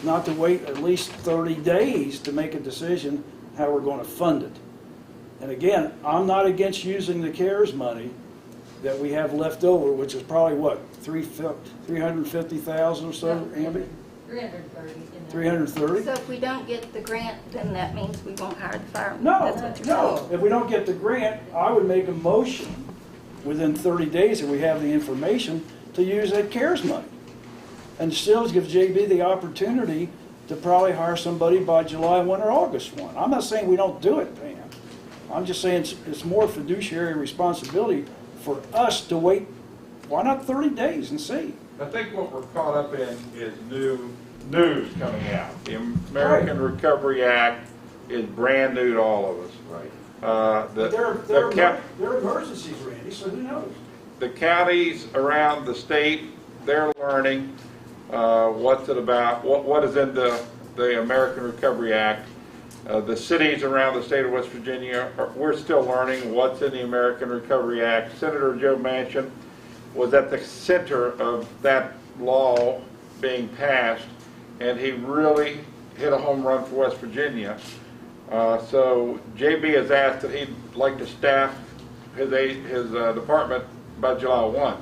not to wait at least 30 days to make a decision how we're going to fund it. And again, I'm not against using the CARES money that we have left over, which is probably what, 350,000 or so, Amby? 330. 330? So if we don't get the grant, then that means we won't hire the firemen? No, That's what you're saying? no. If we don't get the grant, I would make a motion within 30 days if we have the information to use that CARES money. And still give JB the opportunity to probably hire somebody by July 1 or August 1. I'm not saying we don't do it, Pam. I'm just saying it's more fiduciary responsibility for us to wait, why not 30 days and see? I think what we're caught up in is new news coming out. The American Recovery Act is brand new to all of us. Right. They're emergencies, Randy, so who knows? The counties around the state, they're learning what's it about, what is in the American Recovery Act. The cities around the state of West Virginia, we're still learning what's in the American Recovery Act. Senator Joe Manchin was at the center of that law being passed, and he really hit a home run for West Virginia. So JB has asked that he'd like to staff his department by July 1.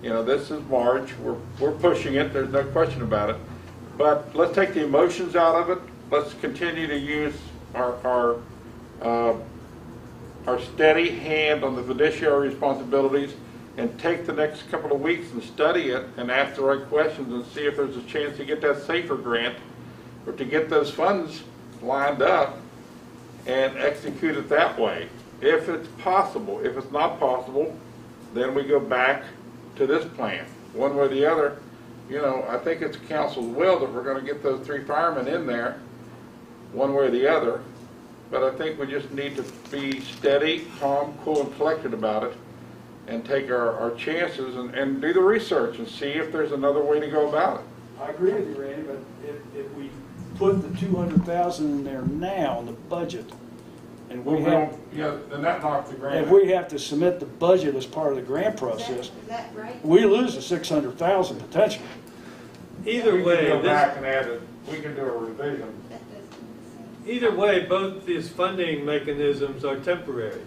You know, this is March. We're pushing it. There's no question about it. But let's take the emotions out of it. Let's continue to use our steady hand on the fiduciary responsibilities and take the next couple of weeks and study it and ask the right questions and see if there's a chance to get that SAFER grant or to get those funds lined up and execute it that way. If it's possible. If it's not possible, then we go back to this plan. One way or the other, you know, I think it's council's will that we're going to get those 3 firemen in there, one way or the other. but I think we just need to be steady, calm, cool, and collected about it, and take our chances and do the research and see if there's another way to go about it. I agree with you, Randy, but if we put the 200,000 in there now in the budget, and we have, then that knocks the grant. if we have to submit the budget as part of the grant process, Is that right? we lose the 600,000 potentially. Either We way, can go this- back and add it, we can do a revision. Either way, both these funding mechanisms are temporary.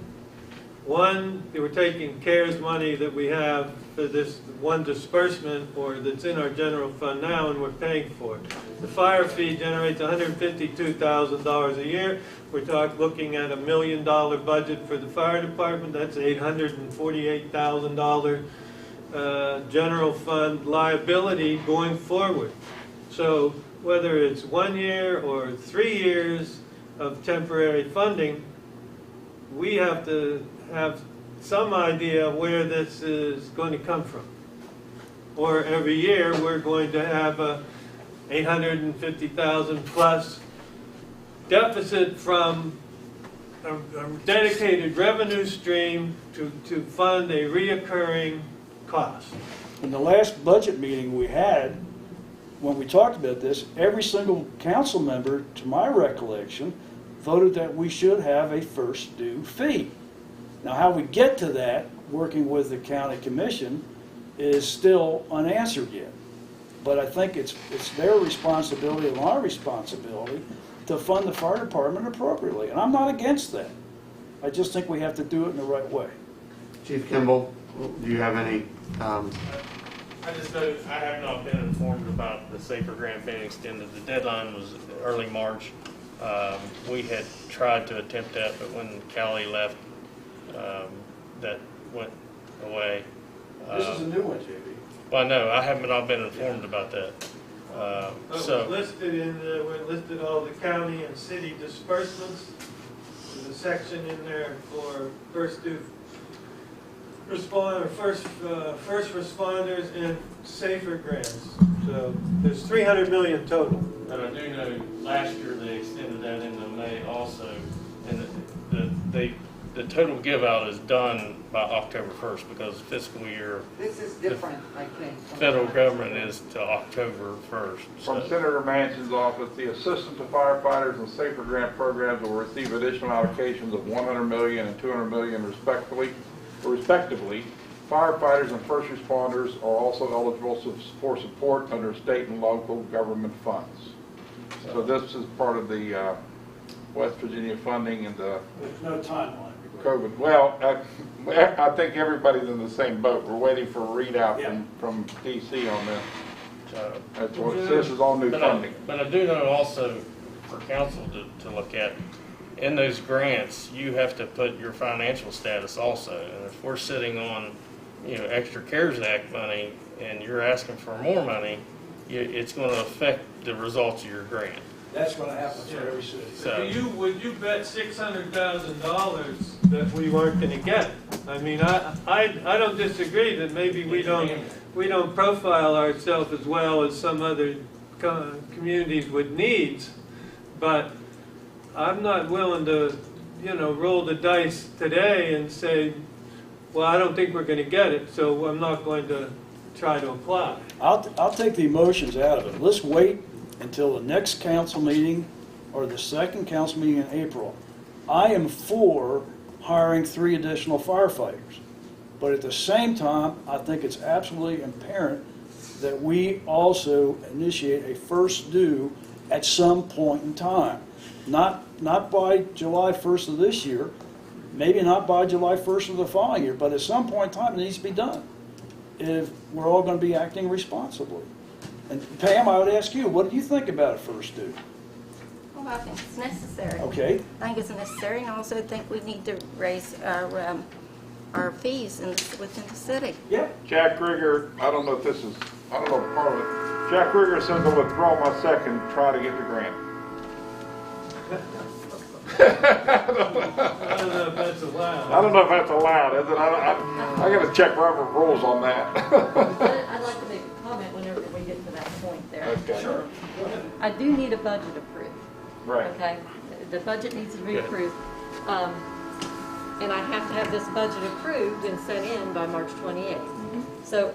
One, we're taking CARES money that we have for this one disbursement or that's in our general fund now, and we're paying for it. The fire fee generates $152,000 a year. We're looking at $1 million budget for the fire department. That's $848,000 general fund liability going forward. So whether it's 1 year or 3 years of temporary funding, we have to have some idea where this is going to come from. Or every year we're going to have a $850,000 plus deficit from a dedicated revenue stream to fund a reoccurring cost. In the last budget meeting we had, when we talked about this, every single council member, to my recollection, voted that we should have a first due fee. Now, how we get to that, working with the county commission, is still unanswered yet. But I think it's their responsibility and our responsibility to fund the fire department appropriately. And I'm not against that. I just think we have to do it in the right way. Chief Kimball, do you have any? I just know I have not been informed about the SAFER grant being extended. The deadline was early March. We had tried to attempt that, but when Callie left, that went away. This is a new one, JB. Well, no, I haven't not been informed about that. So We're listed all the county and city disbursements. There's a section in there for first responders and SAFER grants. So there's 300 million total. But I do know last year they extended that into May also, and the total give out is done by October 1st because fiscal year. This is different, I think. Federal government is to October 1st. From Senator Manchin's office, the assistant to firefighters and SAFER grant programs will receive additional allocations of $100 million and $200 million respectively. Firefighters and first responders are also eligible for support under state and local government funds. So this is part of the West Virginia funding and the There's no timeline. COVID. Well, I think everybody's in the same boat. We're waiting for a readout from DC on this. This is all new funding. But I do know also for council to look at, in those grants, you have to put your financial status also. And if we're sitting on, extra CARES Act money and you're asking for more money, it's going to affect the results of your grant. That's going to happen for every city. So, Would you bet $600,000 that we weren't going to get it? I mean, I don't disagree that maybe we don't profile ourselves as well as some other communities with needs, but I'm not willing to, roll the dice today and say, well, I don't think we're going to get it, so I'm not going to try to apply. I'll take the emotions out of it. Let's wait until the next council meeting or the second council meeting in April. I am for hiring 3 additional firefighters. But at the same time, I think it's absolutely imperative that we also initiate a first due at some point in time. Not by July 1st of this year, maybe not by July 1st of the following year, but at some point in time it needs to be done if we're all going to be acting responsibly. And Pam, I would ask you, what do you think about a first due? Well, I think it's necessary. Okay. I think it's necessary, and I also think we need to raise our fees within the city. Yeah. Jack Krieger, I don't know if part of it. Jack Krieger says I'll withdraw my second, try to get the grant. I don't know if that's allowed. I don't know if that's allowed, is it? I got to check Robert rules on that. I'd like to make a comment whenever we get to that point there. Okay. Sure. I do need a budget approved. Right. Okay? the budget needs to be Good. approved. And I have to have this budget approved and sent in by March 28th. So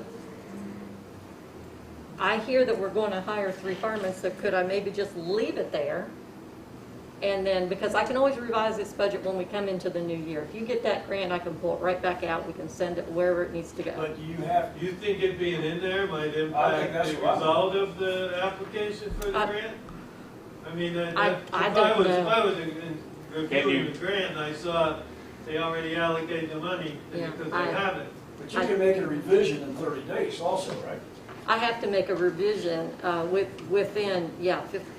I hear that we're going to hire 3 firemen, so could I maybe just leave it there? And then, because I can always revise this budget when we come into the new year. If you get that grant, I can pull it right back out. We can send it wherever it needs to go. But you think it being in there might I think impact that's the what I'm- result of the application for the grant? I mean, I if don't I was know. reviewing the grant and I saw they already allocated the money Yeah, because they I- haven't. But you can make a revision in 30 days also, right? I have to make a revision within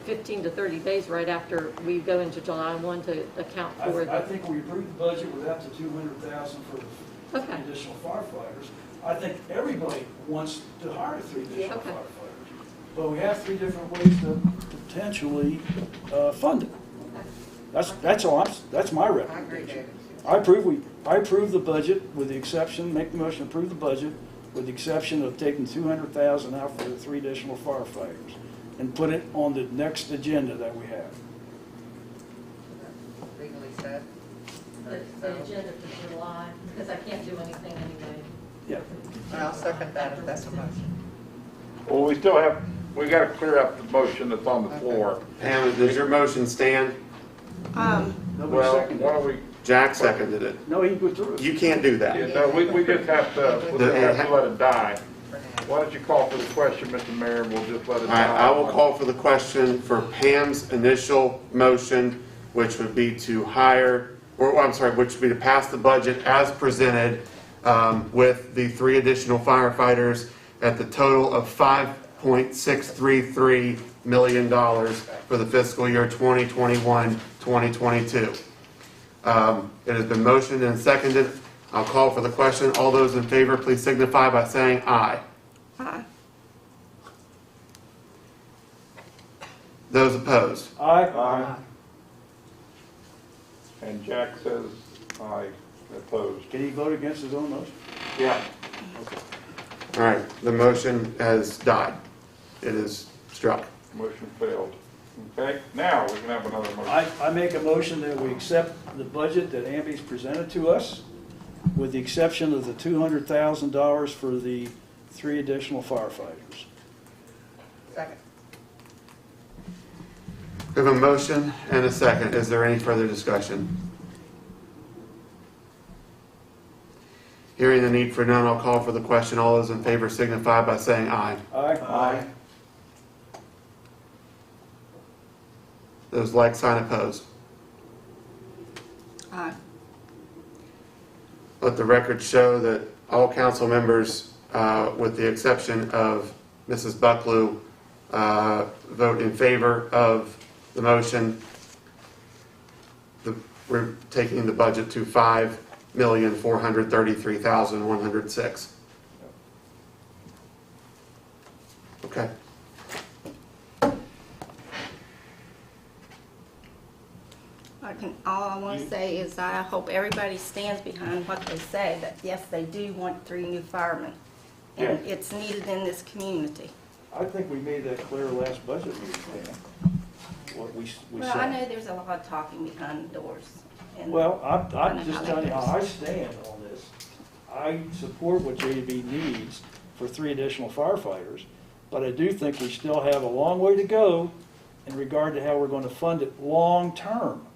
15 to 30 days right after we go into July 1 to account for I the. think we approved the budget without the 200,000 for the Okay. additional firefighters. I think everybody wants to hire 3 additional Okay. firefighters. But we have 3 different ways to potentially fund it. That's all. That's my recommendation. I approve the budget with the exception, make the motion to approve the budget with the exception of taking 200,000 out for the 3 additional firefighters and put it on the next agenda that we have. Legally said. The agenda for July, because I can't do anything anyway. Yeah. I'll second that if that's a motion. Well, we got to clear up the motion that's on the floor. Pam, does your motion stand? Nobody Well, seconded why it. don't we, Jack seconded it. No, he withdrew it. You can't do that. yeah, no, we just have to let it die. Why don't you call for the question, Mr. Mayor, and we'll just let it All right, die. I will call for the question for Pam's initial motion, which would be to hire, or I'm sorry, which would be to pass the budget as presented with the 3 additional firefighters at the total of $5.633 million for the fiscal year 2021-2022. It has been motioned and seconded. I'll call for the question. All those in favor, please signify by saying aye. Aye. Those opposed? Aye. And Jack says aye, opposed. Can he vote against his own motion? Yeah. All right, the motion has died. It is struck. Motion failed. Okay, now we can have another motion. I make a motion that we accept the budget that Amby's presented to us, with the exception of the $200,000 for the 3 additional firefighters. Second. We have a motion and a second. Is there any further discussion? Hearing the need for none, I'll call for the question. All those in favor signify by saying aye. Aye. Those like sign opposed. Aye. Let the record show that all council members, with the exception of Mrs. Bucklew, vote in favor of the motion. We're taking the budget to $5,433,106. Okay. All I want to say is I hope everybody stands behind what they say, that yes, they do want 3 new firemen. And Yeah. it's needed in this community. I think we made that clear last budget meeting, Pam. What we Well, said. I know there's a lot of talking behind the doors. and Well, I I'm know just how telling you that how I goes. stand on this. I support what JB needs for 3 additional firefighters, but I do think we still have a long way to go in regard to how we're going to fund it long-term.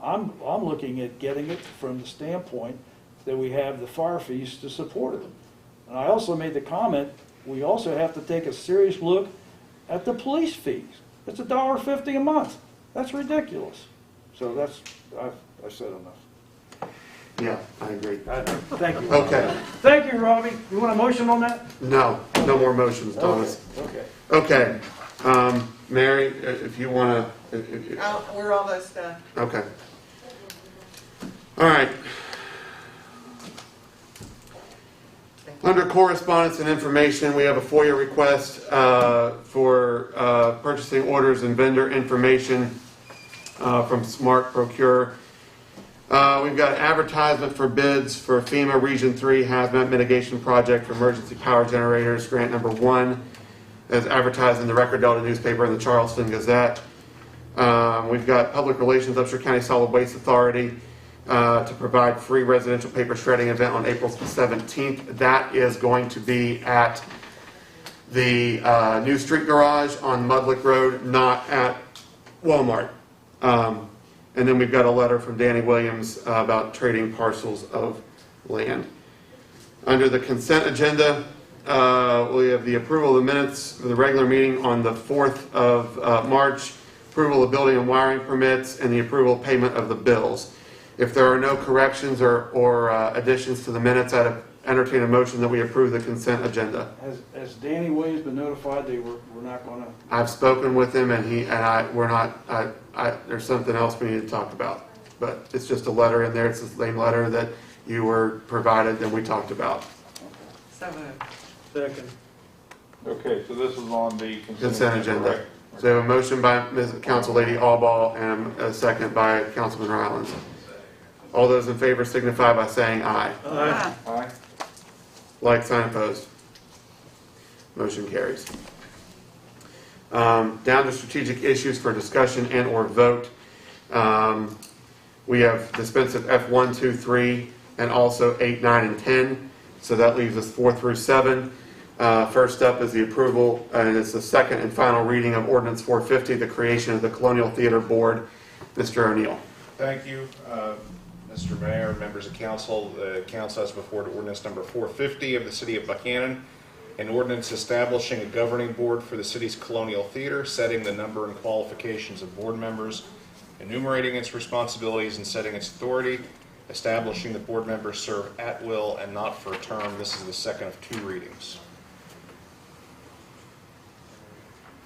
I'm looking at getting it from the standpoint that we have the fire fees to support it. And I also made the comment, we also have to take a serious look at the police fees. It's $1.50 a month. That's ridiculous. So I've said enough. Yeah, I agree. Thank you. Okay. Thank you, Robbie. You want a motion on that? No more motions, Thomas. Okay. Okay. Mary, if you want to. We're almost done. Okay. All right. Under correspondence and information, we have a FOIA request for purchasing orders and vendor information from Smart Procure. We've got advertisement for bids for FEMA Region 3 Hazmat Mitigation Project for Emergency Power Generators, grant number 1, as advertised in the Record Delta newspaper and the Charleston Gazette. We've got Public Relations, Upshur County Solid Waste Authority, to provide free residential paper shredding event on April 17th. That is going to be at the new street garage on Mudlick Road, not at Walmart. And then we've got a letter from Danny Williams about trading parcels of land. Under the consent agenda, we have the approval of the minutes for the regular meeting on the 4th of March, approval of building and wiring permits, and the approval of payment of the bills. If there are no corrections or additions to the minutes, I'd entertain a motion that we approve the consent agenda. Has Danny Williams been notified we're not going to? I've spoken with him, and we're not. There's something else we need to talk about, but it's just a letter in there. It's the same letter that you were provided and we talked about. So moved. Second. Okay, so this is on the Consent agenda. right? So a motion by Council Lady Allball and a second by Councilman Rylands. All those in favor signify by saying aye. Aye. Aye. Like sign opposed. Motion carries. Down to strategic issues for discussion and or vote. We have dispensed of F1, 2, 3, and also 8, 9, and 10. So that leaves us 4 through 7. First up is the approval, and it's the second and final reading of Ordinance 450, the creation of the Colonial Theater Board. Mr. O'Neill. Thank you, Mr. Mayor, members of council. The council has before it ordinance number 450 of the city of Buckhannon, an ordinance establishing a governing board for the city's Colonial Theater, setting the number and qualifications of board members, enumerating its responsibilities and setting its authority, establishing the board members serve at will and not for a term. This is the second of 2 readings.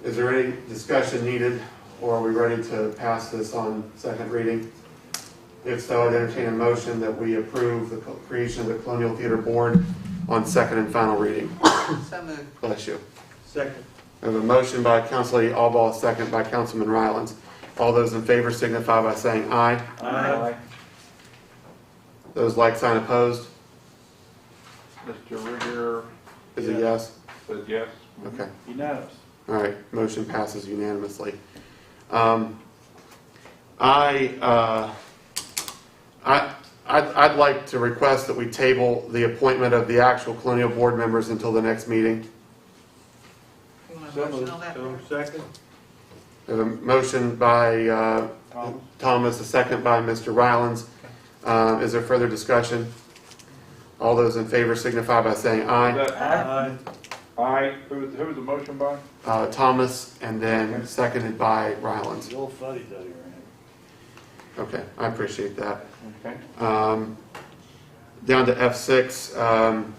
Is there any discussion needed, or are we ready to pass this on second reading? If so, I'd entertain a motion that we approve the creation of the Colonial Theater Board on second and final reading. So moved. Bless you. Second. I have a motion by Council Lady Allball, a second by Councilman Rylands. All those in favor signify by saying aye. Aye. Those like sign opposed? Mr. Rigger Is it yes? says yes. Okay. Unanimous. All right, motion passes unanimously. I'd like to request that we table the appointment of the actual Colonial Board members until the next meeting. You want a So motion on that? moved. Second. I have a motion by Thomas, a second by Mr. Rylands. Is there further discussion? All those in favor signify by saying aye. Aye. Aye. Who was the motion by? Thomas, and then seconded by Rylands. The old fuddy-duddy, right? Okay, I appreciate that. Okay. Down to F6,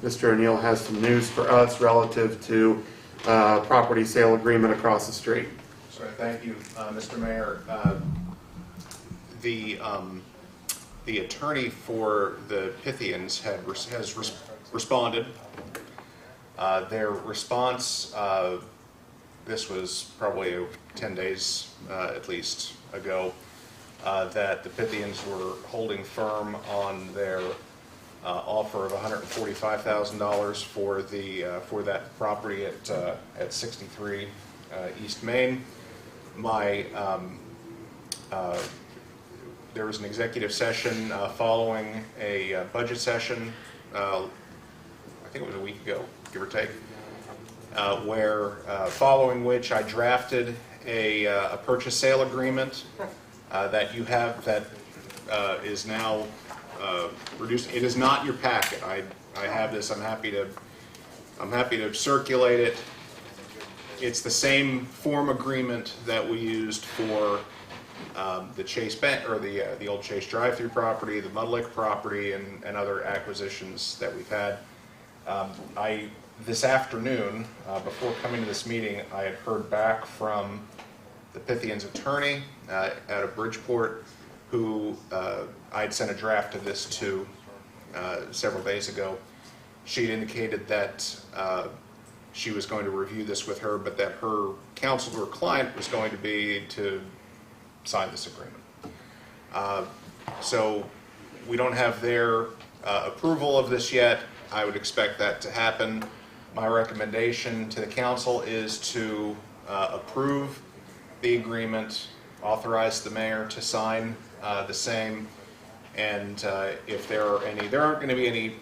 Mr. O'Neill has some news for us relative to property sale agreement across the street. Sorry, thank you, Mr. Mayor. The attorney for the Pythians has responded. Their response, this was probably 10 days at least ago, that the Pythians were holding firm on their offer of $145,000 for that property at 63 East Main. There was an executive session following a budget session, I think it was a week ago, give or take, where following which I drafted a purchase sale agreement that you have that is now reduced. It is not your packet. I have this. I'm happy to circulate it. It's the same form agreement that we used for the Chase Bank, or the old Chase drive-through property, the Mudlick property, and other acquisitions that we've had. This afternoon, before coming to this meeting, I had heard back from the Pythians attorney out of Bridgeport, who I had sent a draft of this to several days ago. She indicated that she was going to review this with her, but that her counsel or client was going to be to sign this agreement. So we don't have their approval of this yet. I would expect that to happen. My recommendation to the council is to approve the agreement authorize the mayor to sign the same. And if there aren't going to be any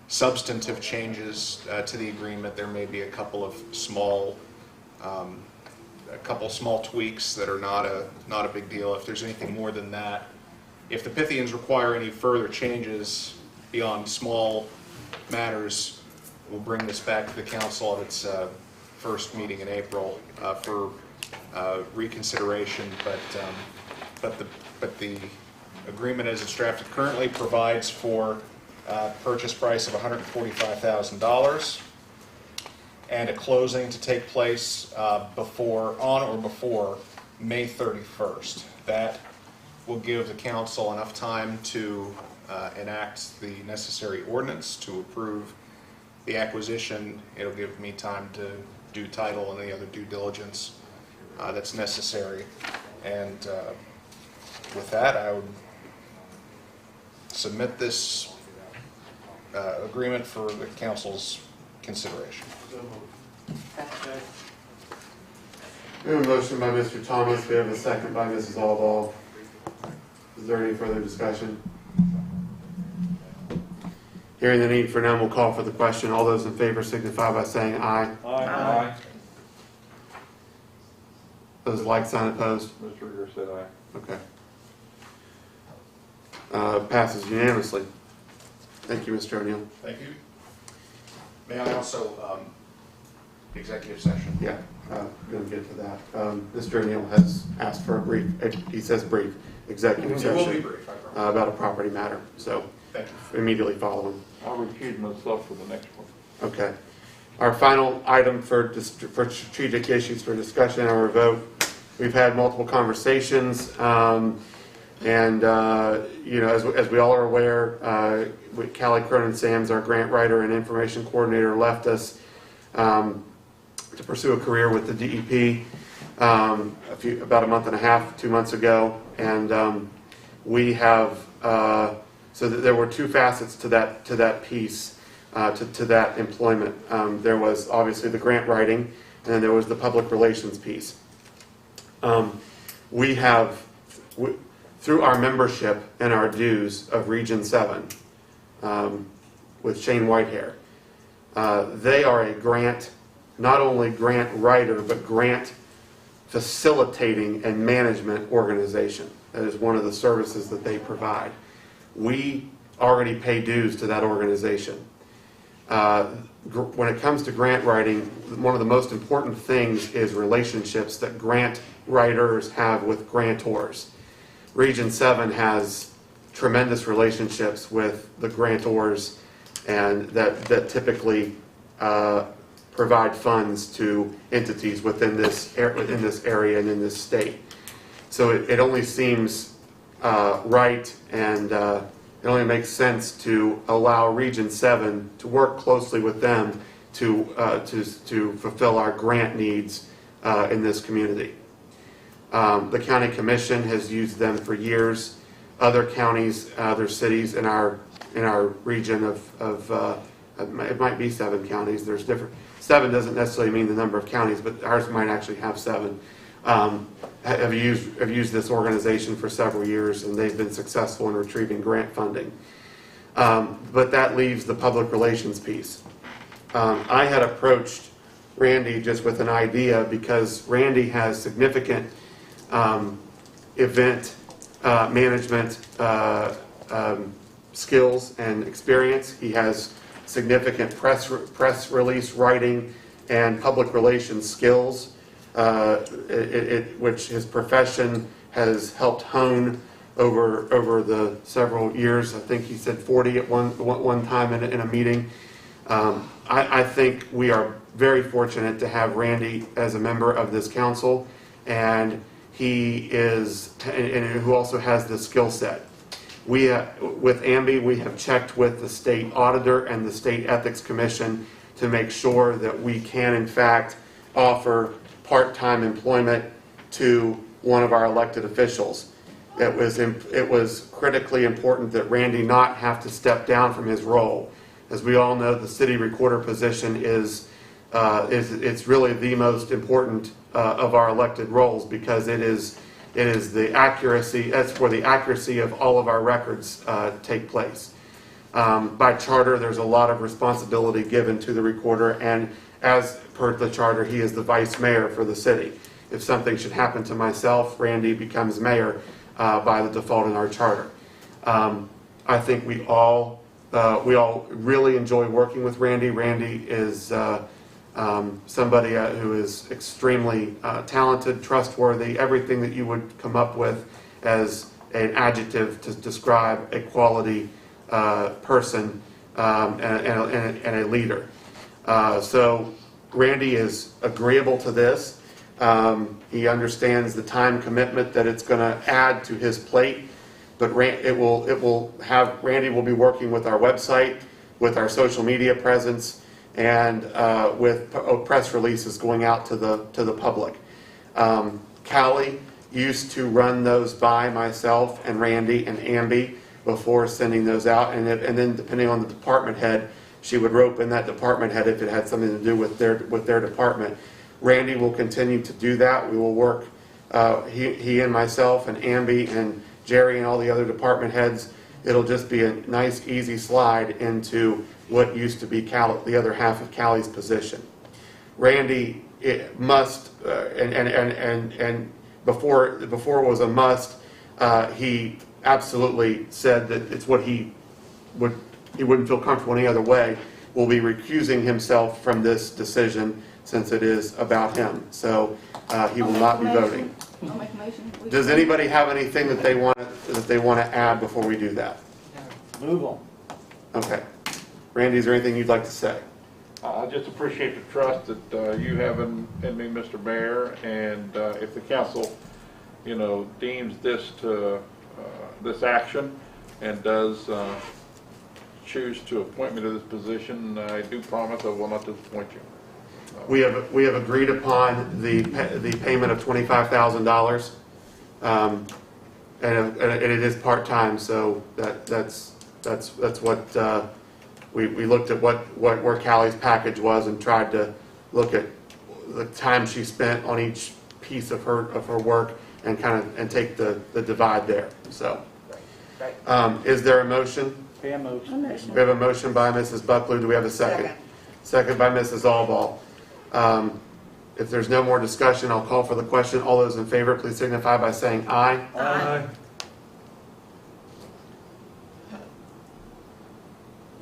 substantive changes to the agreement. There may be a couple of small tweaks that are not a big deal. If there's anything more than that, if the Pythians require any further changes beyond small matters, we'll bring this back to the council at its first meeting in April for reconsideration. But the agreement as it's drafted currently provides for purchase price of $145,000 and a closing to take place on or before May 31st. That will give the council enough time to enact the necessary ordinance to approve the acquisition. It'll give me time to do title and any other due diligence that's necessary. And with that, I would submit this agreement for the council's consideration. We have a motion by Mr. Thomas. We have a second by Mrs. Alval. Is there any further discussion? Hearing the need for none, we'll call for the question. All those in favor signify by saying aye. Aye. Aye. Those like sign opposed? Mr. Rieger said aye. Okay. Passes unanimously. Thank you, Mr. O'Neill. Thank you. May I also, executive session? Yeah, going to get to that. Mr. O'Neill has asked for a brief, he says brief, executive It session. will be brief, I promise. About a property matter, so Thank you. immediately following. I'll recuse myself for the next one. Okay. Our final item for strategic issues for discussion or vote. We've had multiple conversations, and you know, as we all are aware, Callie Cronin-Sams, our grant writer and information coordinator, left us to pursue a career with the DEP about a month and a half, 2 months ago, and we have so that there were two facets to that piece, to that employment. There was obviously the grant writing, and then there was the public relations piece. We have, through our membership and our dues of Region 7, with Shane Whitehair, they are a grant, not only grant writer, but grant facilitating and management organization. That is one of the services that they provide. We already pay dues to that organization. When it comes to grant writing, one of the most important things is relationships that grant writers have with grantors. Region 7 has tremendous relationships with the grantors, and that typically provide funds to entities within this area and in this state. So it only seems right, and it only makes sense to allow Region 7 to work closely with them to fulfill our grant needs in this community. The county commission has used them for years. Other counties, other cities in our region of it might be 7 counties. There's different. 7 doesn't necessarily mean the number of counties, but ours might actually have 7. Have used this organization for several years, and they've been successful in retrieving grant funding. But that leaves the public relations piece. I had approached Randy just with an idea, because Randy has significant event management skills and experience. He has significant press release writing and public relations skills, which his profession has helped hone over the several years. I think he said 40 at one time in a meeting. I think we are very fortunate to have Randy as a member of this council, and he is, and who also has the skill set. We, with AMBI, we have checked with the state auditor and the state ethics commission to make sure that we can, in fact, offer part-time employment to one of our elected officials. It was critically important that Randy not have to step down from his role. As we all know, the city recorder position is it's really the most important of our elected roles, because it is the accuracy. That's where the accuracy of all of our records take place. By charter, there's a lot of responsibility given to the recorder, and as per the charter, he is the vice mayor for the city. If something should happen to myself, Randy becomes mayor by the default in our charter. I think we all really enjoy working with Randy. Randy is somebody who is extremely talented, trustworthy, everything that you would come up with as an adjective to describe a quality person and a leader. So Randy is agreeable to this. He understands the time commitment that it's going to add to his plate, but Randy will be working with our website, with our social media presence, and with press releases going out to the public. Callie used to run those by myself and Randy and Amby before sending those out, and then depending on the department head, she would rope in that department head if it had something to do with their department. Randy will continue to do that. We will work, he and myself and Amby and Jerry and all the other department heads. It'll just be a nice, easy slide into what used to be the other half of Callie's position. Randy must, and before it was a must, he absolutely said that it's what he wouldn't feel comfortable any other way. Will be recusing himself from this decision since it is about him. So he will not be voting. I'll make a motion. Does anybody have anything that they want to add before we do that? Move on. Okay. Randy, is there anything you'd like to say? I just appreciate the trust that you have in me, Mr. Mayor, and if the council, deems this to this action and does choose to appoint me to this position, I do promise I will not disappoint you. We have agreed upon the payment of $25,000, and it is part-time. So that's what we looked at where Callie's package was and tried to look at the time she spent on each piece of her work and and take the divide there. So, is there a motion? Pam moves. We have a motion by Mrs. Bucklew. Do we have a second? Second by Mrs. Allball. If there's no more discussion, I'll call for the question. All those in favor, please signify by saying aye. Aye.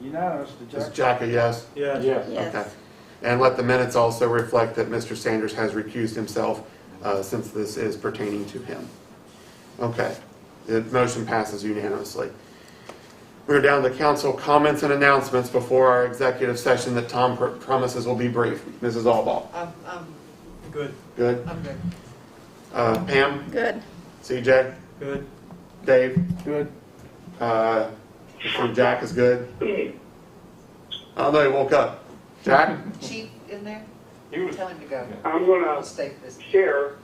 Unanimous. Is Jack a yes? Yes. Yes. Okay. And let the minutes also reflect that Mr. Sanders has recused himself since this is pertaining to him. Okay. The motion passes unanimously. We're down to council comments and announcements before our executive session that Tom promises will be brief. Mrs. Allball. I'm Good. Good? I'm good. Pam? Good. CJ? Good. Dave? Good. Jack is good? Oh, no, he woke up. Jack? Chief in there? He was. Tell him to go. I'm going I'll to stay this. share.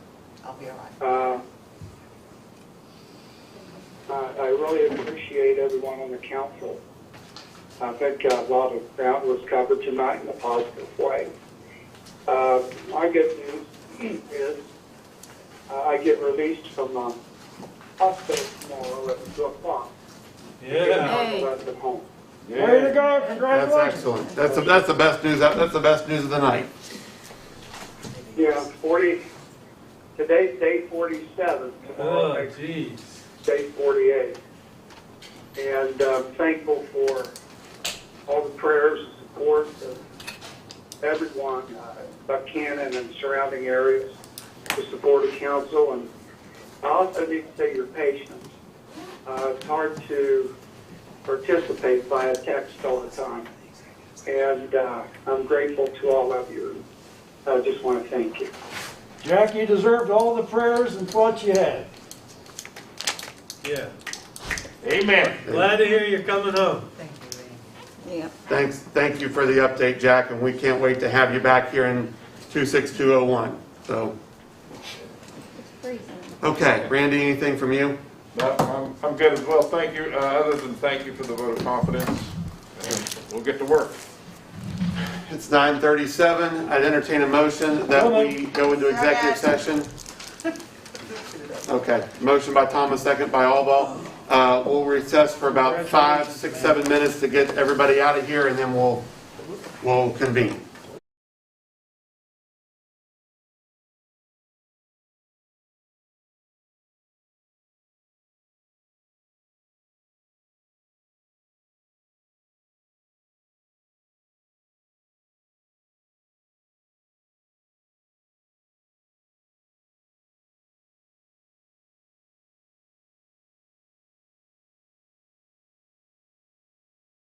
I'll be all right. I really appreciate everyone on the council. I think a lot of ground was covered tonight in a positive way. My good news is I get released from the hospital tomorrow at 2 o'clock. Yeah. Rest at home. Way to go! That's Congratulations. excellent. That's the best news. That's the best news of the night. Yeah, today's day 47. Tomorrow Oh, makes geez. day 48. And I'm thankful for all the prayers and support of everyone, Buckhannon and surrounding areas, to support the council. And I also need to say your patience. It's hard to participate via text all the time. And I'm grateful to all of you. I just want to thank you. Jack, you deserved all the prayers and thoughts you had. Yeah. Amen. Glad to hear you're coming home. Thank you, Lee. Yeah. Thank you for the update, Jack, and we can't wait to have you back here in 26201. So, okay, Randy, anything from you? No, I'm good as well. Thank you. Other than thank you for the vote of confidence, and we'll get to work. It's 9:37. I'd entertain a motion that we go into executive session. Okay, motion by Thomas, second by Alba. We'll recess for about 5, 6, 7 minutes to get everybody out of here, and then we'll convene.